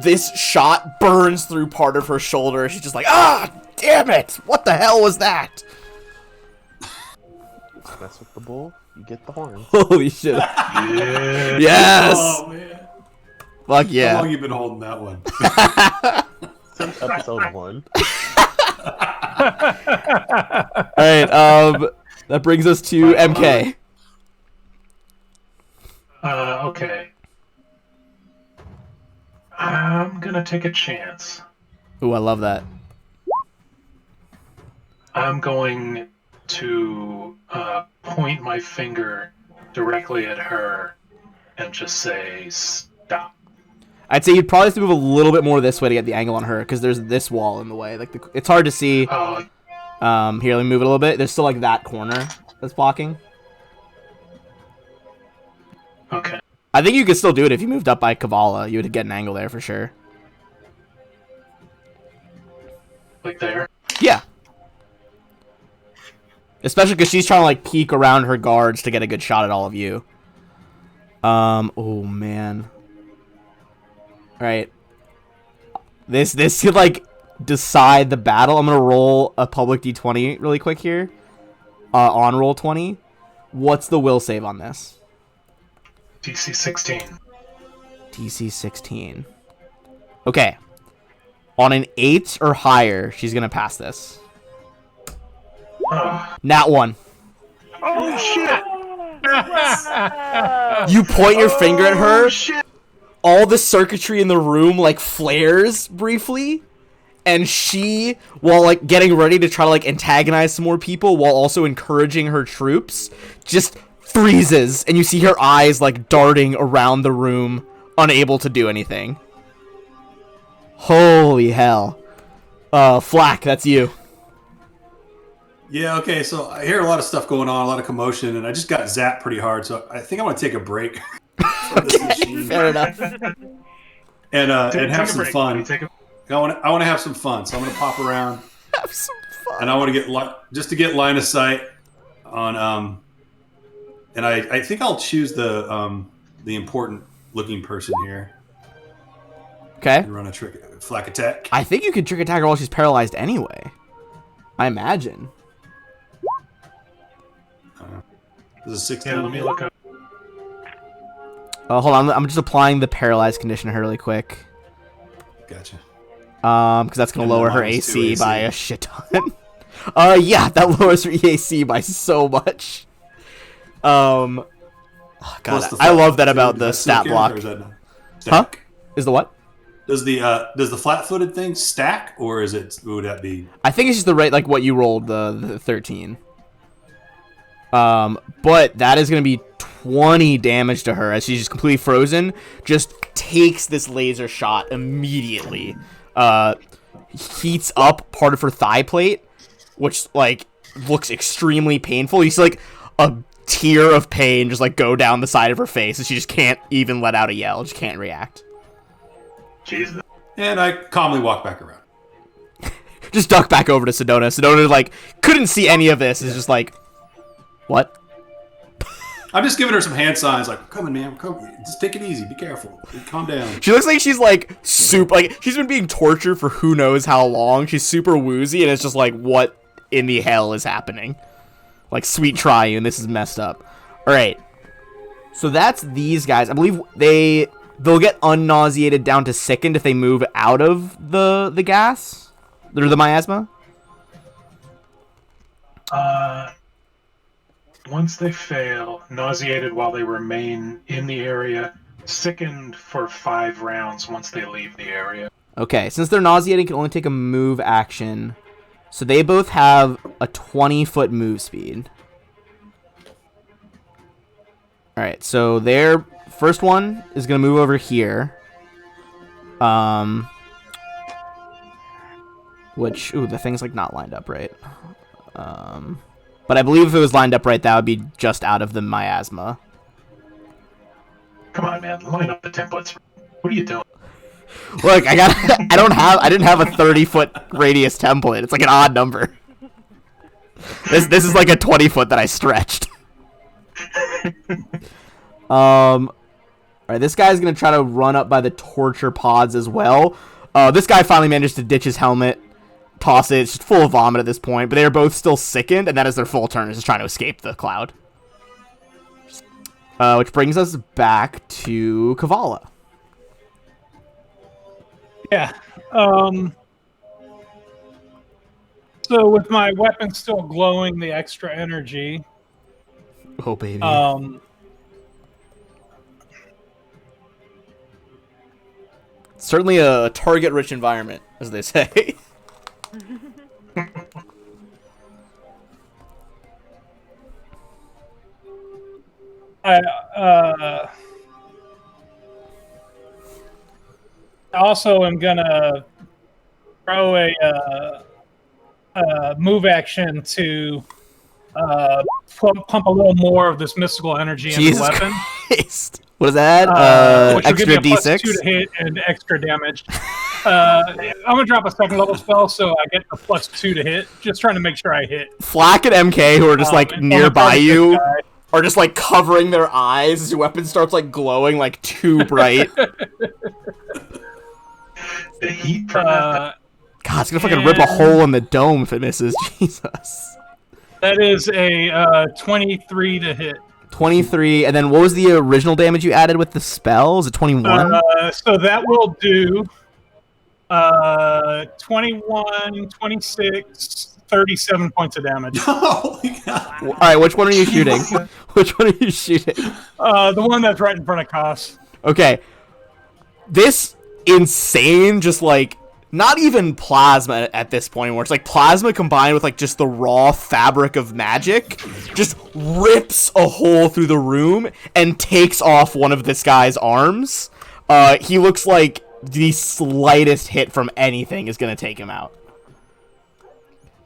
this shot burns through part of her shoulder. She's just like, ah, damn it. What the hell was that? Mess with the bull, you get the horns. Holy shit. Yeah. Yes. Oh man. Fuck How yeah. long you been holding that one? Since episode 1. Alright, that brings us to MK. Okay. I'm gonna take a chance. Ooh, I love that. I'm going to point my finger directly at her and just say, stop. I'd say you'd probably have to move a little bit more this way to get the angle on her, because there's this wall in the way. Like it's hard to see. Oh, Here, let me move it a little bit. There's still like that corner that's blocking. okay. I think you could still do it if you moved up by Kavala. You would get an angle there for sure. Like there? Yeah. Especially because she's trying to like peek around her guards to get a good shot at all of you. Oh man. Alright. This could like decide the battle. I'm gonna roll a public D20 really quick here. On roll 20. What's the will save on this? DC 16. DC 16. Okay. On an 8 or higher, she's gonna pass this. Nat 1. Oh, shit! You point your finger at her. Oh, shit! All the circuitry in the room like flares briefly, and she, while like getting ready to try to like antagonize some more people while also encouraging her troops, just freezes, and you see her eyes like darting around the room, unable to do anything. Holy hell. Flack, that's you. Yeah, okay, so I hear a lot of stuff going on, a lot of commotion, and I just got zapped pretty hard, so I think I want to take a break from this machine Fair enough. and have Take a some break, fun. buddy, take a- I want to have some fun, so I'm going to pop around, Have some fun. and I want to get just to get line of sight on and I think I'll choose the important looking person here Okay. and run a flak attack. I think you can trick attack her while she's paralyzed anyway. I imagine. This is 16. Yeah, let me look up. Hold on, I'm just applying the paralyzed condition to her really quick. Gotcha. Because that's gonna And lower then her minus AC, 2 by AC. a shit ton. Yeah, that lowers her EAC by so much. Oh, God, Plus the I love that flat-footed, about does the that still stat count, block. or is that not? Huh? Stack? Is the what? Does the flat-footed thing stack, or is it? Would that be? I think it's just the rate, like what you rolled, the 13. But that is gonna be 20 damage to her as she's just completely frozen. Just takes this laser shot immediately. Heats up part of her thigh plate, which like looks extremely painful. You see like a tear of pain just like go down the side of her face, and she just can't even let out a yell. Just can't react. Jesus. And I calmly walk back around. Just duck back over to Sedona. Sedona like couldn't see any of this. Is just like, what? I'm just giving her some hand signs, like, "We're coming, man. We're coming. Just take it easy. Be careful. Calm down." She looks like she's like super, like she's been being tortured for who knows how long. She's super woozy, and it's just like, what in the hell is happening? Like, sweet Triune, this is messed up. All right, so that's these guys. I believe they'll get unnauseated down to sickened if they move out of the gas or the miasma. Once they fail, nauseated while they remain in the area, sickened for 5 rounds once they leave the area. Okay, since they're nauseating, can only take a move action. So they both have a 20-foot move speed. Alright, so their first one is going to move over here. Which, ooh, the thing's like not lined up right. But I believe if it was lined up right, that would be just out of the miasma. Come on, man, line up the templates. What are you doing? Look, I didn't have a 30-foot radius template. It's like an odd number. This is like a 20-foot that I stretched. Alright, this guy's gonna try to run up by the torture pods as well. This guy finally manages to ditch his helmet, toss it. It's just full of vomit at this point, but they are both still sickened, and that is their full turn, is just trying to escape the cloud. Which brings us back to Kavala. Yeah. So with my weapon still glowing, the extra energy. Oh, baby. Certainly a target-rich environment, as they say. I also am gonna throw a move action to pump a little more of this mystical energy into the weapon. Christ. What is that? Which will Extra give me a D6? +2 to hit and extra damage. I'm gonna drop a second level spell, so I get a +2 to hit. Just trying to make sure I hit. Flack and MK, who are just like and nearby this you, guy. are just like covering their eyes as your weapon starts like glowing like too bright. The heat from that. God, it's gonna fucking rip a hole in the dome if it misses. Jesus. That is a 23 to hit. 23, and then what was the original damage you added with the spell? Is it 21? So that will do 21, 26, 37 points of damage. Holy God. All right, which one are you shooting? Which one are you shooting? The one that's right in front of Koss. Okay. This insane, just like, not even plasma at this point, where it's like plasma combined with like just the raw fabric of magic, just rips a hole through the room and takes off one of this guy's arms. He looks like the slightest hit from anything is gonna take him out.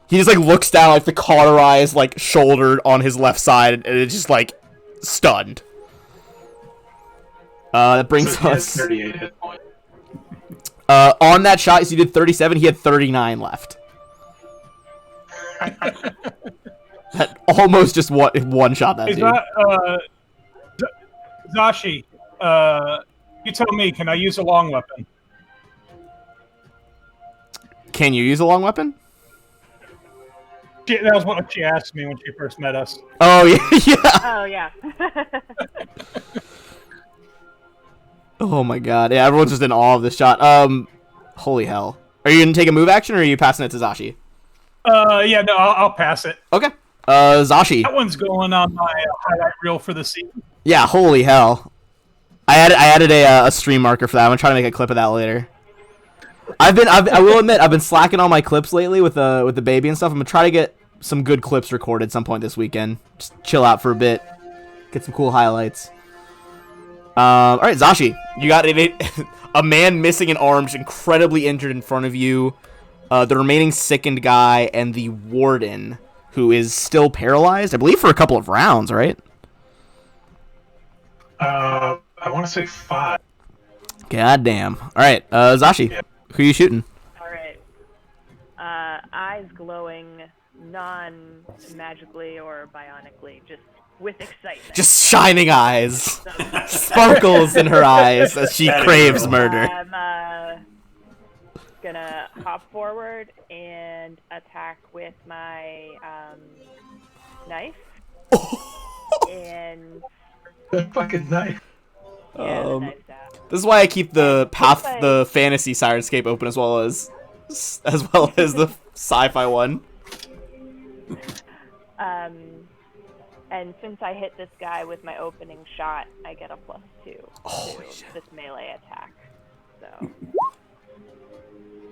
He just like looks down, like the cauterized like shoulder on his left side, and it's just like stunned. That brings So he has us 38 hit points. on that shot. So you did 37. He had 39 left. That almost just one shot that Is dude. that, Zashi, you tell me, can I use a long weapon? Can you use a long weapon? That was what she asked me when she first met us. Oh yeah, yeah. Oh yeah. Oh my god. Yeah, everyone's just in awe of this shot. Holy hell. Are you gonna take a move action, or are you passing it to Zashi? Yeah, no, I'll pass it. Okay. Zashi. That one's going on my highlight reel for the season. Yeah. Holy hell. I added a stream marker for that. I'm gonna try to make a clip of that later. I will admit, I've been slacking on my clips lately with the baby and stuff. I'm gonna try to get some good clips recorded some point this weekend. Just chill out for a bit. Get some cool highlights. All right, Zashi, you got a man missing an arm, just incredibly injured in front of you. The remaining sickened guy and the warden, who is still paralyzed, I believe, for a couple of rounds, right? I want to say 5. God damn. All right, Zashi, Yeah. who are you shooting? All right. Eyes glowing, non-magically or bionically, just with excitement. Just shining eyes, sparkles in her eyes as she craves murder. I'm gonna hop forward and attack with my knife. And That fucking knife. yeah, the knife's out. This is why I keep the the fantasy Sirenscape open as well as the sci-fi one. And since I hit this guy with my opening shot, I get a +2 to this melee attack. So,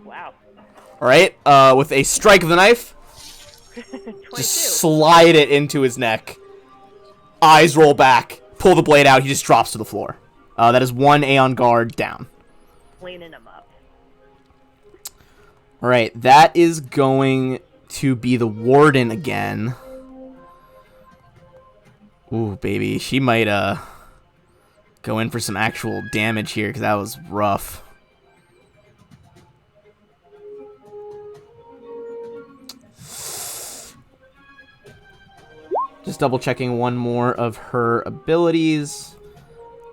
wow. All right, with a strike of the knife, 22. just slide it into his neck. Eyes roll back, pull the blade out. He just drops to the floor. That is one Aeon guard down. Cleaning him up. All right, that is going to be the warden again. Ooh, baby, she might go in for some actual damage here because that was rough. Just double checking one more of her abilities,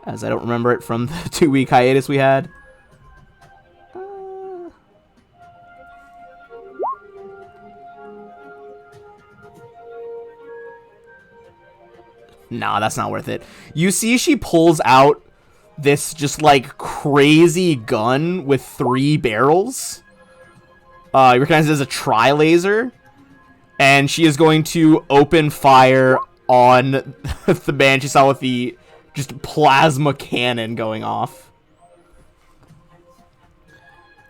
as I don't remember it from the 2-week hiatus we had. Nah, that's not worth it. You see she pulls out this just like crazy gun with 3 barrels. You recognize it as a tri-laser. And she is going to open fire on the man she saw with the just plasma cannon going off.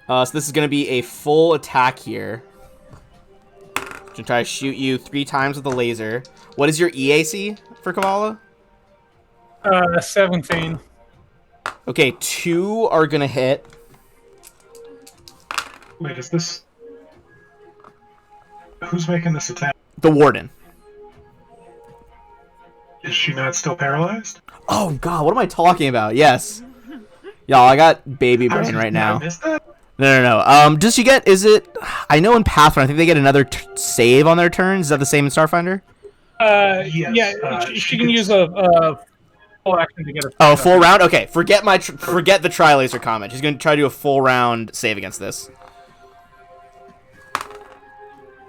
So this is going to be a full attack here. To try to shoot you 3 times with the laser. What is your EAC for Kavala? 17. Okay, 2 are going to hit. Wait, is this... Who's making this attack? The warden. Is she not still paralyzed? Oh, God, what am I talking about? Yes. Y'all, I got baby brain right Did now. I miss that? No. Does she get, is it, I know in Pathfinder, I think they get another save on their turns. Is that the same in Starfinder? Yes, Yeah, she can gets- use a full action to get a Full round? Okay, forget the tri-laser comment. She's going to try to do a full round save against this.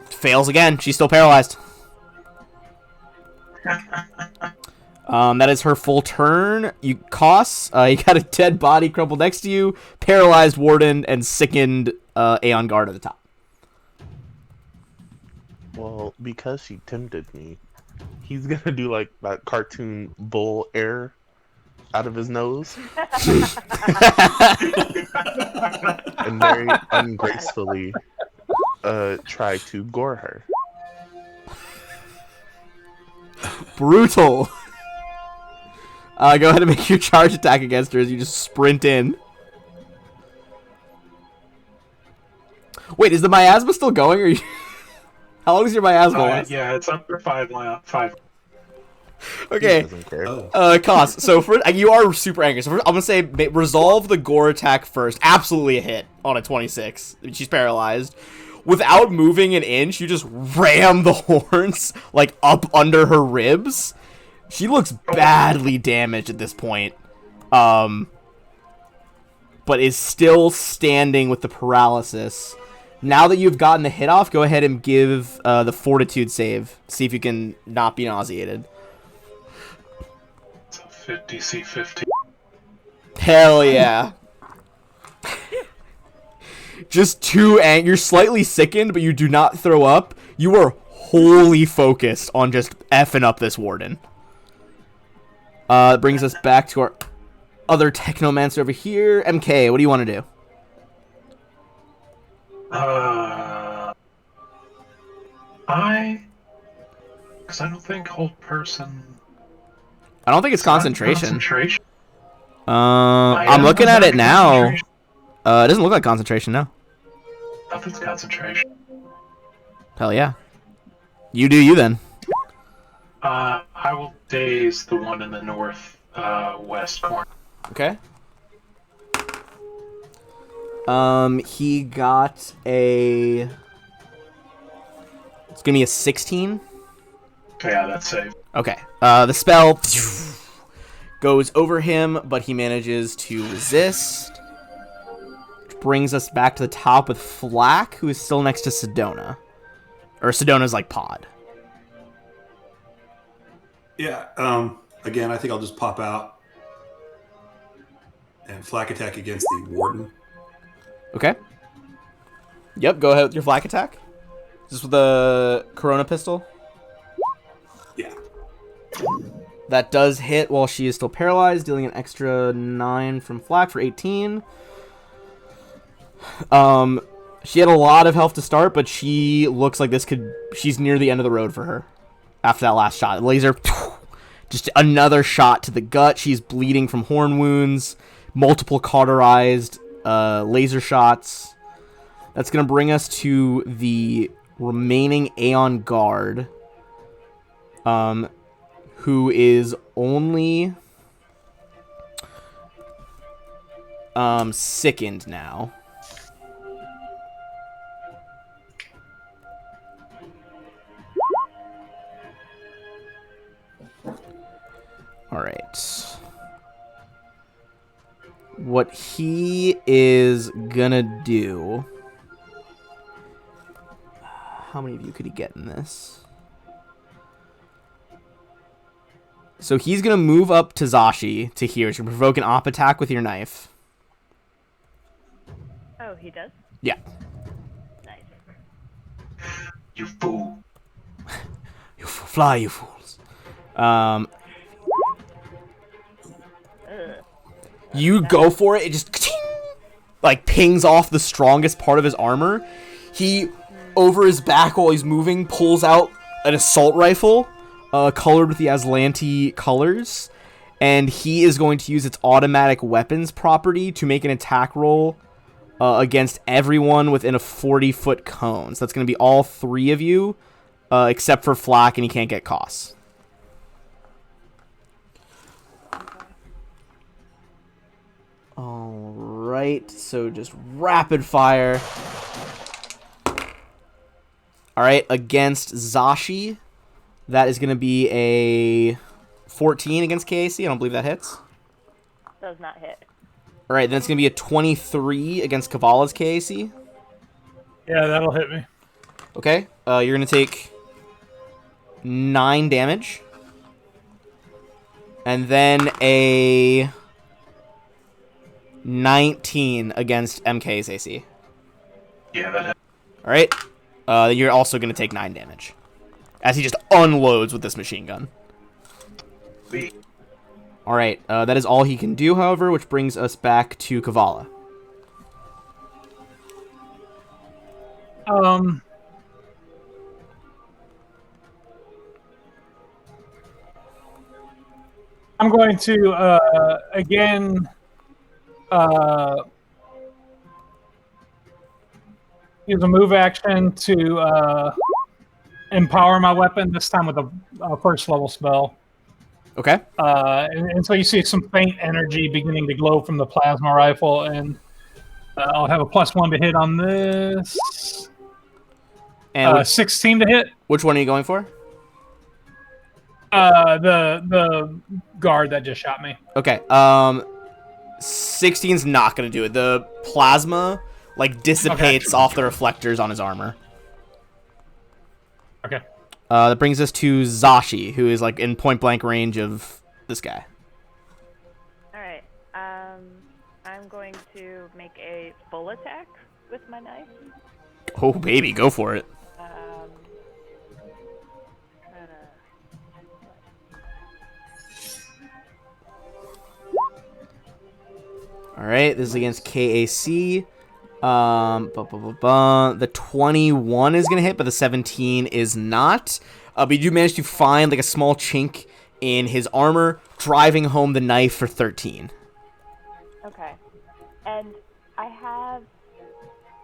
Fails again. She's still paralyzed. That is her full turn. You got a dead body crumpled next to you, paralyzed warden, and sickened Aeon guard at the top. Well, because she tempted me, he's gonna do like that cartoon bull air out of his nose. And very ungracefully try to gore her. Brutal. Go ahead and make your charge attack against her as you just sprint in. Wait, is the miasma still going? Or you... How long is your miasma last? Yeah, it's up for 5. Okay. He doesn't care. Cost. So you are super angry. So I'm gonna say resolve the gore attack first. Absolutely a hit on a 26. She's paralyzed. Without moving an inch, you just ram the horns like up under her ribs. She looks badly damaged at this point, but is still standing with the paralysis. Now that you've gotten the hit off, go ahead and give the fortitude save. See if you can not be nauseated. It's a DC 15. Hell yeah. Just too angry. You're slightly sickened, but you do not throw up. You are wholly focused on just effing up this warden. It brings us back to our other Technomancer over here. MK, what do you want to do? Because I don't think hold person. I don't think it's concentration. Concentration. I'm looking at it now. It doesn't look like concentration, no. Nothing's concentration. Hell yeah. You do you then. I will daze the one in the north west corner. Okay. He got a... It's gonna be a 16. Yeah, that's safe. Okay. The spell goes over him, but he manages to resist. Which brings us back to the top with Flack, who is still next to Sedona. Or Sedona's, like, pod. Yeah. Again, I think I'll just pop out and flak attack against the warden. Okay. Yep, go ahead with your flak attack. Is this with the Corona pistol? Yeah. That does hit while she is still paralyzed, dealing an extra 9 from flak for 18. She had a lot of health to start, but she looks like she's near the end of the road for her after that last shot. Laser, just another shot to the gut. She's bleeding from horn wounds, multiple cauterized laser shots. That's going to bring us to the remaining Aeon Guard, who is only sickened now. All right. What he is gonna do... How many of you could he get in this? So he's gonna move up to Zashi to here. He's gonna provoke an op attack with your knife. Oh, he does? Yeah. Nice. You fool. Fly, you fools. You go for it. It just like pings off the strongest part of his armor. He, over his back while he's moving, pulls out an assault rifle, colored with the Aslanti colors, and he is going to use its automatic weapons property to make an attack roll against everyone within a 40-foot cone. So that's going to be all 3 of you, except for Flack, and he can't get costs. Alright, so just rapid fire. Alright, against Zashi, that is going to be a 14 against KAC. I don't believe that hits. Does not hit. Alright, then it's going to be a 23 against Kavala's KAC. Yeah, that'll hit me. Okay, you're going to take 9 damage. And then a 19 against MK's AC. Yeah, that hit. Alright, you're also going to take 9 damage. As he just unloads with this machine gun. Alright, that is all he can do, however, which brings us back to Kavala. I'm going to, again, use a move action to empower my weapon, this time with a first level spell. Okay. And so you see some faint energy beginning to glow from the plasma rifle, and I'll have a +1 to hit on this. And 16 to hit. which one are you going for? The guard that just shot me. Okay. 16's not going to do it. The plasma like dissipates off the reflectors on his armor. Okay. That brings us to Zashi, who is like in point blank range of this guy. All right. I'm going to make a full attack with my knife. Oh baby, go for it. All right, this is against KAC. The 21 is gonna hit, but the 17 is not. But you do manage to find like a small chink in his armor, driving home the knife for 13. Okay. And I have,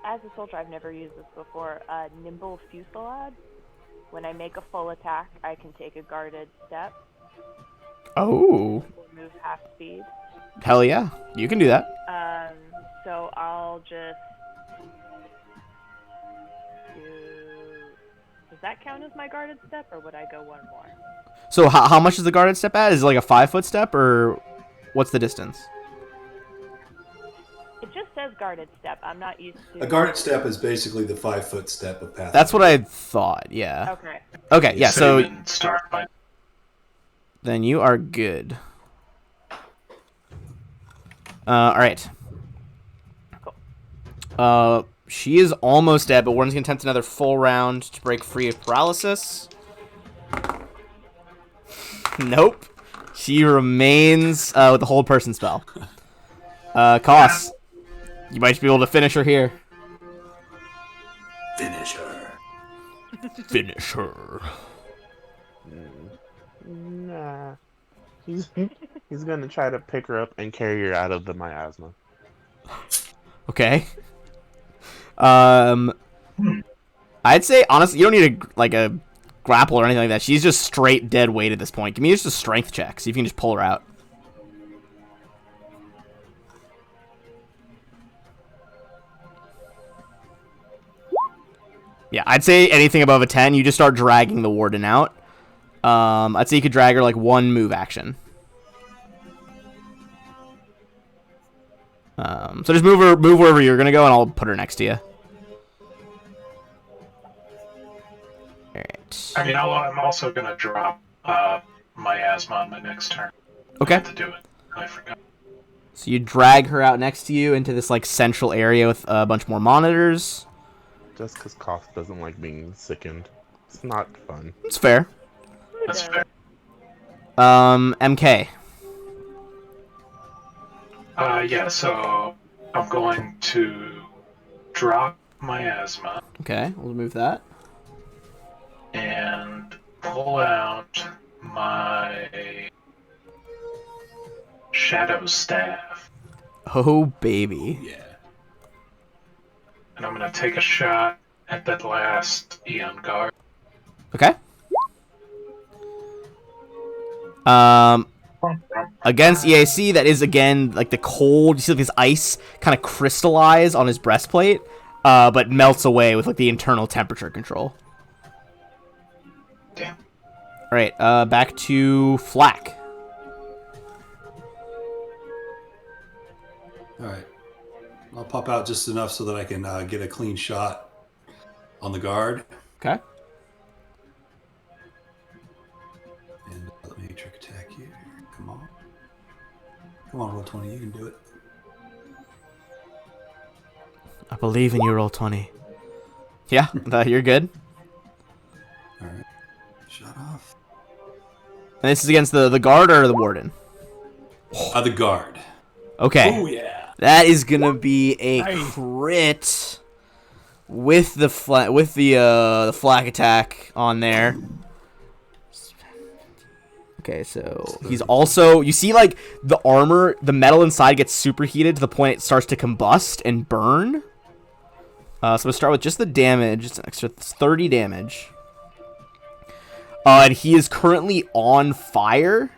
as a soldier, I've never used this before, nimble fusillade. When I make a full attack, I can take a guarded step Oh. or move half speed. Hell yeah. You can do that. So I'll just do... Does that count as my guarded step, or would I go one more? So how much is the guarded step at? Is it like a 5-foot step, or what's the distance? It just says guarded step. I'm not used to... A guarded step is basically the 5-foot step of path. That's what I thought, yeah. Okay. Okay, yeah, so Save and start by then you are good. Alright. Cool. She is almost dead, but Warden's going to attempt another full round to break free of paralysis. Nope. She remains with the hold person spell. Koss, you might be able to finish her here. Finish her. Finish her. Nah. He's gonna try to pick her up and carry her out of the miasma. Okay. I'd say, honestly, you don't need a grapple or anything like that. She's just straight dead weight at this point. Give me just a strength check. See if you can just pull her out. Yeah, I'd say anything above a 10, you just start dragging the warden out. I'd say you could drag her like one move action. So just move wherever you're gonna go, and I'll put her next to you. Alright. I mean, I'm also gonna drop miasma on my next turn. Okay. I have to do it. I forgot. So you drag her out next to you into this like central area with a bunch more monitors. Just because Koth doesn't like being sickened. It's not fun. It's fair. That's fair. MK. Yeah, so I'm going to drop miasma Okay, we'll move that. and pull out my shadow staff. Oh baby. Yeah. And I'm going to take a shot at that last Aeon guard. Okay. Against EAC, that is again like the cold. You see like this ice kind of crystallize on his breastplate, but melts away with like the internal temperature control. Damn. All right, back to Flack. All right. I'll pop out just enough so that I can get a clean shot on the guard. Okay. And let me trick attack you. Come on. Come on, roll 20. You can do it. I believe in you, roll 20. Yeah, you're good. All right. Shut off. And this is against the guard or the warden? The guard. Okay. Oh, yeah. That is gonna be a Nice. crit with the flak attack on there. Okay, so he's also, you see like the armor, the metal inside gets superheated to the point it starts to combust and burn. So we'll start with just the damage. It's an extra 30 damage. And he is currently on fire.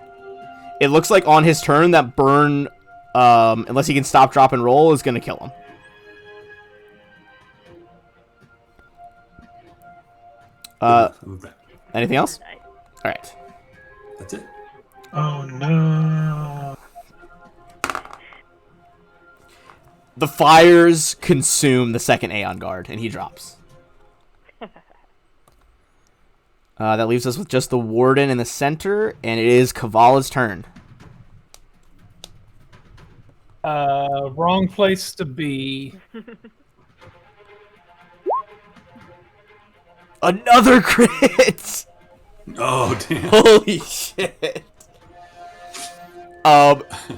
It looks like on his turn that burn, unless he can stop, drop, and roll, is going to kill him. Move back. Anything else? Nice. All right. That's it. Oh no. The fires consume the second Aeon Guard, and he drops. That leaves us with just the Warden in the center, and it is Kavala's turn. Wrong place to be. Another crit! Oh, damn. Holy shit.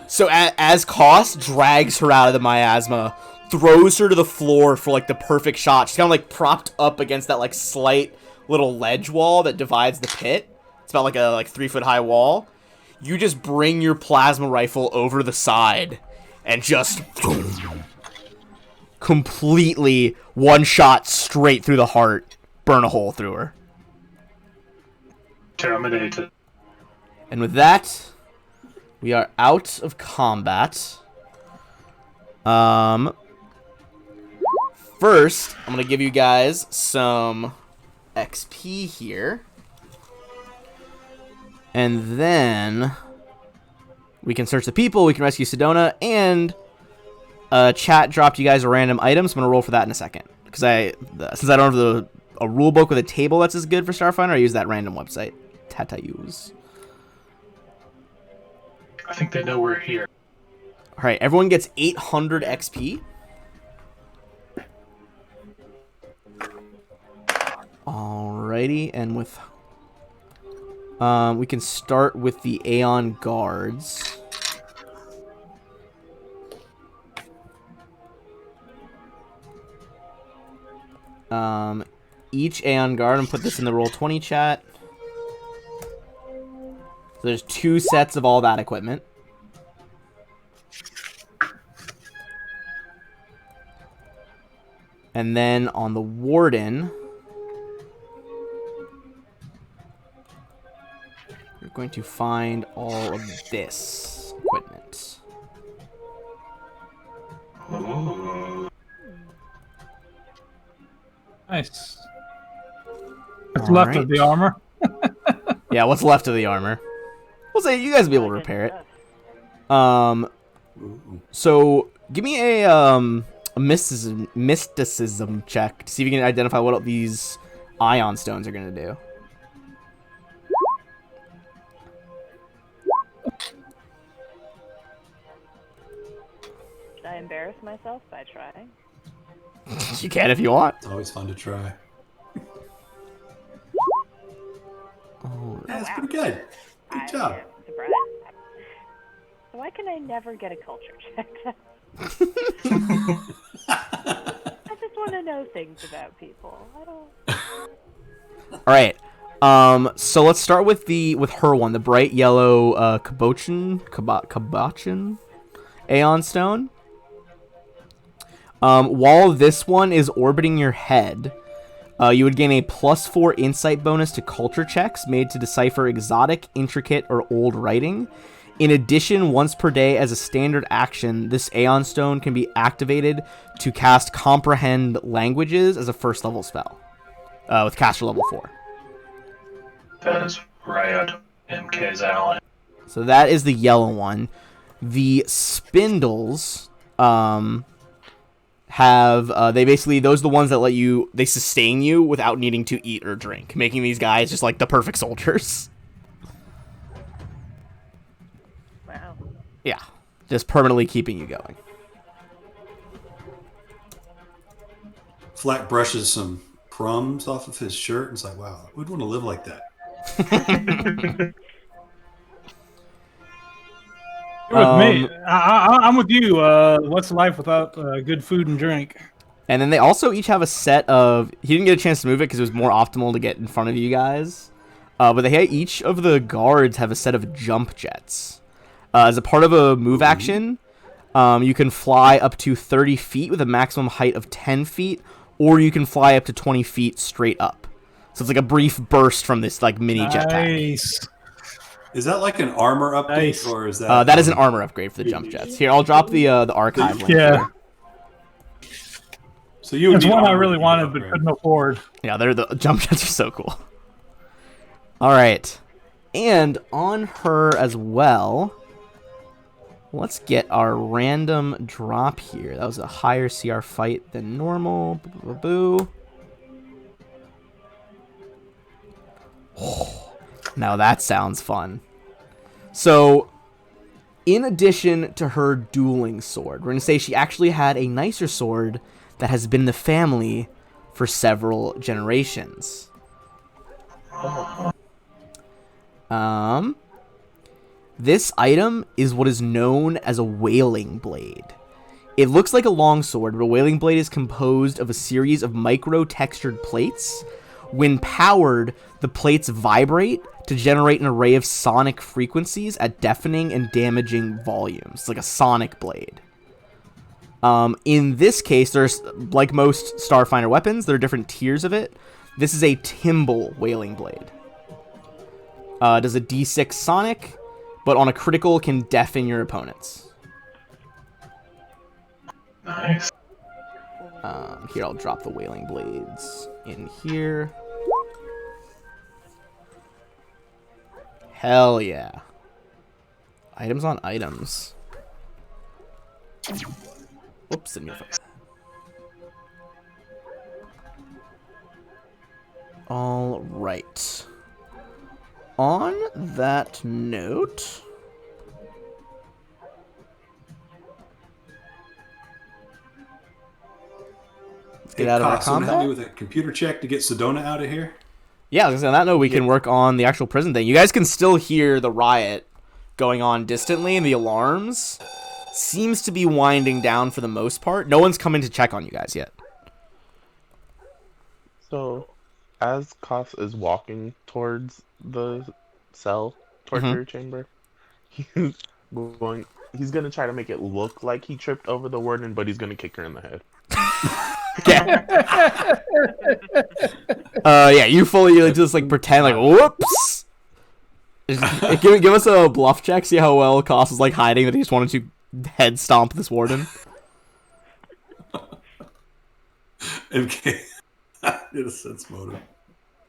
So as Koss drags her out of the miasma, throws her to the floor for like the perfect shot. She's kind of like propped up against that like slight little ledge wall that divides the pit. It's about like a 3-foot high wall. You just bring your plasma rifle over the side and just completely one shot straight through the heart, burn a hole through her. Terminated. And with that, we are out of combat. First, I'm going to give you guys some XP here. And then we can search the people, we can rescue Sedona, and chat dropped you guys a random item, so I'm going to roll for that in a second. Because since I don't have a rule book with a table that's as good for Starfinder, I use that random website. Tatayus. I think they know we're here. Alright, everyone gets 800 XP. Alrighty, and with... we can start with the Aeon Guards. Each Aeon Guard, and put this in the Roll20 chat. So there's 2 sets of all that equipment. And then on the Warden, you're going to find all of this equipment. Ooh. Nice. What's left of the armor? Yeah, what's left of the armor? We'll say you guys will be able to repair it. So give me a mysticism check to see if you can identify what these Aeon stones are going to do. Should I embarrass myself by trying? You can if you want. It's always fun to try. Oh, Yeah, that's pretty good. Good job. I'm surprised. So why can I never get a culture check? I just want to know things about people. I don't. all right. So let's start with her one, the bright yellow Kabachin Aeon stone. While this one is orbiting your head, you would gain a +4 insight bonus to culture checks made to decipher exotic, intricate, or old writing. In addition, once per day as a standard action, this Aeon Stone can be activated to cast Comprehend Languages as a first level spell, with caster level 4. That is rad. MK's ally. So that is the yellow one. The spindles have those are the ones that they sustain you without needing to eat or drink, making these guys just like the perfect soldiers. Wow. Yeah, just permanently keeping you going. Flack brushes some crumbs off of his shirt and it's like, wow, we'd want to live like that. You're with me. I'm with you. What's life without good food and drink? And then they also each have a set of... He didn't get a chance to move it because it was more optimal to get in front of you guys. But each of the guards have a set of jump jets. As a part of a move action, you can fly up to 30 feet with a maximum height of 10 feet, or you can fly up to 20 feet straight up. So it's like a brief burst from this like mini jetpack. Nice. Is that like an armor update, Nice. or is that? That is an armor upgrade for the jump jets. Here, I'll drop the archive link. Yeah. Here. So you would It's need one I armor really to wanted but upgrade. couldn't afford. Yeah, the jump jets are so cool. All right, and on her as well. Let's get our random drop here. That was a higher CR fight than normal. Boo, boo, boo. Oh, now that sounds fun. So, in addition to her dueling sword, we're going to say she actually had a nicer sword that has been in the family for several generations. This item is what is known as a wailing blade. It looks like a longsword, but a wailing blade is composed of a series of micro-textured plates. When powered, the plates vibrate to generate an array of sonic frequencies at deafening and damaging volumes. It's like a sonic blade. In this case, there's, like most Starfinder weapons, there are different tiers of it. This is a Timble Wailing Blade. Does a D6 sonic, but on a critical can deafen your opponents. Nice. Here, I'll drop the Wailing Blades in here. Hell yeah. Items on items. Whoops, didn't mean to- All right. On that note, let's get out of our Someone help me combat. with a computer check to get Sedona out of here. Yeah, on that note, we can work on the actual prison thing. You guys can still hear the riot going on distantly, and the alarms seems to be winding down for the most part. No one's coming to check on you guys yet. So, as Koss is walking towards the cell, torture chamber, he's gonna try to make it look like he tripped over the warden, but he's gonna kick her in the head. Yeah, you fully just like pretend like whoops. Give us a bluff check. See how well Koss is like hiding that he just wanted to head stomp this warden. MK did a sense motive.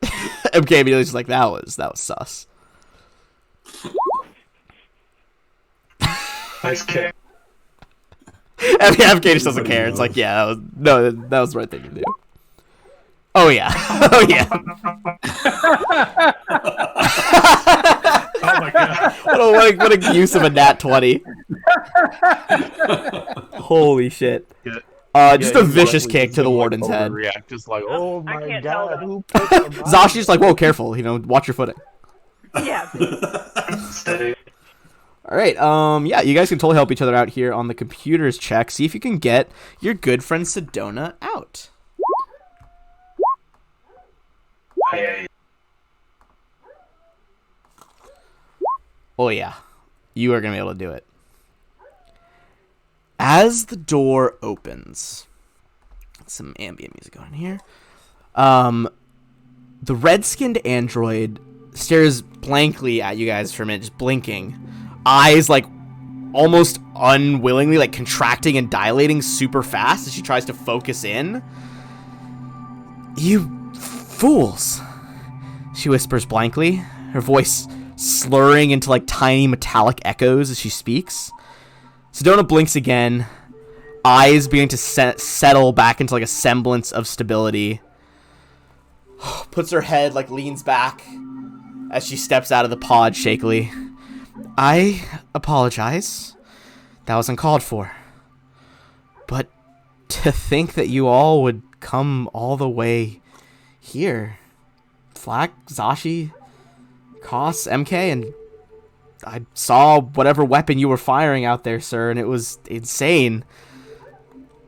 MK immediately just like that was sus. Nice kick. MK just doesn't care. It's like yeah, that was the right thing to do. Oh yeah, oh yeah. Oh my god. What a use of a nat 20. Holy shit. Just a vicious kick to the warden's head. React just like, oh I my can't tell god, them. who put the Zashi's just like, whoa, careful, watch your footing. Yeah. Stay. Alright, yeah, you guys can totally help each other out here on the computer's check. See if you can get your good friend Sedona out. Hey. Oh yeah, you are going to be able to do it. As the door opens, some ambient music going here. The red-skinned android stares blankly at you guys for a minute, just blinking. Eyes like almost unwillingly like contracting and dilating super fast as she tries to focus in. You fools, she whispers blankly, her voice slurring into like tiny metallic echoes as she speaks. Sedona blinks again, eyes beginning to settle back into like a semblance of stability. Puts her head, like leans back as she steps out of the pod shakily. I apologize. That was uncalled for. But to think that you all would come all the way here. Flak, Zashi, Koss, MK, and I saw whatever weapon you were firing out there, sir, and it was insane.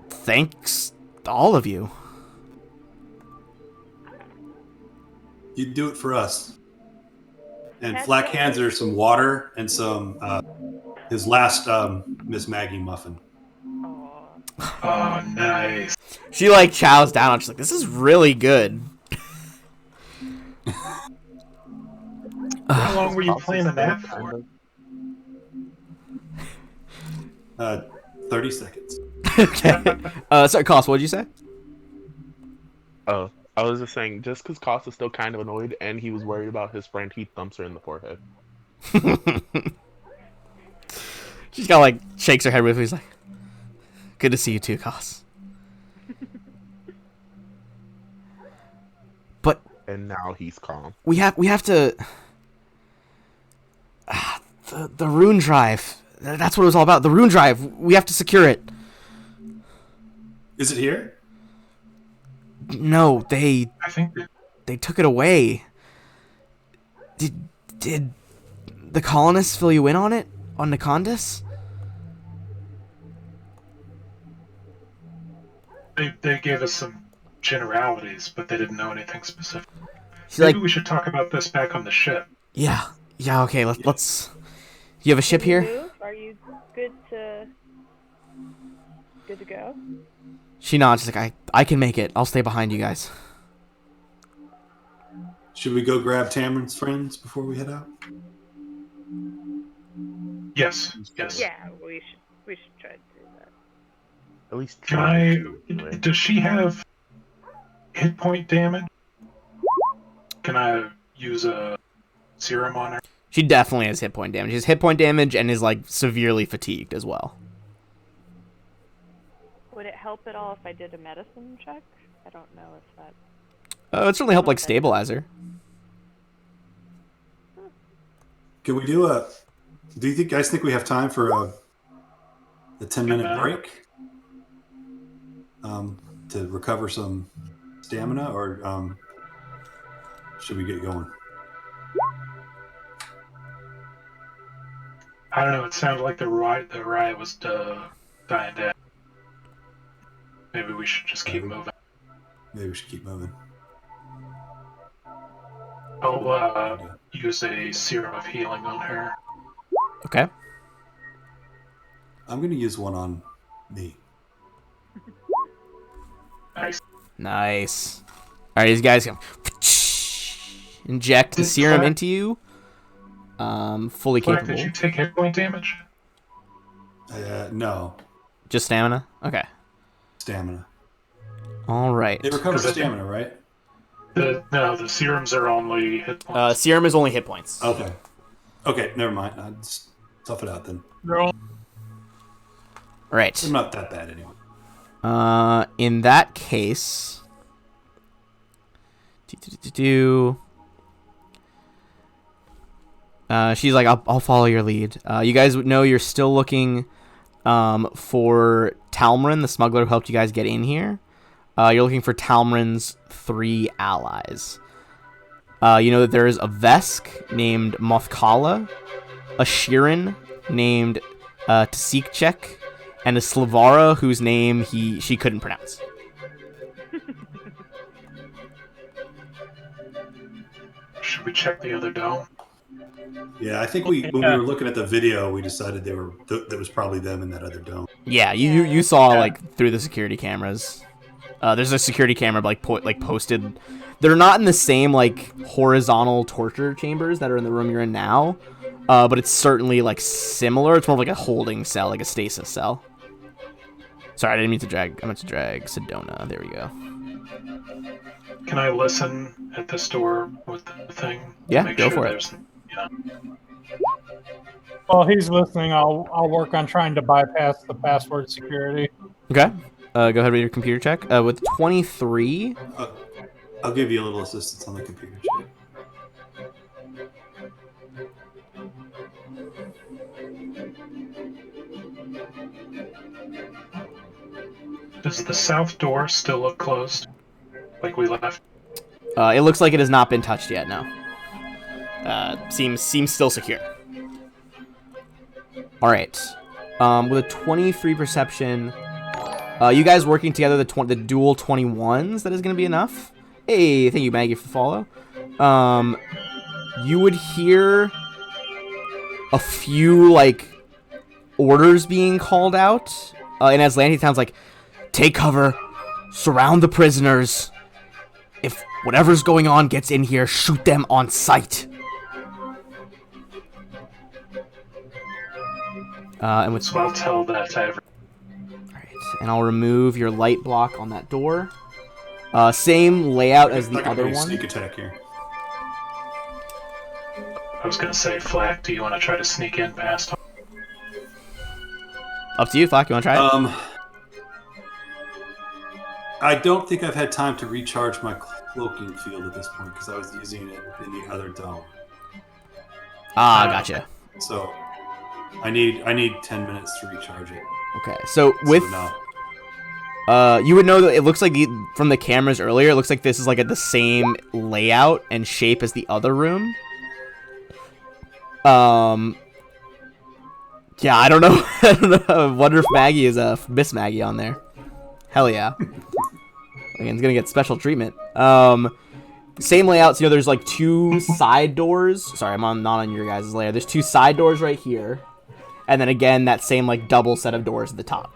Thanks, all of you. You'd do it for us. And Flack hands her some water and some his last Miss Maggie muffin. Oh, nice. She like chows down. She's like, "This is really good." How long were you planning that for? 30 seconds. Okay. Sorry, Koss, what did you say? Oh, I was just saying, just because Koss is still kind of annoyed and he was worried about his friend, he thumps her in the forehead. She's got like shakes her head with me. He's like, "Good to see you too, Koss." But And now he's calm. we have to the rune drive. That's what it was all about. The rune drive. We have to secure it. Is it here? No, I think they took it away. Did the colonists fill you in on it? On Nikondis? they gave us some generalities, but they didn't know anything specific. She's like, Maybe we should talk about this back on the ship. Yeah. Yeah. Okay. Let's. You have a ship Can you here? move? Are you good to go? She nods. She's like, I can make it. I'll stay behind you guys. Should we go grab Tamron's friends before we head out? Yes. Yes. Yeah, we should try to do that. At least Can try I? to, anyway. Does she have hit point damage? Can I use a serum on her? She definitely has hit point damage. She has hit point damage and is like severely fatigued as well. Would it help at all if I did a medicine check? I don't know if that. It certainly help like stabilize her. Can we do a? Do you guys think we have time for a 10-minute break? To recover some stamina, or should we get going? I don't know. It sounded like the riot was dying down. Maybe we should just keep moving. Maybe we should keep moving. I'll use a serum of healing on her. Okay. I'm going to use one on me. Nice. Nice. All right, these guys go inject the serum into you. Fully Clark, capable. did you take hit point damage? No. Just stamina? Okay. Stamina. All right. It recovers stamina, right? No, the serums are only hit points. Serum is only hit points. Okay. Okay, never mind. I'll just tough it out then. All right. I'm not that bad anyway. In that case, she's like, I'll follow your lead. You guys know you're still looking for Talmrin, the smuggler who helped you guys get in here. You're looking for Talmrin's 3 allies. You know that there is a Vesk named Mothkala, a Shirin named Tsikchek, and a Slavara whose name she couldn't pronounce. Should we check the other dome? Yeah, I think when we were looking at the video, we decided that was probably them in that other dome. Yeah, you saw like through the security cameras. There's a security camera like posted. They're not in the same like horizontal torture chambers that are in the room you're in now, but it's certainly like similar. It's more of like a holding cell, like a stasis cell. Sorry, I didn't mean to drag. I meant to drag Sedona. There we go. Can I listen at this door with the thing? Yeah, go for it. While he's listening, I'll work on trying to bypass the password security. Okay. Go ahead with your computer check. With 23. I'll give you a little assistance on the computer check. Does the south door still look closed? Like we left? It looks like it has not been touched yet. No. Seems still secure. All right. With a 23 perception, you guys working together, the dual 21s, that is going to be enough. Hey, thank you, Maggie, for the follow. You would hear a few like orders being called out, and Aslantean sounds like, "Take cover, surround the prisoners. If whatever's going on gets in here, shoot them on sight." And with So I'll tell that to everyone. Alright, and I'll remove your light block on that door. Same layout as the other one. Sneak attack here. I was gonna say, Flack, do you want to try to sneak in past him? Up to you, Flock. You want to try it? I don't think I've had time to recharge my cloaking field at this point because I was using it in the other dome. Gotcha. So I need 10 minutes to recharge it. Okay, so with you would know that it looks like from the cameras earlier, it looks like this is like at the same layout and shape as the other room. Yeah, I don't know. I don't know. I wonder if Maggie is Miss Maggie on there. Hell yeah. Again, it's gonna get special treatment. same layouts. You know, there's like 2 side doors. Sorry, I'm not on your guys' layer. There's 2 side doors right here, and then again that same like double set of doors at the top.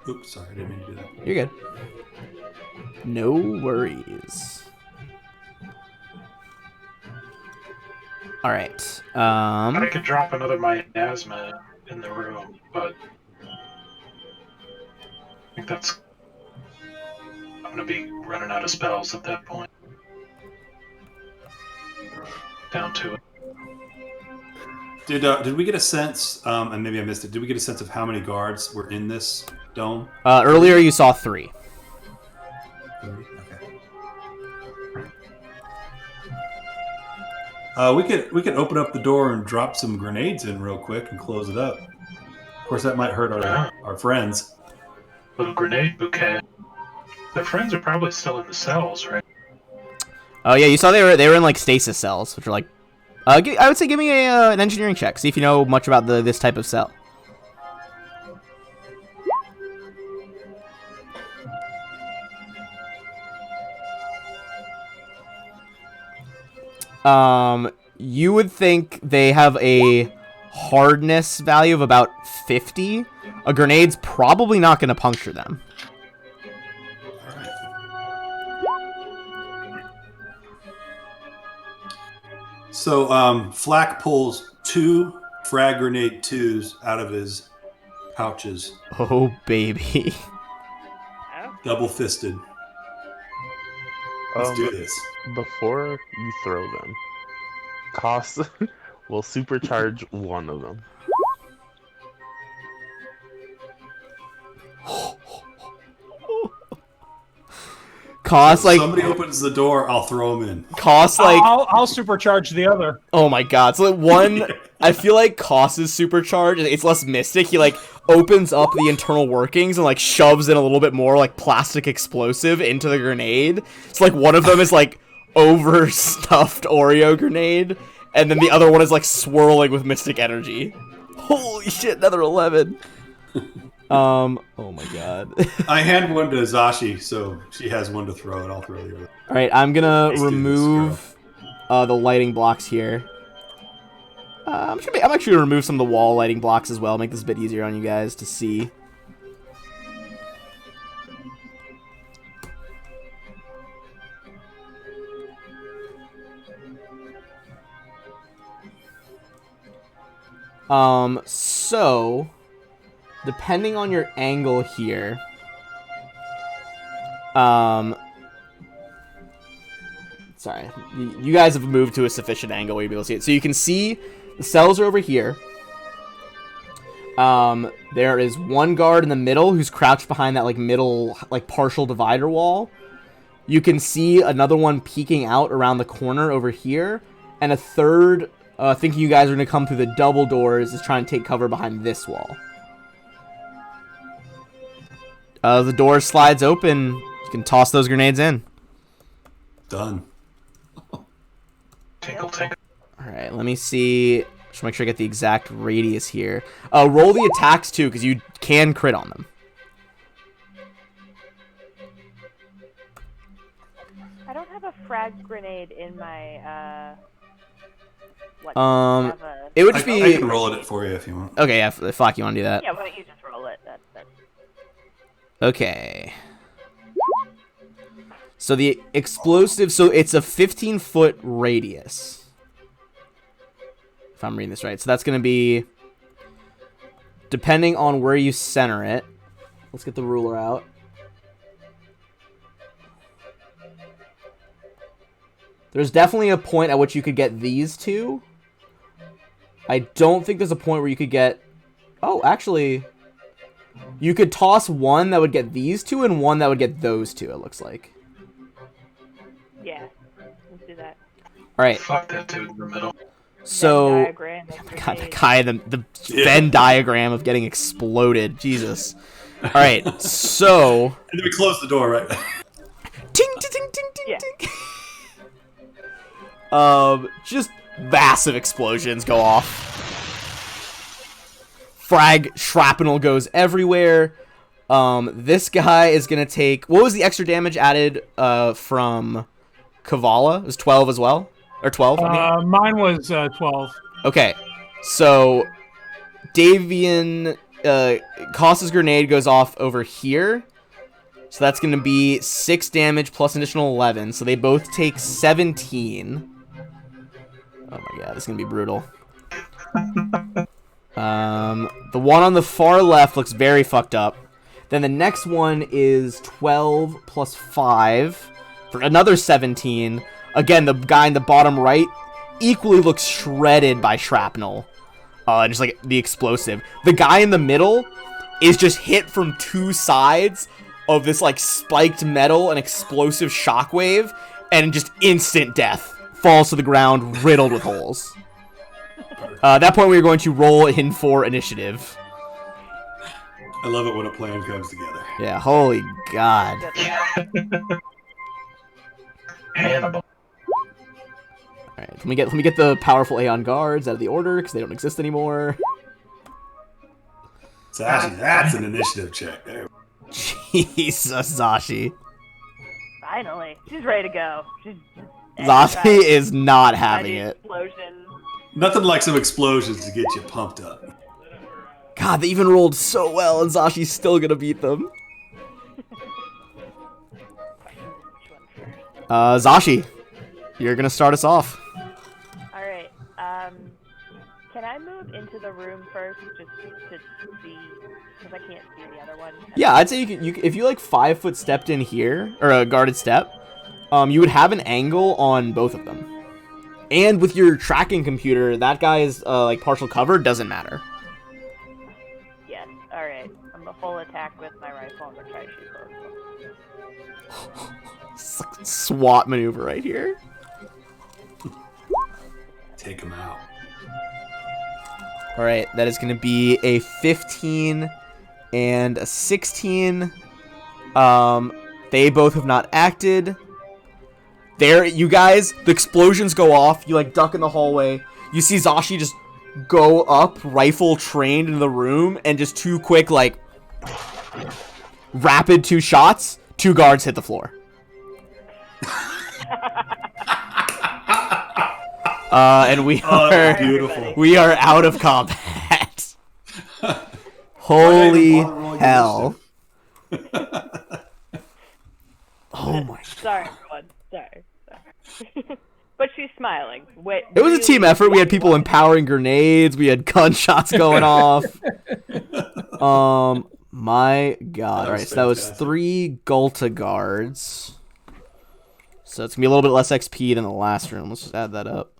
Oops, sorry, I didn't mean to do that. You're good. No worries. All right. I could drop another miasma in the room, but I think that's. I'm gonna be running out of spells at that point. Down to it. Did we get a sense? And maybe I missed it. Did we get a sense of how many guards were in this dome? Earlier you saw 3. 3? Okay. We could open up the door and drop some grenades in real quick and close it up. Of course, that might hurt our friends. Little grenade bouquet. Their friends are probably still in the cells, right? Oh yeah, you saw they were in like stasis cells, which are like. I would say give me an engineering check. See if you know much about this type of cell. You would think they have a hardness value of about 50. A grenade's probably not going to puncture them. So, Flack pulls 2 frag grenade 2s out of his pouches. Oh, baby. Double fisted. Let's do this. Before you throw them, Koss will supercharge one of them. Koss, like, somebody opens the door, I'll throw him in. Koss, like, I'll supercharge the other. Oh my god. So like, one, I feel like Koss's supercharge, it's less mystic. He like opens up the internal workings and like shoves in a little bit more like plastic explosive into the grenade. So like one of them is like overstuffed Oreo grenade, and then the other one is like swirling with mystic energy. Holy shit, another 11. Oh my god. I hand one to Zashi, so she has one to throw, and I'll throw the other. All right, I'm gonna remove the lighting blocks here. I'm actually gonna remove some of the wall lighting blocks as well, make this a bit easier on you guys to see. So depending on your angle here, sorry, you guys have moved to a sufficient angle where you'll be able to see it. So you can see the cells are over here. There is one guard in the middle who's crouched behind that like middle like partial divider wall. You can see another one peeking out around the corner over here, and a third, thinking you guys are going to come through the double doors, is trying to take cover behind this wall. The door slides open. You can toss those grenades in. Done. Tinkle, tinkle. Alright, let me see. Just make sure I get the exact radius here. Roll the attacks too, because you can crit on them. I don't have a frag grenade in my, It would just I be... can roll it for you if you want. Okay, yeah, fuck, you want to do that? Yeah, why don't you just roll it? That's... Okay. So the explosive, so it's a 15-foot radius. If I'm reading this right. So that's going to be, depending on where you center it. Let's get the ruler out. There's definitely a point at which you could get these two. I don't think there's a point where you could get... Oh, actually... You could toss one that would get these two and one that would get those two, it looks like. Yeah, let's do that. Alright. Fuck that dude in the middle. So... Diagram of God, the grenades. guy, the Venn diagram of getting exploded. Jesus. Alright, so... And then we close the door, right? Ting, ting, ting, ting, ting, Yeah. ting. Just massive explosions go off. Frag shrapnel goes everywhere. This guy is gonna take. What was the extra damage added from Kavala? It was 12 as well, or 12? I mean? Mine was 12. Okay, so Davian Costa's grenade goes off over here. So that's going to be 6 damage plus an additional 11. So they both take 17. Oh my god, this is going to be brutal. The one on the far left looks very fucked up. Then the next one is 12 plus 5 for another 17. Again, the guy in the bottom right equally looks shredded by shrapnel. Just like the explosive. The guy in the middle is just hit from 2 sides of this like spiked metal and explosive shockwave, and just instant death. Falls to the ground, riddled with holes. At that point, we are going to roll in for initiative. I love it when a plan comes together. Yeah, holy god. Hannibal. Alright, let me get the powerful Aeon guards out of the order, because they don't exist anymore. So actually, that's an initiative check. There. Jesus, Zashi. Finally, she's ready to go. Zashi is not having it. Explosion. Nothing like some explosions to get you pumped up. God, they even rolled so well, and Zashi's still gonna beat them. Zashi, you're gonna start us off. Alright, can I move into the room first just to see, because I can't see the other one? Yeah, I'd say you if you like 5 foot stepped in here, or a guarded step, you would have an angle on both of them. And with your tracking computer, that guy is like partial cover, doesn't matter. Yes, alright. I'm a full attack with my rifle. I'm gonna try to shoot both of them. It's like a SWAT maneuver right here. Take him out. Alright, that is going to be a 15 and a 16. They both have not acted. There, you guys, the explosions go off. You, like, duck in the hallway. You see Zashi just go up, rifle trained into the room, and just 2 quick, like, rapid 2 shots. 2 guards hit the floor. And we are beautiful. we are out of combat. Holy hell! Oh my! Sorry, everyone. Sorry. But she's smiling. Wait, It was a team effort. We had people empowering grenades. We had gunshots going off. My god! All right, so that was 3 Gulta guards. So it's gonna be a little bit less XP than the last room. Let's just add that up.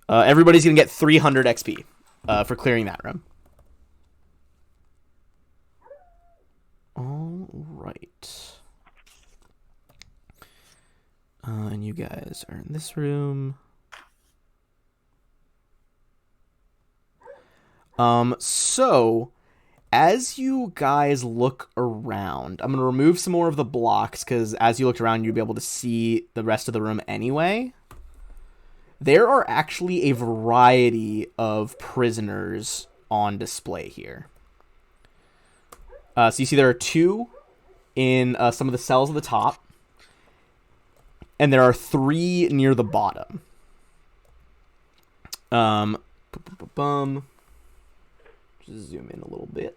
Everybody's gonna get 300 XP for clearing that room. All right. And you guys are in this room. So as you guys look around, I'm gonna remove some more of the blocks because as you looked around, you'd be able to see the rest of the room anyway. There are actually a variety of prisoners on display here. So you see there are 2 in some of the cells at the top. And there are 3 near the bottom. Just zoom in a little bit.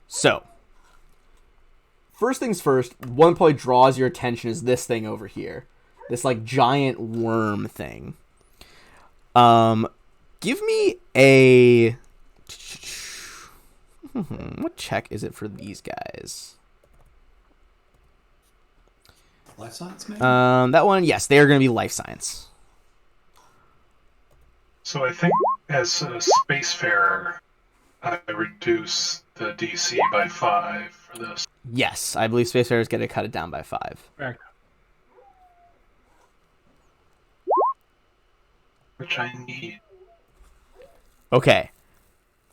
So, first things first, one that probably draws your attention is this thing over here. This, like, giant worm thing. Give me a... What check is it for these guys? Life science, maybe? That one, yes, they are going to be life science. So I think as a spacefarer, I reduce the DC by 5 for this. Yes, I believe spacefarers get to cut it down by 5. Right. Which I need. Okay.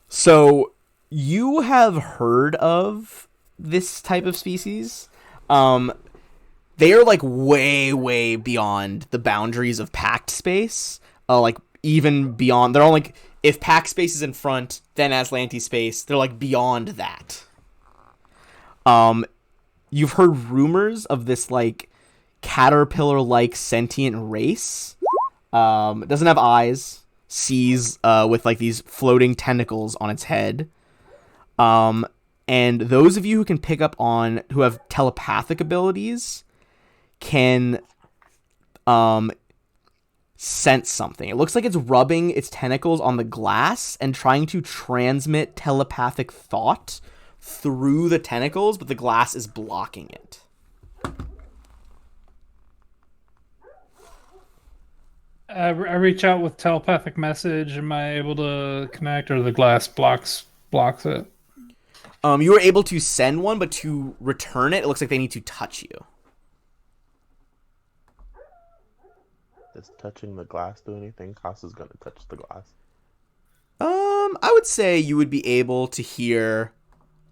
So, you have heard of this type of species. They are, like, way, way beyond the boundaries of packed space. Like, even beyond. They're all, like, if pack space is in front, then Aslanti space, they're like beyond that. You've heard rumors of this like caterpillar-like sentient race. It doesn't have eyes, sees with like these floating tentacles on its head. And those of you who can pick up on, who have telepathic abilities, can sense something. It looks like it's rubbing its tentacles on the glass and trying to transmit telepathic thought through the tentacles, but the glass is blocking it. I reach out with telepathic message. Am I able to connect, or the glass blocks it? You were able to send one, but to return it, it looks like they need to touch you. Does touching the glass do anything? Koss is gonna touch the glass. I would say you would be able to hear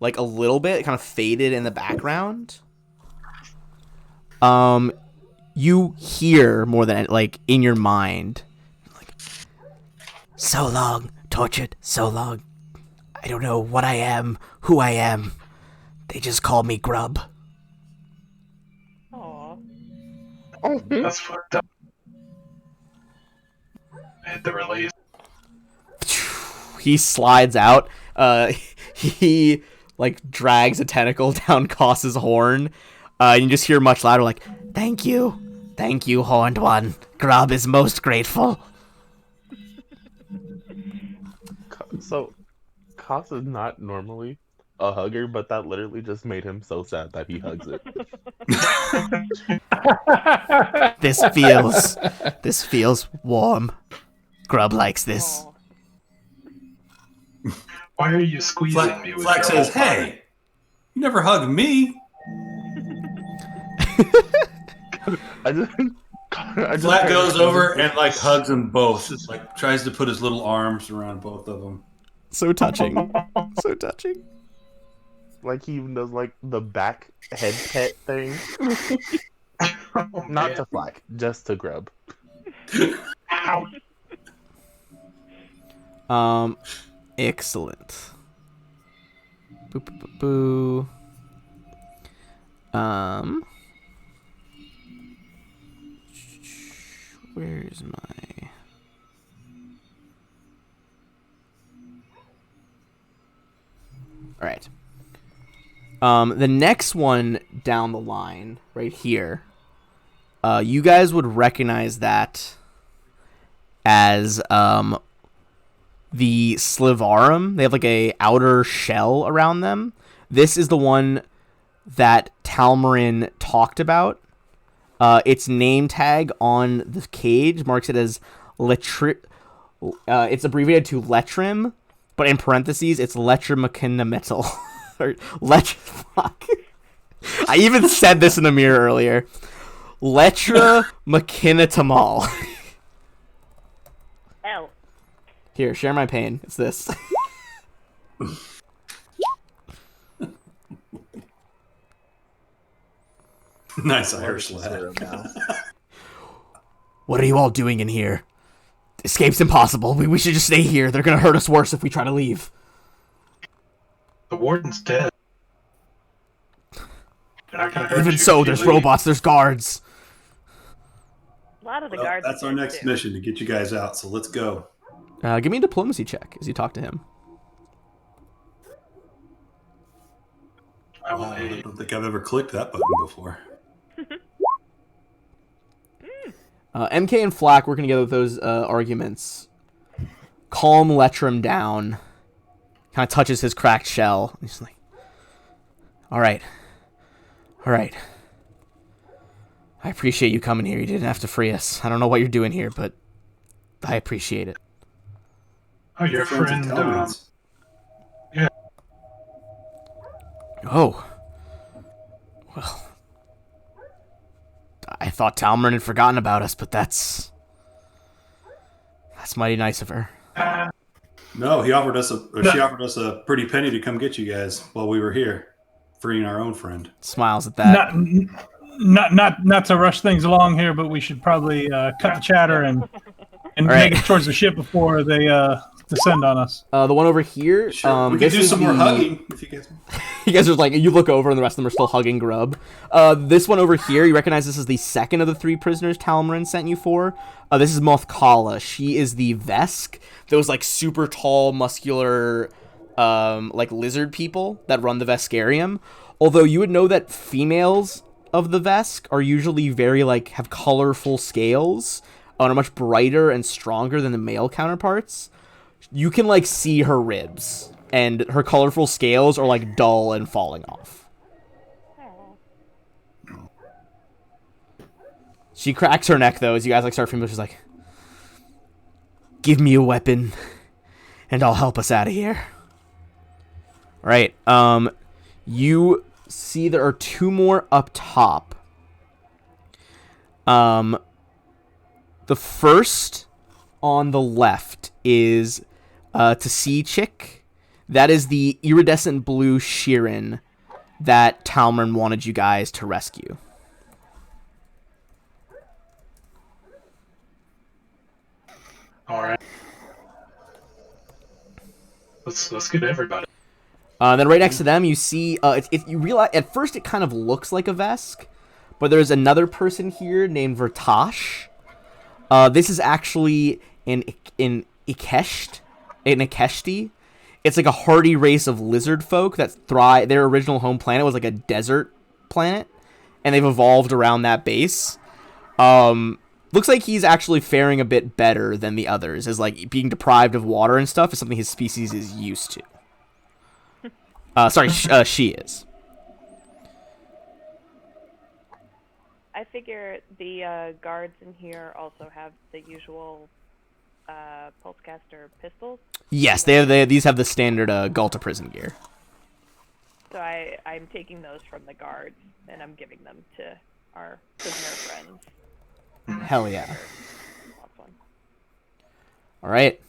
like a little bit, kind of faded in the background. You hear more than like in your mind, like, so long, tortured, so long. I don't know what I am, who I am. They just call me Grub. Aw. That's fucked up. Hit the release. He slides out. He like drags a tentacle down Koss's horn. And you just hear much louder, like, thank you, Horned One. Grub is most grateful. So, Koss is not normally a hugger, but that literally just made him so sad that he hugs it. This feels warm. Grub likes this. Aw. Why are you squeezing me with Flack your says, whole body? "Hey, you never hug me." Flack goes over and like hugs them both. Like tries to put his little arms around both of them. So touching. So touching. Like he even does like the back head pet thing. Oh, Not man. to Flack, just to Grub. Ow. Excellent. Boo, boo, boo, boo. Where's my... Alright. The next one down the line, right here, you guys would recognize that as the Slivarum. They have like a outer shell around them. This is the one that Talmarin talked about. Its name tag on the cage marks it as it's abbreviated to Letrim, but in parentheses, it's Letrimachinametal. Or fuck. I even said this in the mirror earlier. Letrimachinatamal. L. Here, share my pain. It's this. Nice Irish laugh. What are you all doing in here? Escape's impossible. We should just stay here. They're gonna hurt us worse if we try to leave. The warden's dead. They're not gonna hurt Even you so, if you there's leave. robots, there's guards. A lot of the Well, guards. that's our did, next too. mission to get you guys out. So let's go. Give me a diplomacy check as you talk to him. I will I aid. don't think I've ever clicked that button before. MK and Flack working together with those arguments. Calm Letrim down. Kind of touches his cracked shell. He's like, all right. I appreciate you coming here. You didn't have to free us. I don't know what you're doing here, but I appreciate it. Oh, your Friends friend, and Talmans. Oh. Well. I thought Talmarin had forgotten about us, but that's mighty nice of her. No, she offered us a pretty penny to come get you guys while we were here, freeing our own friend. Smiles at that. Not to rush things along here, but we should probably cut the chatter and right. make it towards the ship before they descend on us? The one over here. Sure, we can this do is some more the- hugging if you guys want. You guys are like, you look over and the rest of them are still hugging Grub. This one over here, you recognize this is the second of the 3 prisoners Talmarin sent you for. This is Mothkala. She is the Vesk, those like super tall, muscular, like lizard people that run the Veskarium. Although you would know that females of the Vesk are usually very like have colorful scales and are much brighter and stronger than the male counterparts. You can like see her ribs, and her colorful scales are like dull and falling off. She cracks her neck though as you guys like start feeling. She's like, "Give me a weapon, and I'll help us out of here." All right. You see there are 2 more up top. The first on the left is Tasichik. That is the iridescent blue Shirin that Talmarin wanted you guys to rescue. All right. Let's get everybody. Then right next to them, you see, if you realize, at first it kind of looks like a Vesk, but there's another person here named Vertash. This is actually an Ikeshti. It's like a hardy race of lizard folk that thrive. Their original home planet was like a desert planet, and they've evolved around that base. Looks like he's actually faring a bit better than the others, as like being deprived of water and stuff is something his species is used to. She is. I figure the guards in here also have the usual pulsecaster pistols. Yes, these have the standard Galta prison gear. So I'm taking those from the guards and I'm giving them to our prisoner friends. Hell yeah. Lots one. All right.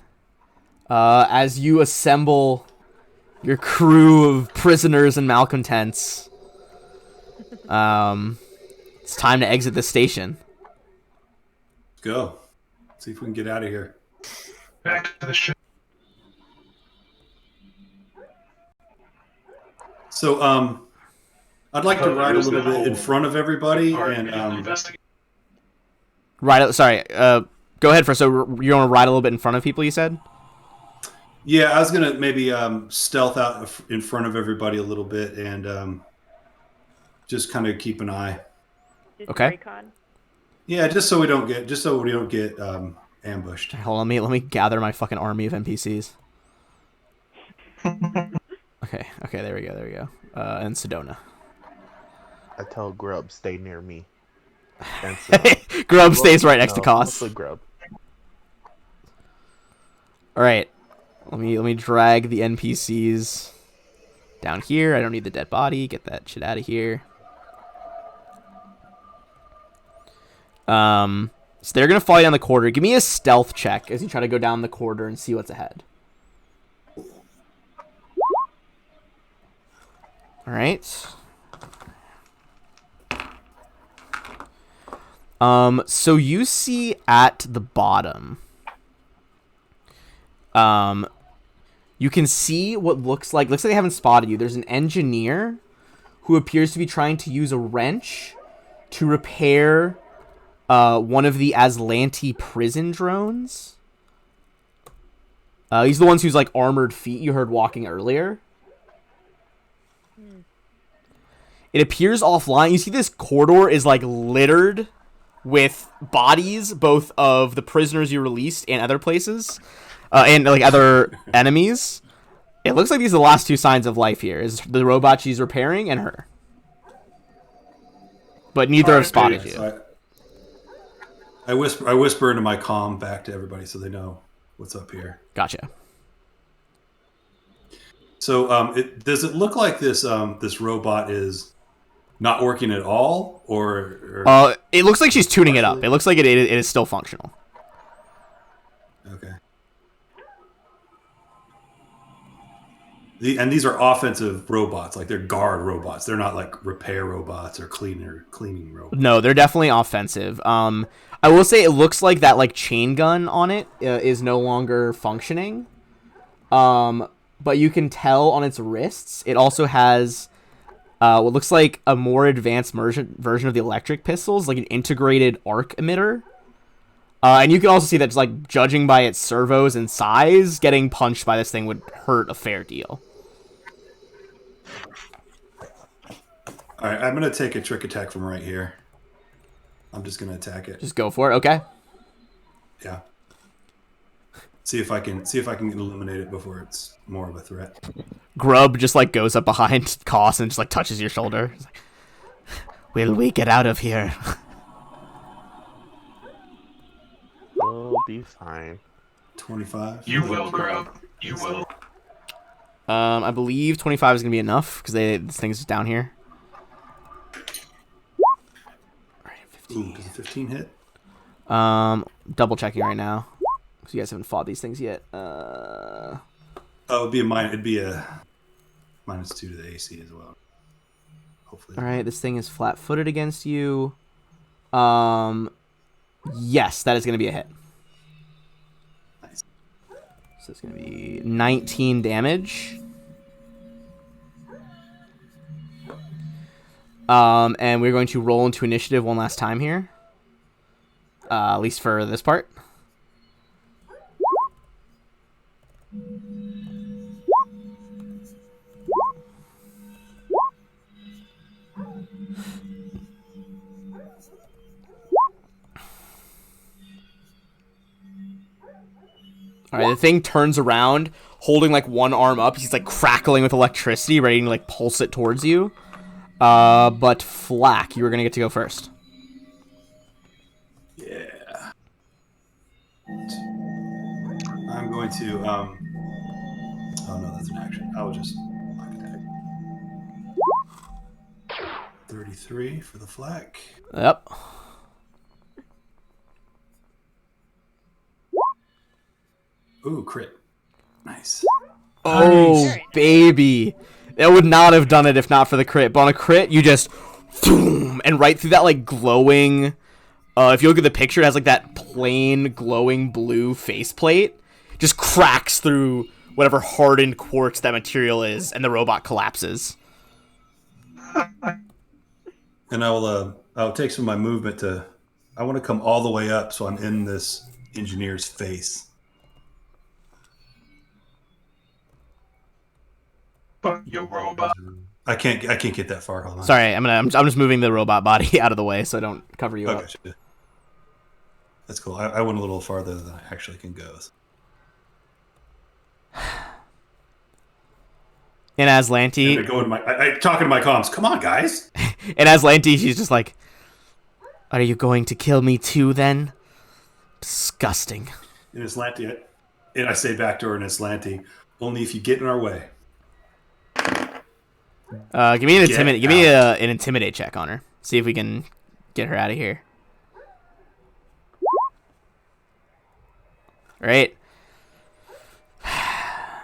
As you assemble your crew of prisoners and malcontents, it's time to exit the station. Let's go. See if we can get out of here. Back to the ship. So, I'd like to ride a little bit in front of everybody and Investigate. Right. Sorry. Go ahead first. So you want to ride a little bit in front of people? You said. yeah, I was gonna maybe stealth out in front of everybody a little bit and just kind of keep an eye. Just Okay. recon. Yeah, just so we don't get ambushed. Hold on. Let me gather my fucking army of NPCs. Okay. There we go. And Sedona. I tell Grub, stay near me. And Grub stays right next to Koss. mostly Grub. All right. Let me drag the NPCs down here. I don't need the dead body. Get that shit out of here. So they're gonna follow you down the corridor. Give me a stealth check as you try to go down the corridor and see what's ahead. All right. So you see at the bottom, you can see what looks like they haven't spotted you. There's an engineer who appears to be trying to use a wrench to repair one of the Aslanti prison drones. He's the ones who's like armored feet you heard walking earlier. It appears offline. You see this corridor is like littered with bodies, both of the prisoners you released and other places, and like other enemies. It looks like these are the last 2 signs of life here. Is the robot she's repairing and her. But neither have spotted you. So I whisper into my comm back to everybody so they know what's up here. Gotcha. So does it look like this robot is not working at all, or it looks like she's tuning it up. It looks like it is still functional. okay? And these are offensive robots, like they're guard robots. They're not like repair robots or cleaning robots. No, they're definitely offensive. I will say it looks like that like chain gun on it is no longer functioning. But you can tell on its wrists, it also has what looks like a more advanced version of the electric pistols, like an integrated arc emitter. And you can also see that, just like judging by its servos and size, getting punched by this thing would hurt a fair deal. All right, I'm gonna take a trick attack from right here. I'm just gonna attack it. Just go for it. Okay. Yeah. See if I can eliminate it before it's more of a threat. Grub just like goes up behind Koss and just like touches your shoulder. He's like, will we get out of here? We'll be fine. 25. You will, Grub. You will. I believe 25 is gonna be enough because this thing's just down here. All right, 15. Ooh, does a 15 hit? Double checking right now because you guys haven't fought these things yet. Oh, it'd be a -2 to the AC as well. Hopefully. All right, this thing is flat-footed against you. Yes, that is going to be a hit. Nice. So it's going to be 19 damage. And we're going to roll into initiative one last time here. At least for this part. All right, the thing turns around, holding like one arm up. He's like crackling with electricity, ready to like pulse it towards you. But Flack, you were gonna get to go first. Yeah. I'm going to. Oh no, that's an action. I will just black attack. 33 for the Flack. Yep. Ooh, crit. Nice. Oh, Nice. baby. That would not have done it if not for the crit. But on a crit, you just... Boom, and right through that, like, glowing... if you look at the picture, it has, like, that plain, glowing blue faceplate. Just cracks through whatever hardened quartz that material is, and the robot collapses. And I'll take some of my movement to... I want to come all the way up so I'm in this engineer's face. Fuck your robot. I can't get that far. Hold on. Sorry, I'm just moving the robot body out of the way so I don't cover you up. Okay. That's cool. I went a little farther than I actually can go. And Aslanti... I go in I talking to my comms. Come on, guys. And Aslanti, she's just like... Are you going to kill me too, then? Disgusting. In Aslanti, and I say back to her in Aslanti, only if you get in our way. Give me an Get intimidate. Give me an intimidate check on her. See if we can get her out of here. Right.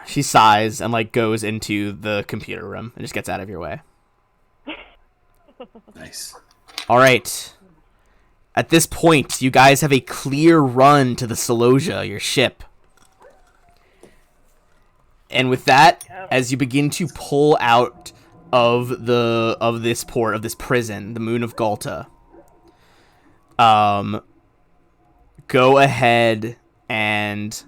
She sighs and like goes into the computer room and just gets out of your way. Nice. All right. At this point, you guys have a clear run to the Celosia, your ship. And with that, as you begin to pull out of this port, of this prison, the Moon of Galta, go ahead and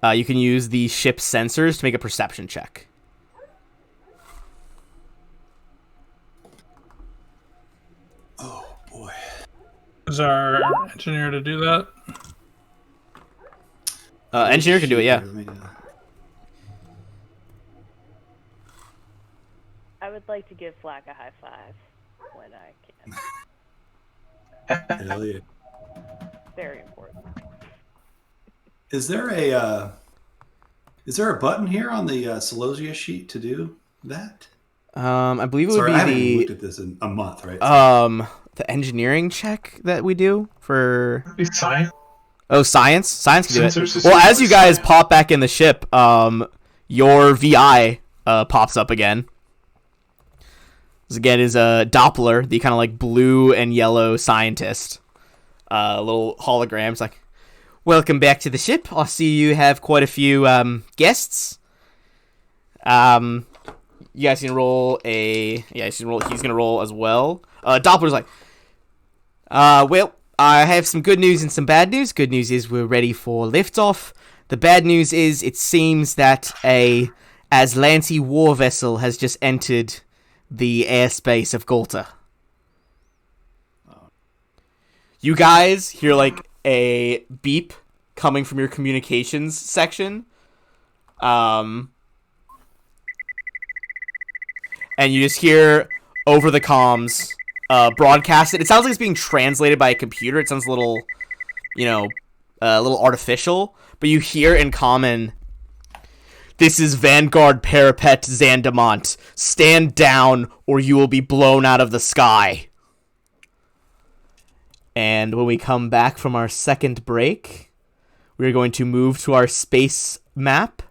you can use the ship's sensors to make a perception check. Oh boy. Is our engineer to do that? Engineer can do it, yeah. Let me, I would like to give Flack a high five when I can. hell yeah. Very important. Is there a button here on the Celosia sheet to do that? I believe it would Sorry, I haven't be looked at this in a month, right? the engineering check that we do for Be science. science. Science can do Sensors it. is Well, as you guys science. pop back in the ship, your VI pops up again. This again is a Doppler, the kind of like blue and yellow scientist. Little holograms like, Welcome back to the ship. I see you have quite a few guests. You guys can roll a... Yeah, he's going to roll as well. Doppler's like, well, I have some good news and some bad news. Good news is we're ready for liftoff. The bad news is it seems that a Aslanti war vessel has just entered the airspace of Golta. You guys hear like a beep coming from your communications section. And you just hear over the comms broadcasted. It sounds like it's being translated by a computer. It sounds a little, a little artificial. But you hear in common, "This is Vanguard Parapet Zandamont. Stand down or you will be blown out of the sky." And when we come back from our second break, we're going to move to our space map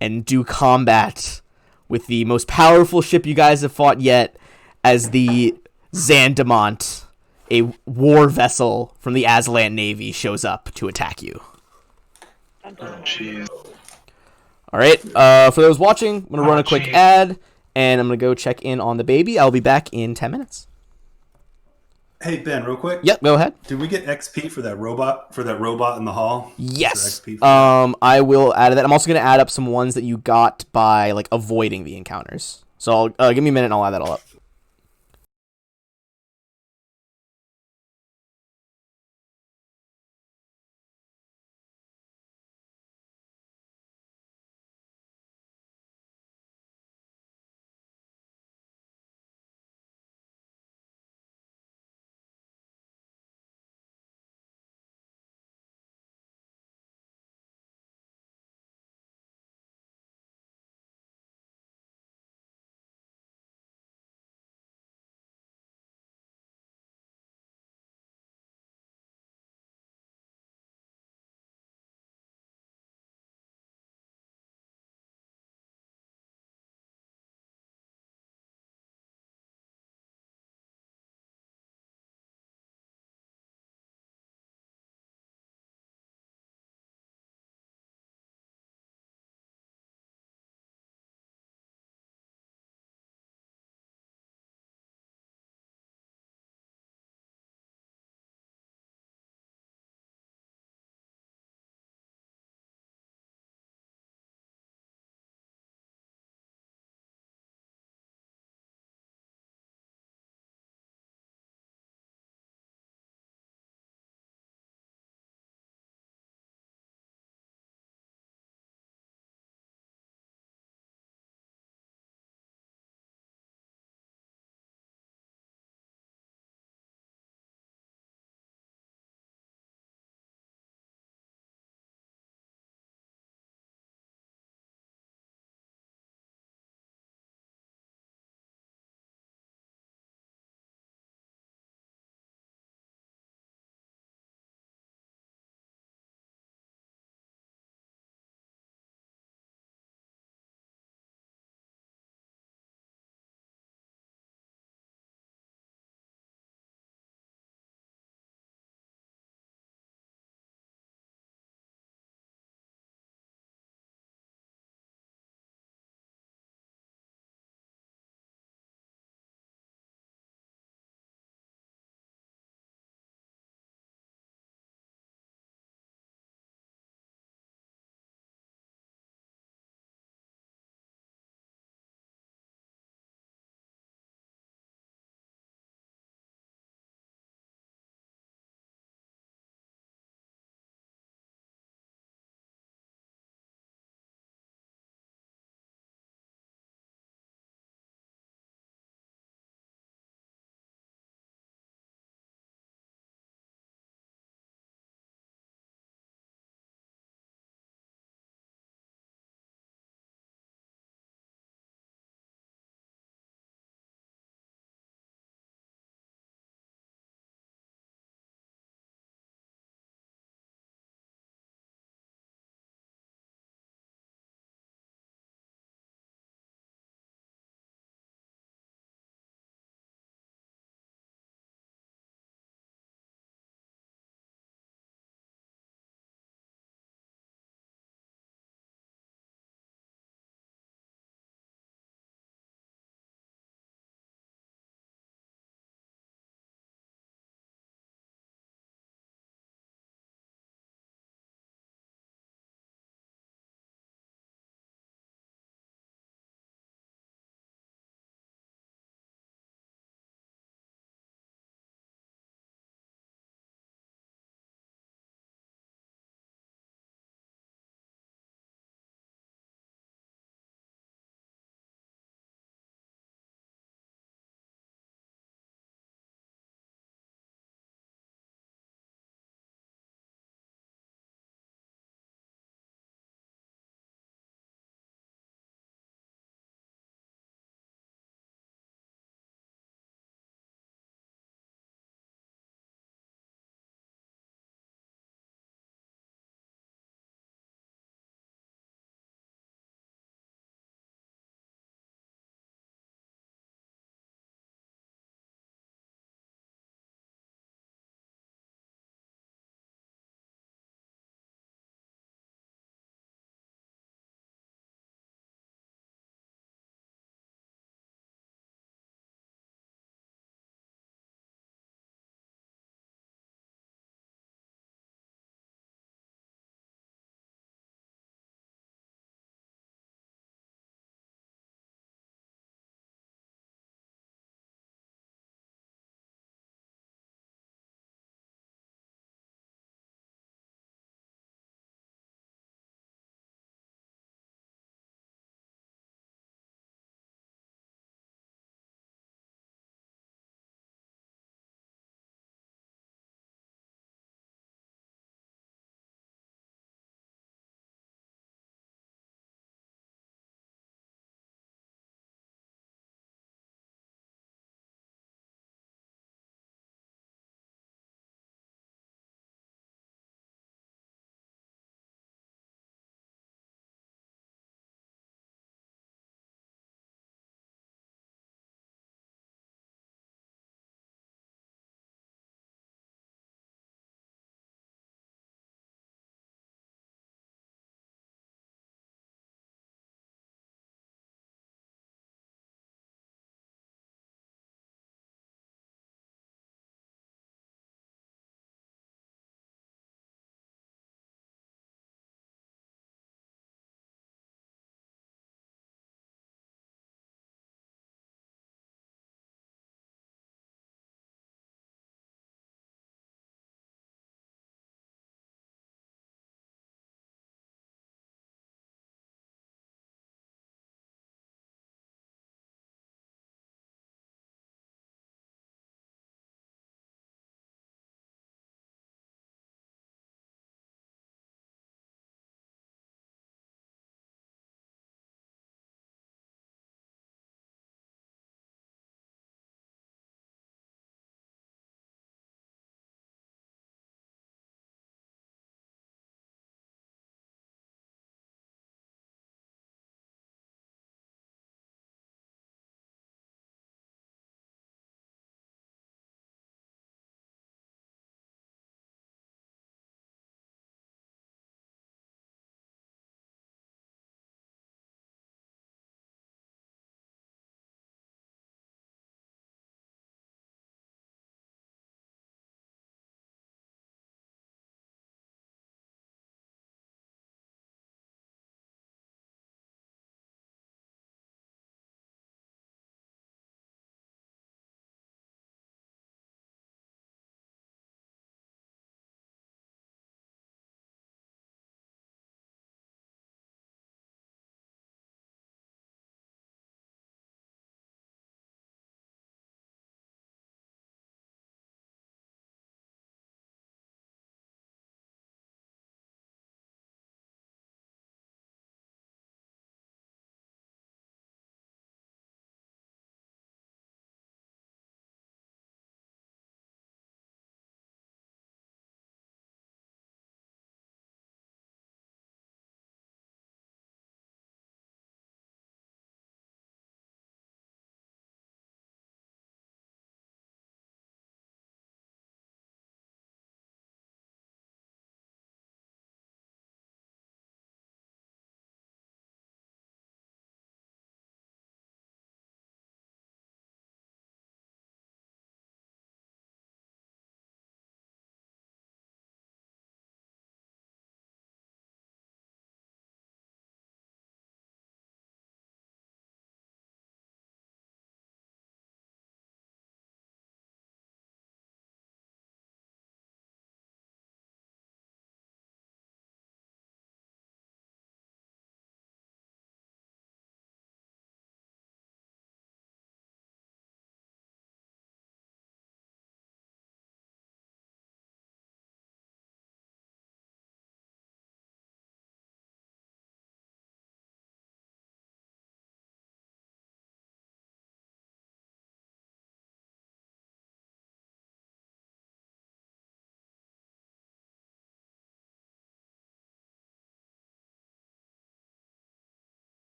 and do combat with the most powerful ship you guys have fought yet, as the Zandamont, a war vessel from the Aslan Navy, shows up to attack you. Oh, jeez. All right, for those watching, I'm going to run a quick ad, and I'm going to go check in on the baby. I'll be back in 10 minutes. Hey Ben, real quick. Yep, go ahead. Did we get XP for that robot? In the hall? Yes. XP for that? I will add that. I'm also going to add up some ones that you got by like avoiding the encounters. So give me a minute and I'll add that all up.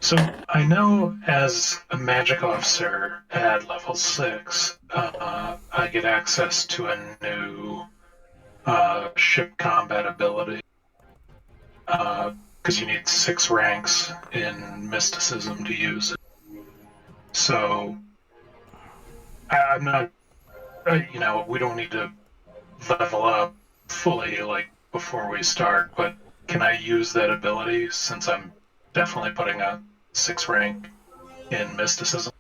So I know as a magic officer at level 6, I get access to a new ship combat ability. Because you need 6 ranks in mysticism to use it. So I'm not, we don't need to level up fully like before we start, but can I use that ability since I'm definitely putting a 6 rank in mysticism?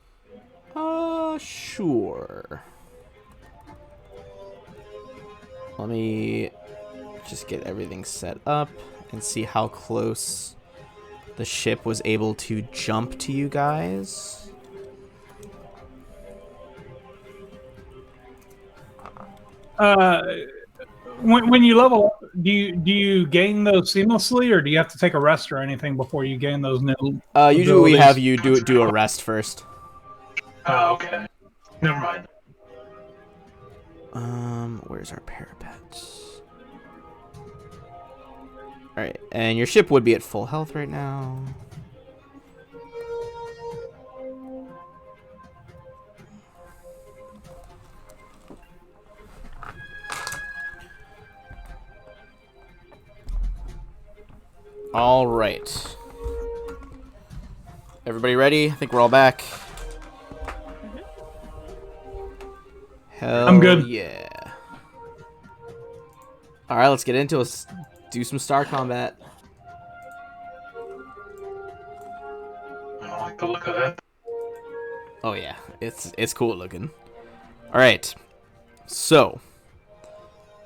Sure. Let me just get everything set up and see how close the ship was able to jump to you guys. When you level up, do you gain those seamlessly, or do you have to take a rest or anything before you gain those new Usually we have abilities? you do a rest first. Oh, okay. Never mind. Where's our parapets? Alright, and your ship would be at full health right now. All right. Everybody ready? I think we're all back. Hell I'm good. yeah. All right, let's get into it. Let's do some star combat. I don't like the look of that. Oh yeah, it's cool looking. All right. So,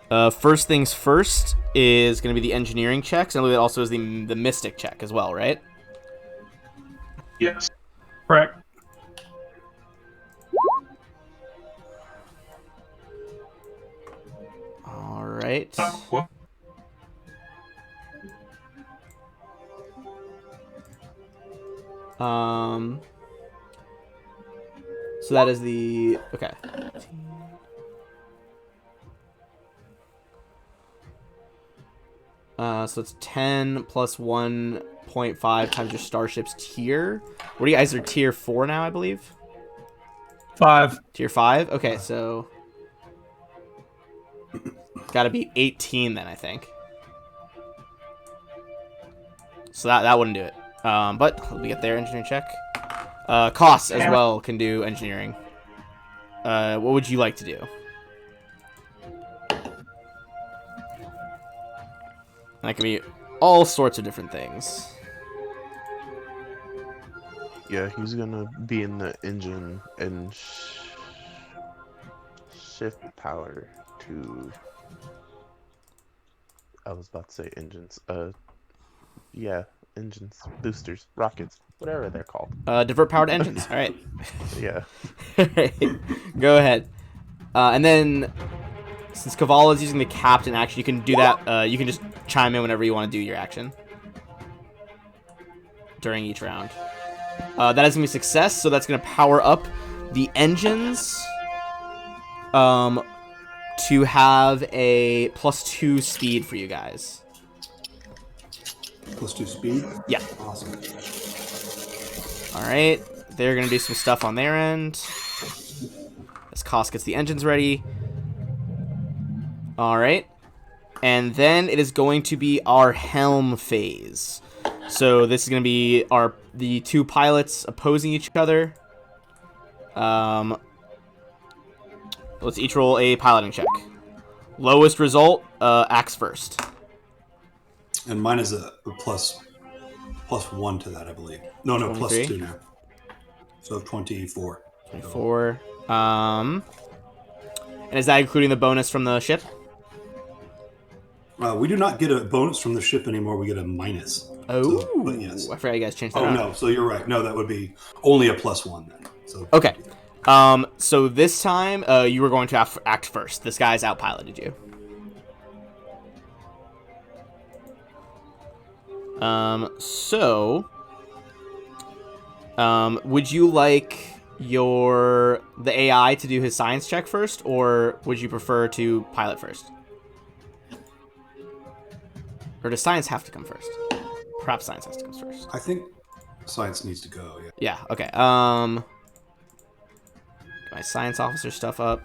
first things first is going to be the engineering checks, and it also is the mystic check as well, right? Yes. Correct. All right. Whoop. So that is the okay. So it's 10 plus 1.5 times your starship's tier. What are you guys are tier 4 now, I believe? 5. Tier 5? Okay, so gotta be 18 then, I think. So that wouldn't do it. But we get their engineering check. Costs as well can do engineering. What would you like to do? That can be all sorts of different things. Yeah, he's gonna be in the engine and shift power to. I was about to say engines. Yeah, engines, boosters, rockets, whatever they're called. Divert powered engines. All right. Yeah. Go ahead. And then, since Kavala is using the captain action, you can do that. You can just chime in whenever you want to do your action during each round. That is going to be success, so that's going to power up the engines to have a +2 speed for you guys. +2 speed? Yeah. Awesome. All right. They're going to do some stuff on their end. As Koss gets the engines ready. All right. And then it is going to be our helm phase. So this is going to be the two pilots opposing each other. Let's each roll a piloting check. Lowest result acts first. And mine is a plus 1 to that, I believe. No, 23. +2 now. So 24. 24. And is that including the bonus from the ship? We do not get a bonus from the ship anymore. We get a minus. Oh, so, but yes. I forgot you guys changed that. Oh, no. So you're right. No, that would be only a +1 then. So Okay. So this time, you were going to act first. This guy's outpiloted you. Would you like the AI to do his science check first, or would you prefer to pilot first? Or does science have to come first? Perhaps science has to come first. I think Science needs to go. Yeah. Yeah. Okay. Get my science officer stuff up.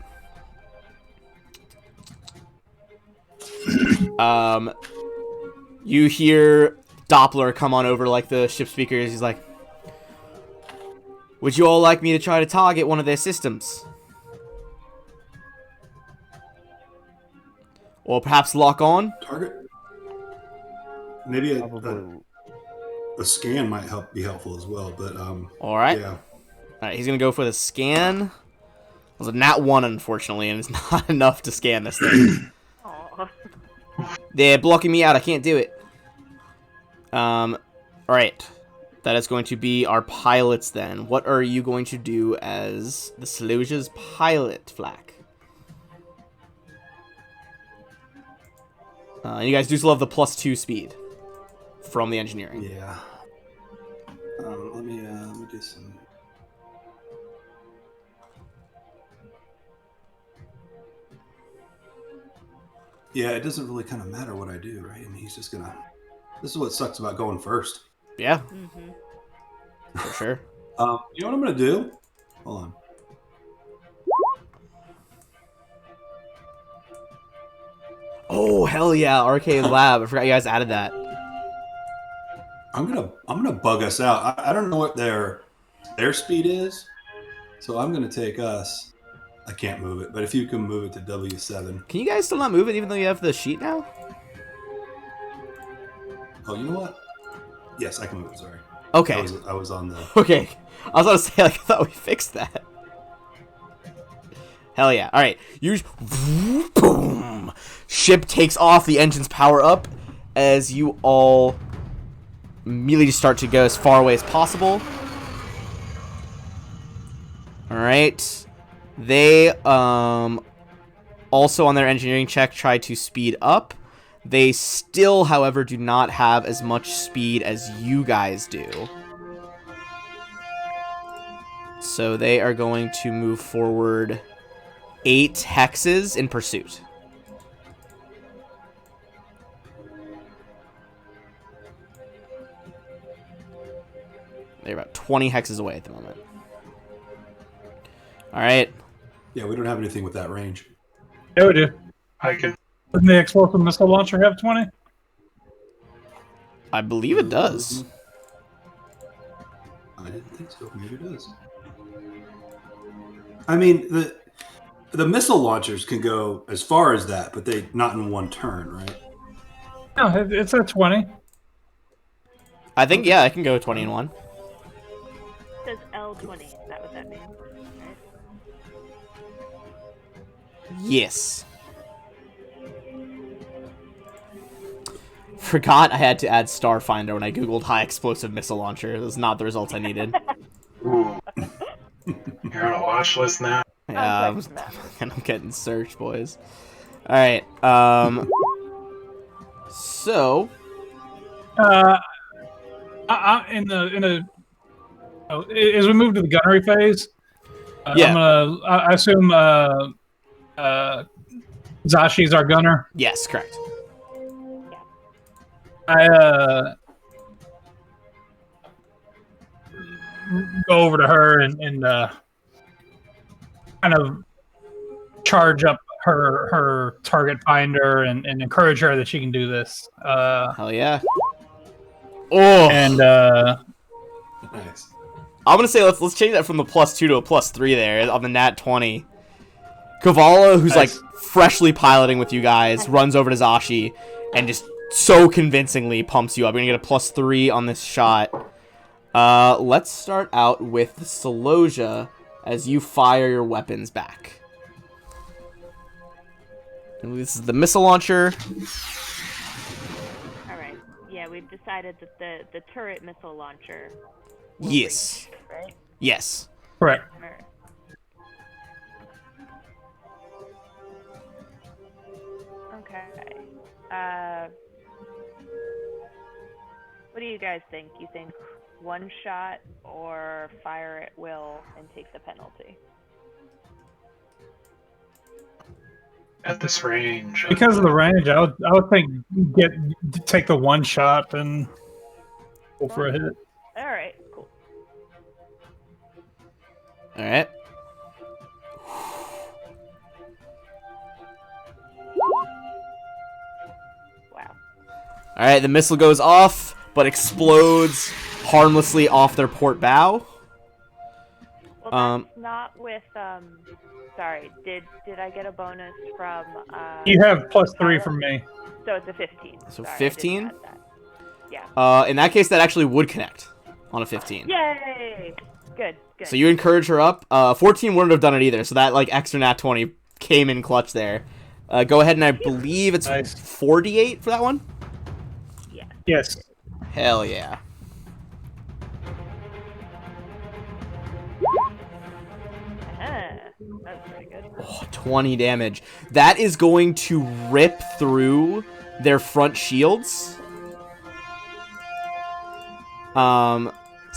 You hear Doppler come on over like the ship speakers. He's like, "Would you all like me to try to target one of their systems? Or perhaps lock on?" Target. Maybe Probably. a scan might be helpful as well. But All right. yeah. All right. He's gonna go for the scan. It was a nat 1, unfortunately, and it's not enough to scan this thing. Aw. They're blocking me out. I can't do it. All right. That is going to be our pilots then. What are you going to do as the Seleucia's pilot, Flack? You guys do still have the +2 speed from the engineering. Yeah. Let me do some. Yeah, it doesn't really kind of matter what I do, right? I mean, he's just gonna. This is what sucks about going first. Yeah, Mhm. for sure. You know what I'm gonna do? Hold on. Oh, hell yeah, Arcade Lab. I forgot you guys added that. I'm gonna bug us out. I don't know what their speed is, so I'm gonna take us. I can't move it, but if you can move it to W7. Can you guys still not move it even though you have the sheet now? Oh, you know what? Yes, I can move it. Sorry. Okay. I was on the. Okay. I was about to say, like, I thought we fixed that. Hell yeah. Alright. You boom. Ship takes off, the engines power up as you all immediately start to go as far away as possible. Alright. They also on their engineering check try to speed up. They still, however, do not have as much speed as you guys do. So they are going to move forward 8 hexes in pursuit. They're about 20 hexes away at the moment. Alright. Yeah, we don't have anything with that range. Yeah, we do. I can. Doesn't the explosive missile launcher have 20? I believe it does. I didn't think so. Maybe it does. I mean, the missile launchers can go as far as that, but they not in one turn, right? No, it's at 20. I think, yeah, I can go 20 and 1. It says L20. Is that what that means? Right? Yes. Forgot I had to add Starfinder when I googled high explosive missile launcher. It was not the results I needed. Ooh. You're on a watch list now. Yeah, I'm like, I'm getting searched, boys. All right. So As we move to the gunnery phase, Yeah. I assume Zashi's our gunner. yes, correct. I go over to her and kind of charge up her target finder and encourage her that she can do this. Hell yeah. Oh, And Nice. I'm gonna say let's change that from the +2 to a +3 there on the nat 20. Kavala, who's Nice. like freshly piloting with you guys, runs over to Zashi and just so convincingly pumps you up. You're gonna get a +3 on this shot. Let's start out with Selosia as you fire your weapons back. And this is the missile launcher. all right. Yeah, we've decided that the turret missile launcher. Yes. Right. Yes. correct. All right. Okay. What do you guys think? You think one shot or fire at will and take the penalty? At this range. Because of the range, I would think take the one shot and go for a hit. All right, cool. All right. Wow. All right, the missile goes off, but explodes harmlessly off their port bow. Well, that's not with Sorry, did I get a bonus from? You have +3 from me. So it's a 15. So Sorry, 15? I didn't add that. Yeah. In that case, that actually would connect on a 15. Yay! Good. So you encourage her up. 14 wouldn't have done it either, so that like extra nat 20 came in clutch there. Go ahead, and I believe it's Nice. 48 for that one? Yeah. Yes. Hell yeah. That's pretty good. Oh, 20 damage. That is going to rip through their front shields. So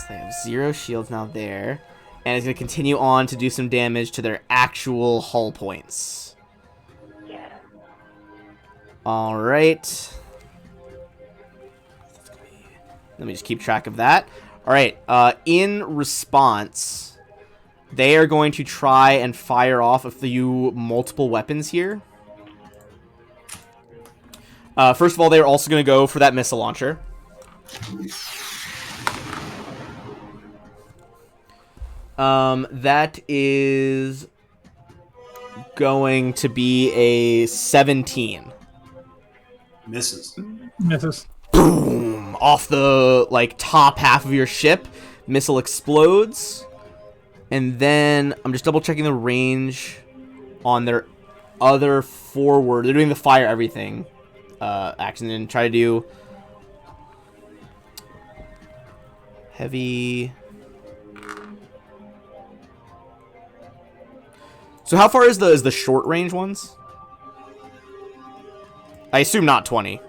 they have 0 shields now there. And it's going to continue on to do some damage to their actual hull points. Yeah. Alright. Let me just keep track of that. Alright, in response, they are going to try and fire off a few multiple weapons here. First of all, they're also going to go for that missile launcher. That is going to be a 17. Misses. Misses. Boom! Off the like top half of your ship, missile explodes, and then I'm just double checking the range on their other forward. They're doing the fire everything action and try to do heavy. So how far is the short range ones? I assume not 20.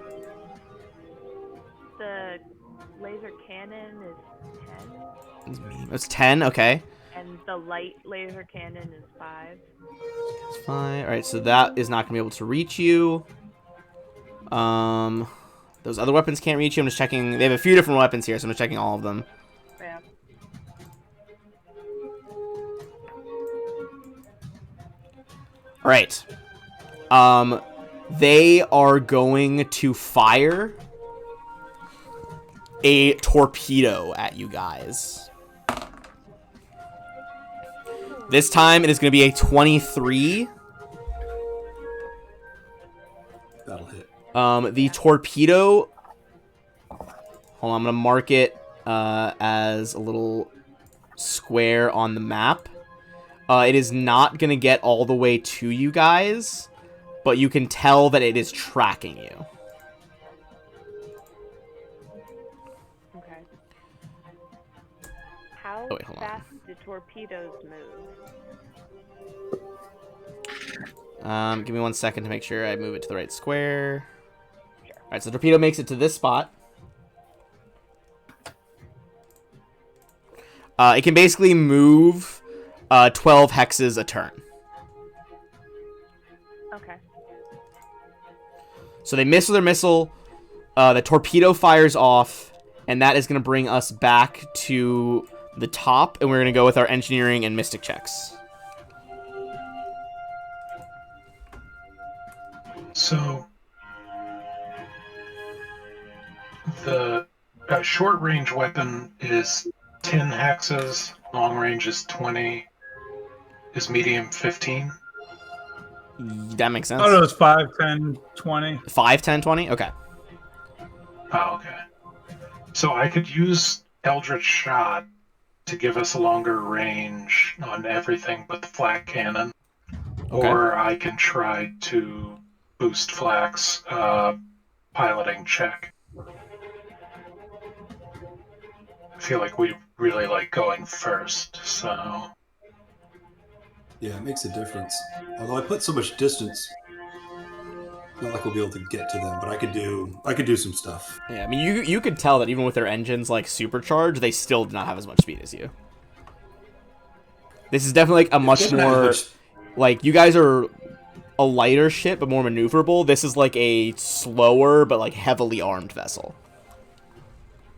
The laser cannon is 10, It's 10, okay. and the light laser cannon is 5. It's fine. Alright, so that is not going to be able to reach you. Those other weapons can't reach you. I'm just checking. They have a few different weapons here, so I'm just checking all of them. Yeah. Alright. They are going to fire a torpedo at you guys. This time it is going to be a 23. That'll hit. The torpedo... Hold on, I'm going to mark it as a little square on the map. It is not going to get all the way to you guys, but you can tell that it is tracking you. Okay. How Oh, wait, hold on. fast do torpedoes move? Give me 1 second to make sure I move it to the right square. Sure. Alright, so the torpedo makes it to this spot. It can basically move 12 hexes a turn. Okay. So they miss with their missile. The torpedo fires off, and that is going to bring us back to the top, and we're going to go with our engineering and mystic checks. So the short range weapon is 10 hexes, long range is 20, is medium 15. That makes sense. Oh, no, it's 5, 10, 20. 5, 10, 20? Okay. Oh, okay. So I could use Eldritch Shot to give us a longer range on everything but the flak cannon. Okay. Or I can try to boost Flak's piloting check. I feel like we really like going first, so... Yeah, it makes a difference. Although I put so much distance, not like we'll be able to get to them, but I could do some stuff. Yeah, I mean, you could tell that even with their engines, like, supercharged, they still do not have as much speed as you. This is definitely, like, a much more... Like, you guys are a lighter ship, but more maneuverable. This is, like, a slower, but, like, heavily armed vessel.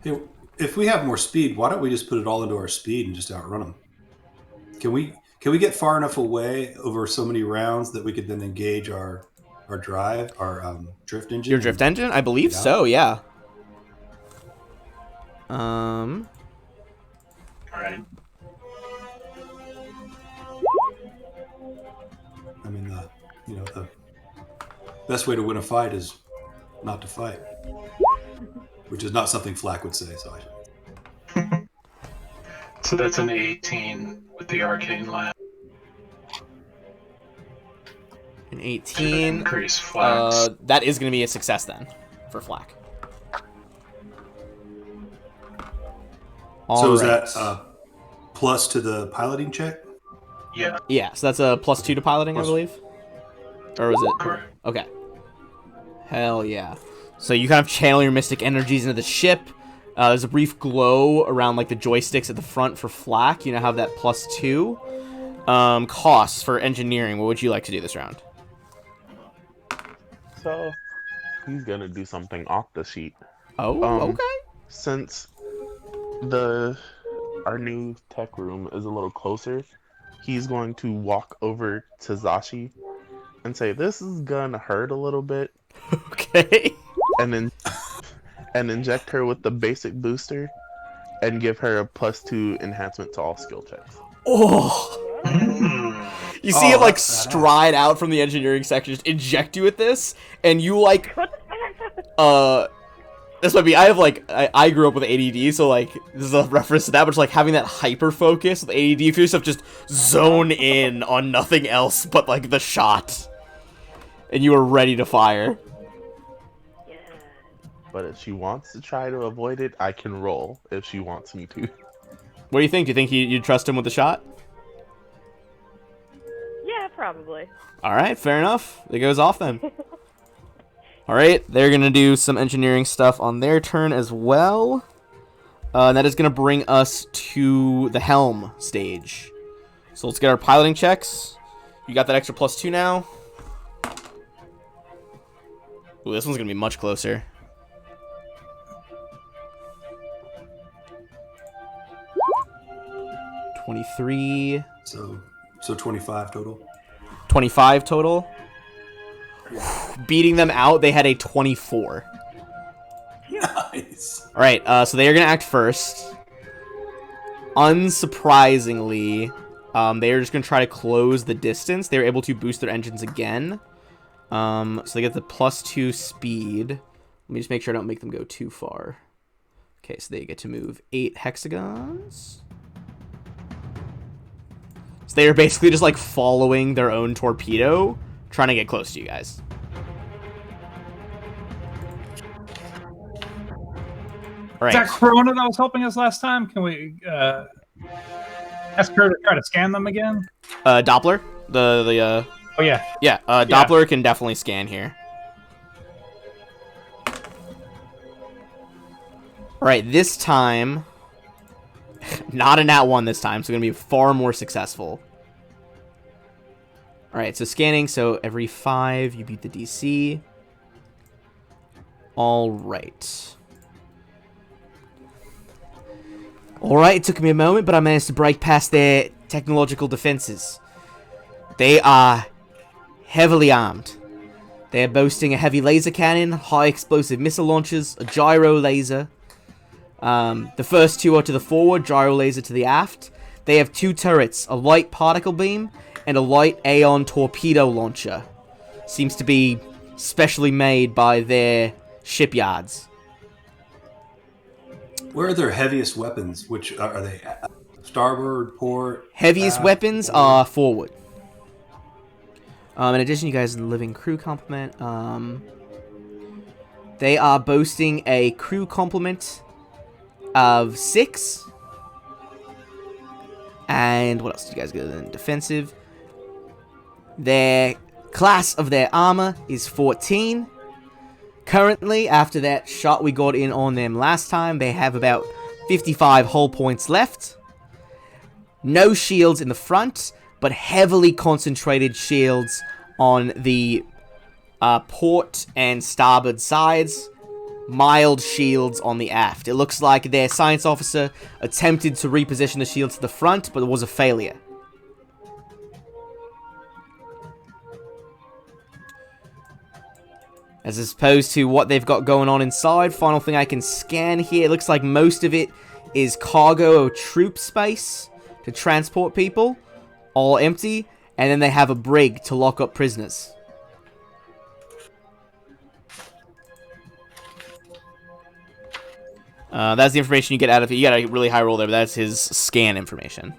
Hey, if we have more speed, why don't we just put it all into our speed and just outrun them? Can we get far enough away over so many rounds that we could then engage our drive, our drift engine? Your drift engine? I believe so, yeah. All right. I mean, the best way to win a fight is not to fight, which is not something Flack would say. So So that's an 18 with the arcane lab. An To 18. increase flax. That is going to be a success then for Flack. so is Alright. that plus to the piloting check? Yeah. Yeah, so that's a +2 to piloting, I believe. Or was it? Correct. Okay. Hell yeah. So you kind of channel your mystic energies into the ship. There's a brief glow around like the joysticks at the front for Flack. You now have that +2. Costs for engineering. What would you like to do this round? So he's gonna do something off the sheet. Oh, okay. Since our new tech room is a little closer, he's going to walk over to Zashi and say, "This is gonna hurt a little bit," Okay. and then inject her with the basic booster and give her a +2 enhancement to all skill checks. Oh. You see Oh, him like that's badass. stride out from the engineering section, just inject you with this, and you like this might be I grew up with ADD, so like this is a reference to that, but it's like having that hyper focus with ADD, you feel yourself just zone in on nothing else but like the shot. And you are ready to fire. But if she wants to try to avoid it, I can roll if she wants me to. What do you think? Do you think you trust him with the shot? Yeah, probably. Alright, fair enough. It goes off then. Alright, they're going to do some engineering stuff on their turn as well. And that is going to bring us to the helm stage. So let's get our piloting checks. You got that extra +2 now. Ooh, this one's going to be much closer. $23. So 25 total. 25 total. Beating them out, they had a 24. Nice. Alright, so they are going to act first. Unsurprisingly, they are just going to try to close the distance. They were able to boost their engines again. So they get the +2 speed. Let me just make sure I don't make them go too far. Okay, so they get to move 8 hexagons. So they are basically just like following their own torpedo, trying to get close to you guys. All Is right. that Corona that was helping us last time? Can we ask her to try to scan them again? Doppler, Oh yeah. yeah, Doppler can definitely scan here. All right, this time, not a nat 1 this time, so going to be far more successful. All right, so scanning, so every 5 you beat the DC. All right. All right, it took me a moment, but I managed to break past their technological defenses. They are heavily armed. They are boasting a heavy laser cannon, high explosive missile launchers, a gyro laser. The first two are to the forward, gyro laser to the aft. They have 2 turrets, a light particle beam and a light Aeon torpedo launcher. Seems to be specially made by their shipyards. Where are their heaviest weapons? Which are they? Starboard, port? Heaviest aft, weapons forward? are forward. In addition, you guys, living crew complement. They are boasting a crew complement of 6. And what else did you guys get in defensive? Their class of their armor is 14. Currently, after that shot we got in on them last time, they have about 55 hull points left. No shields in the front, but heavily concentrated shields on the port and starboard sides. Mild shields on the aft. It looks like their science officer attempted to reposition the shields to the front, but it was a failure. As opposed to what they've got going on inside, final thing I can scan here, it looks like most of it is cargo or troop space to transport people, all empty, and then they have a brig to lock up prisoners. That's the information you get out of it. You got a really high roll there, but that's his scan information.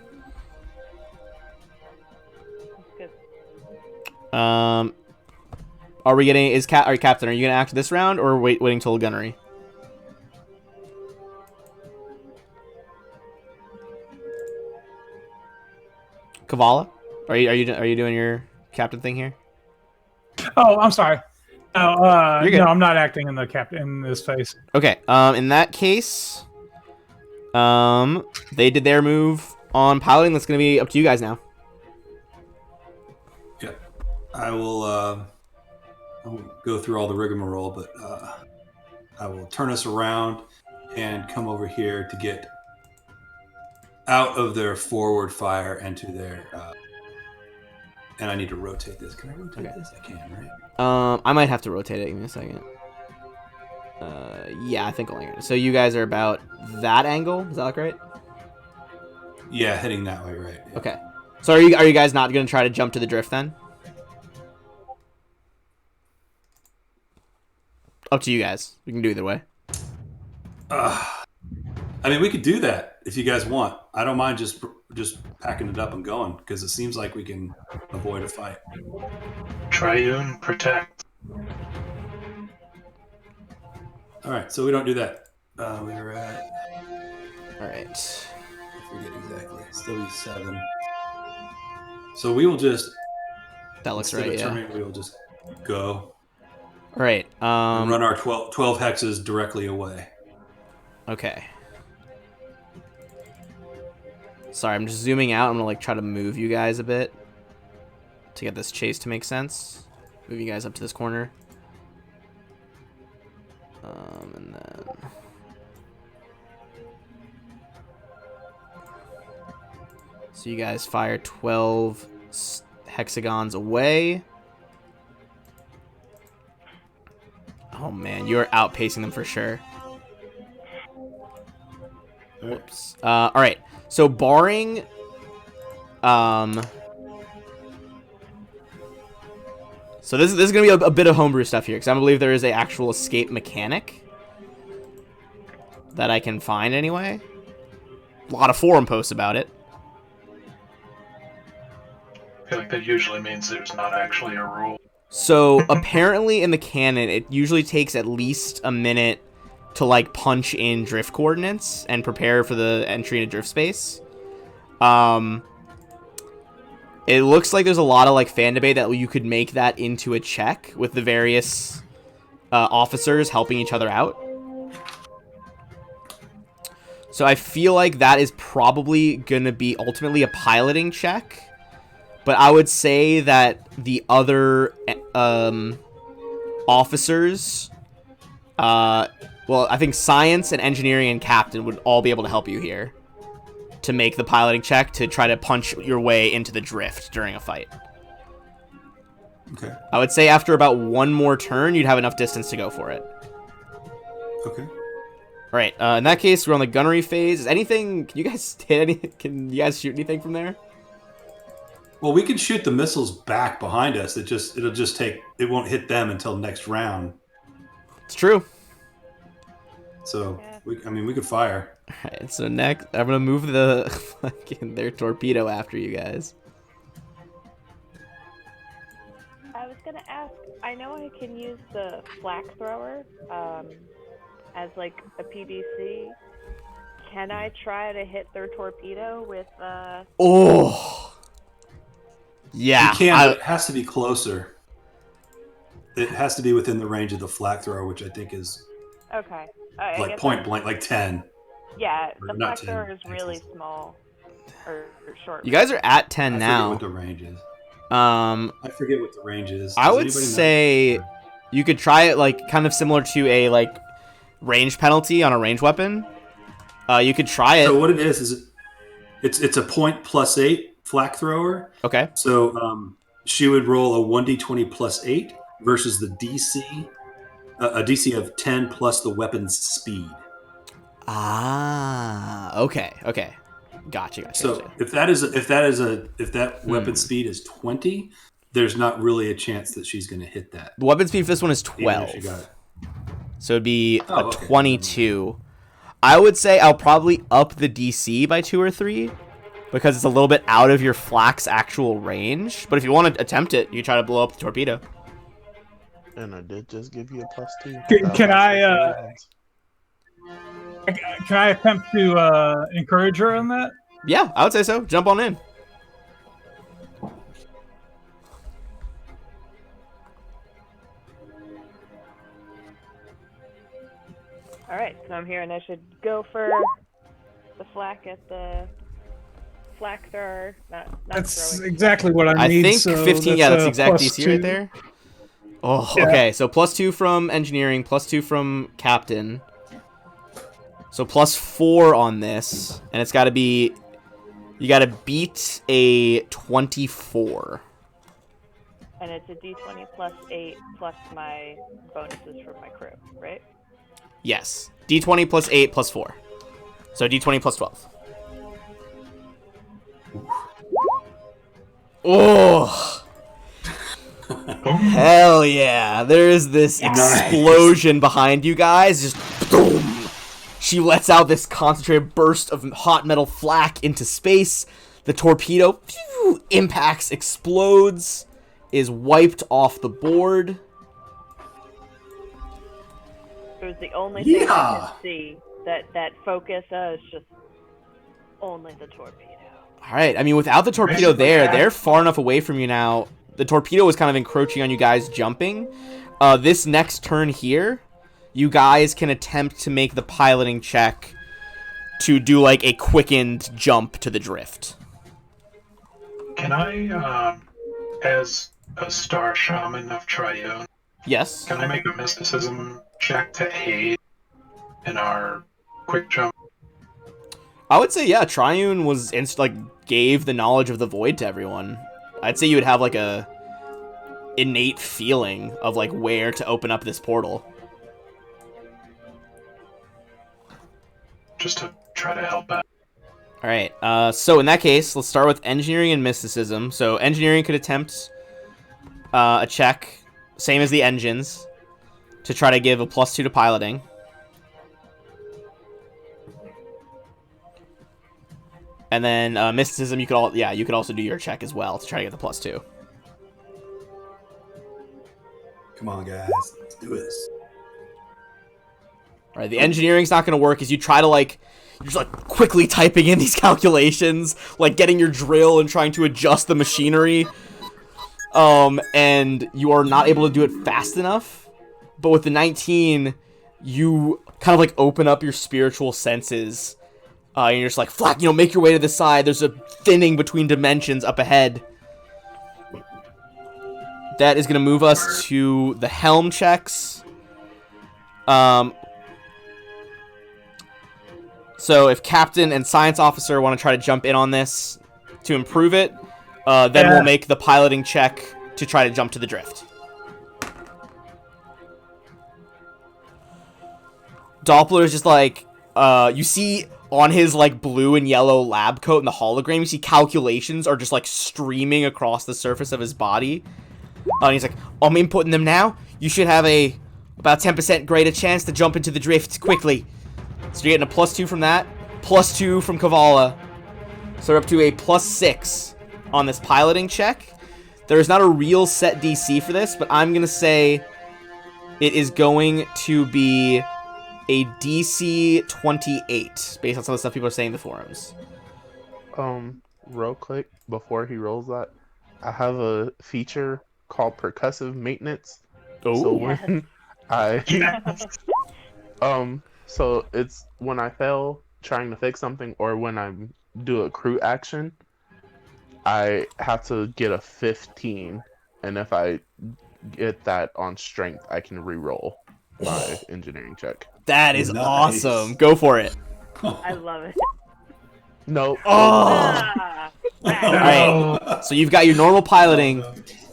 That's good. Are we getting Captain? Are you gonna act this round or waiting till gunnery? Kavala, are you doing your captain thing here? Oh, I'm sorry. You're good. No, I'm not acting in the captain in this phase. Okay. In that case, they did their move on piloting. That's gonna be up to you guys now. Yeah, I will go through all the rigmarole, but I will turn us around and come over here to get out of their forward fire and to their. And I need to rotate this. Can I rotate this? I can, right? I might have to rotate it. Give me a second. Yeah, I think only. So you guys are about that angle. Does that look right? Yeah, heading that way, right? Yeah. Okay. So are you guys not gonna try to jump to the drift then? Up to you guys. We can do either way. I mean, we could do that if you guys want. I don't mind just packing it up and going because it seems like we can avoid a fight. Triune protect. All right, so we don't do that. We were at. All right. I forget exactly. Still 7. So we will just. That looks instead right. of Yeah. turning, we will just go. All right. And run our 12 hexes directly away. Okay. Sorry, I'm just zooming out. I'm gonna try to move you guys a bit to get this chase to make sense. Move you guys up to this corner. And then so you guys fire 12 hexagons away. Oh man, you're outpacing them for sure. Whoops. All right. So barring, so this is gonna be a bit of homebrew stuff here because I believe there is a actual escape mechanic that I can find anyway. A lot of forum posts about it. I feel like that usually means there's not actually a rule. So apparently in the canon, it usually takes at least a minute to punch in drift coordinates and prepare for the entry into drift space. It looks like there's a lot of fan debate that you could make that into a check with the various officers helping each other out. So I feel like that is probably gonna be ultimately a piloting check, but I would say that the other officers, well, I think science and engineering and captain would all be able to help you here to make the piloting check to try to punch your way into the drift during a fight. Okay. I would say after about one more turn, you'd have enough distance to go for it. Okay. All right. In that case, we're on the gunnery phase. Is anything? Can you guys hit any? Can you guys shoot anything from there? Well, we can shoot the missiles back behind us. It'll just take. It won't hit them until next round. It's true. So we could fire. Alright, so next, I'm gonna move their torpedo after you guys. I was gonna ask. I know I can use the flak thrower as a PDC. Can I try to hit their torpedo with? Oh. Yeah. You can. It has to be closer. It has to be within the range of the flak thrower, which I think is. Okay. Point blank, 10. Yeah, the not flak thrower 10, is really small or short. You guys are at 10 now. I forget what the range is. I forget what the range is. I would say you could try it kind of similar to a range penalty on a range weapon. You could try it. So what it is it's a point +8 flak thrower. Okay. So she would roll a 1d20 +8 versus the DC a DC of 10 plus the weapon's speed. Ah, okay. Gotcha. So if that weapon speed is 20, there's not really a chance that she's going to hit that. The weapon speed for this one is Even 12. if she got it. So it'd be a okay. 22. I would say I'll probably up the DC by 2 or 3 because it's a little bit out of your flak's actual range. But if you want to attempt it, you try to blow up the torpedo. And I did just give you a +2. Can I attempt to encourage her on that? Yeah, I would say so. Jump on in. All right, so I'm here, and I should go for the flak at the flak thrower. Not That's throwing. exactly what I I need. think so 15. Yeah, that's exact +2. DC right there. Oh, Yeah. okay. So +2 from engineering, +2 from captain. So +4 on this, and it's got to be. You got to beat a 24. And it's a D20 plus 8 plus my bonuses from my crew, right? Yes. D20 plus 8 plus 4. So D20 plus 12. Oh. Hell yeah. There is this explosion behind you guys. Just boom. She lets out this concentrated burst of hot metal flak into space. The torpedo impacts, explodes, is wiped off the board. It was the only thing I Yeah. could see. That focus is just only the torpedo. All right. I mean, without the torpedo there, they're far enough away from you now. The torpedo was kind of encroaching on you guys jumping. This next turn here, you guys can attempt to make the piloting check to do like a quickened jump to the drift. Can I, as a star shaman of Trione, Yes. can I make a mysticism check to aid in our quick jump? I would say, yeah, Triune was gave the knowledge of the void to everyone. I'd say you would have like a innate feeling of like where to open up this portal. Just to try to help out. All right. So in that case, let's start with engineering and mysticism. So engineering could attempt a check, same as the engines, to try to give a +2 to piloting. And then mysticism, you could also do your check as well to try to get the +2. Come on, guys. Let's do this. All right. The engineering's not going to work as you try to you're just quickly typing in these calculations, like getting your drill and trying to adjust the machinery. And you are not able to do it fast enough. But with the 19, you kind of open up your spiritual senses. And you're just flak, make your way to the side. There's a thinning between dimensions up ahead. That is going to move us to the helm checks. So if captain and science officer want to try to jump in on this to improve it, then we'll make the piloting check to try to jump to the drift. Doppler is just you see on his blue and yellow lab coat in the hologram, you see calculations are just streaming across the surface of his body. And he's like, I'm inputting them now. You should have about 10% greater chance to jump into the drift quickly. So you're getting a +2 from that, +2 from Kavala. So we're up to a +6 on this piloting check. There is not a real set DC for this, but I'm going to say it is going to be a DC 28, based on some of the stuff people are saying in the forums. Real quick, before he rolls that, I have a feature called percussive maintenance. Oh. So when so it's when I fail trying to fix something or when I do a crew action, I have to get a 15, and if I get that on strength, I can re-roll my engineering check. That is Nice. awesome. Go for it. I love it. No. Oh. Ah, All right. So you've got your normal piloting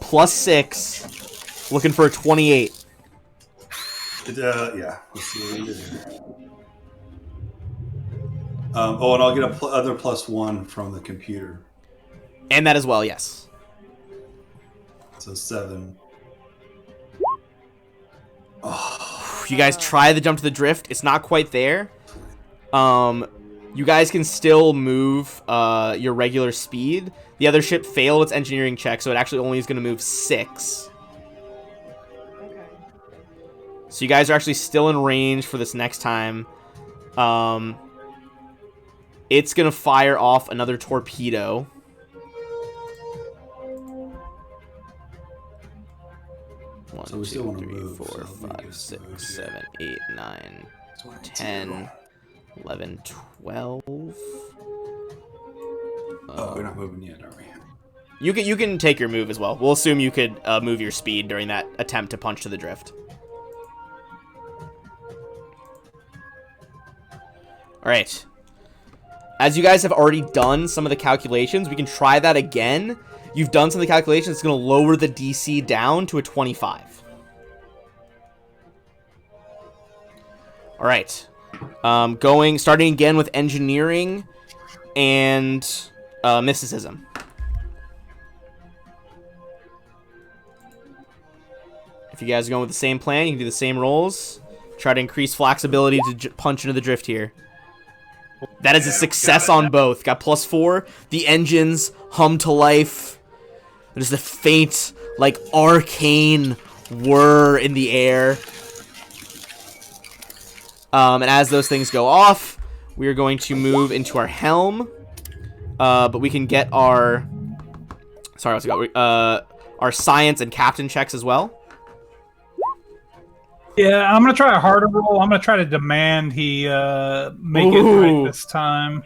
+6, looking for a 28. Yeah. Let's see what we do there. And I'll get other +1 from the computer. And that as well, yes. So 7. You guys try the jump to the drift. It's not quite there. You guys can still move your regular speed. The other ship failed its engineering check, so it actually only is going to move 6. Okay. So you guys are actually still in range for this next time. It's going to fire off another torpedo. One, So we still want to move. 4, so let me 5, get 6, some 7, 8, 9, here. 10, 11, 12. We're not moving yet, are we? You can take your move as well. We'll assume you could move your speed during that attempt to punch to the drift. All right. As you guys have already done some of the calculations, we can try that again. You've done some of the calculations. It's going to lower the DC down to a 25. All right. Starting again with engineering and mysticism. If you guys are going with the same plan, you can do the same rolls. Try to increase flexibility to punch into the drift here. That is a success on both. Got +4. The engines hum to life. There's a faint, like, arcane whir in the air. And as those things go off, we are going to move into our helm. But we can get our... Sorry, what's it got? Our science and captain checks as well. Yeah, I'm gonna try a harder roll. I'm gonna try to demand he make it right this time.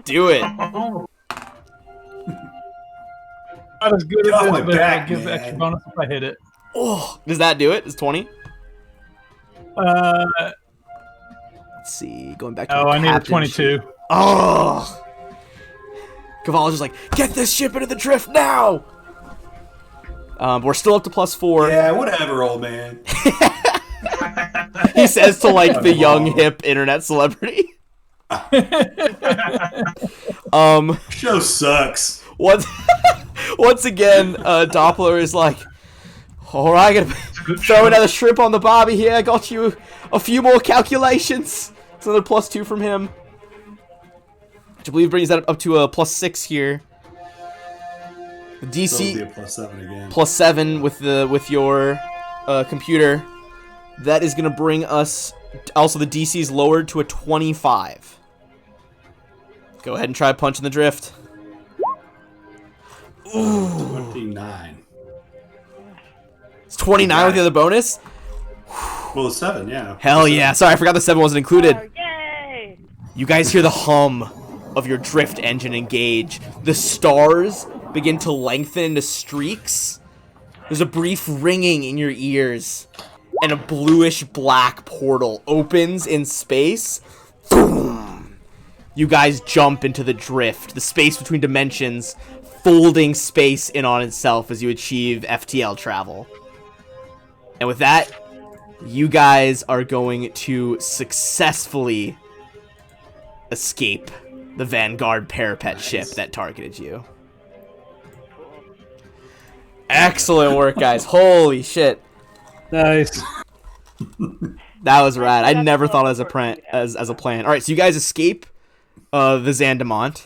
Do it. Not as good Get off as my this, but back, I'll give man. extra bonus if I hit it. Oh, does that do it? Is 20? Let's Let's see. Going back to Oh, the I need a captain 22. sheet. Oh! Cavallo's just like, get this ship into the drift now! But we're still up to +4. Yeah, whatever, old man. He says to, like, the young, hip internet celebrity. Show sucks. Once again, Doppler is like, alright, gotta throw another shrimp on the barbie here. I got you a few more calculations. It's another +2 from him. Which I believe brings that up to a +6 here. The So it'll DC be a +7 again. +7 with your computer. That is gonna bring us. Also, the DC is lowered to a 25. Go ahead and try punching the drift. Ooh, 29. it's 29 with the other bonus. Well, it's 7, yeah. Hell yeah! Sorry, I forgot the 7 wasn't included. Oh, yay! You guys hear the hum of your drift engine engage. The stars begin to lengthen into streaks. There's a brief ringing in your ears, and a bluish-black portal opens in space. Boom! You guys jump into the drift, the space between dimensions, folding space in on itself as you achieve FTL travel. And with that, you guys are going to successfully escape the Vanguard parapet ship that targeted you. Excellent work, guys. Holy shit. Nice. That was rad. I That's never so thought as a important, as a plan. All right, so you guys escape the Zandamont.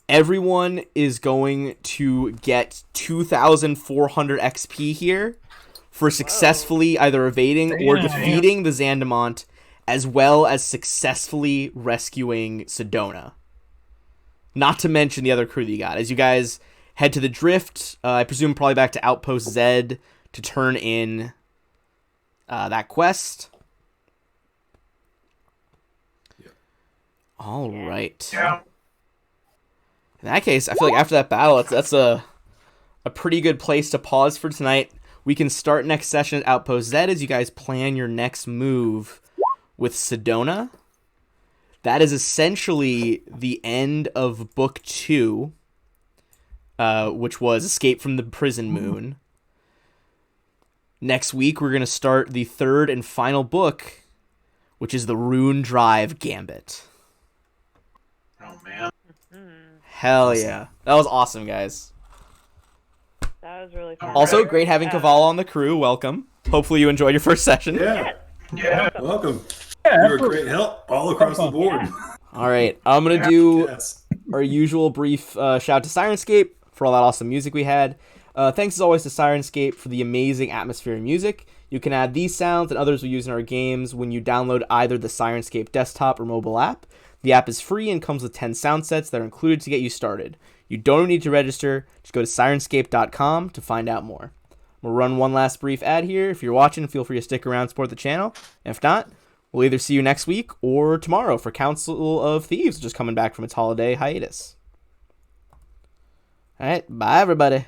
Everyone is going to get 2,400 XP here for successfully either evading or Damn. defeating the Zandamont, as well as successfully rescuing Sedona. Not to mention the other crew that you got. As you guys head to the drift, I presume probably back to Outpost Z to turn in that quest. Yep. All right. Yeah. In that case, I feel like after that battle, that's a pretty good place to pause for tonight. We can start next session at Outpost Z as you guys plan your next move with Sedona. That is essentially the end of Book 2, which was Escape from the Prison Moon. Next week, we're going to start the third and final book, which is the Rune Drive Gambit. Oh man. Hell yeah. That was awesome, guys. That was really fun. Also, great having Kavala on the crew. Welcome. Hopefully you enjoyed your first session. Yeah. Yeah. Welcome. Yeah, You were a great help all across the board. All right. I'm going to do Yes. our usual brief shout out to Sirenscape for all that awesome music we had. Thanks as always to Sirenscape for the amazing atmosphere and music. You can add these sounds and others we use in our games when you download either the Sirenscape desktop or mobile app. The app is free and comes with 10 sound sets that are included to get you started. You don't need to register. Just go to Sirenscape.com to find out more. We'll run one last brief ad here. If you're watching, feel free to stick around and support the channel. If not, we'll either see you next week or tomorrow for Council of Thieves, just coming back from its holiday hiatus. All right, bye everybody.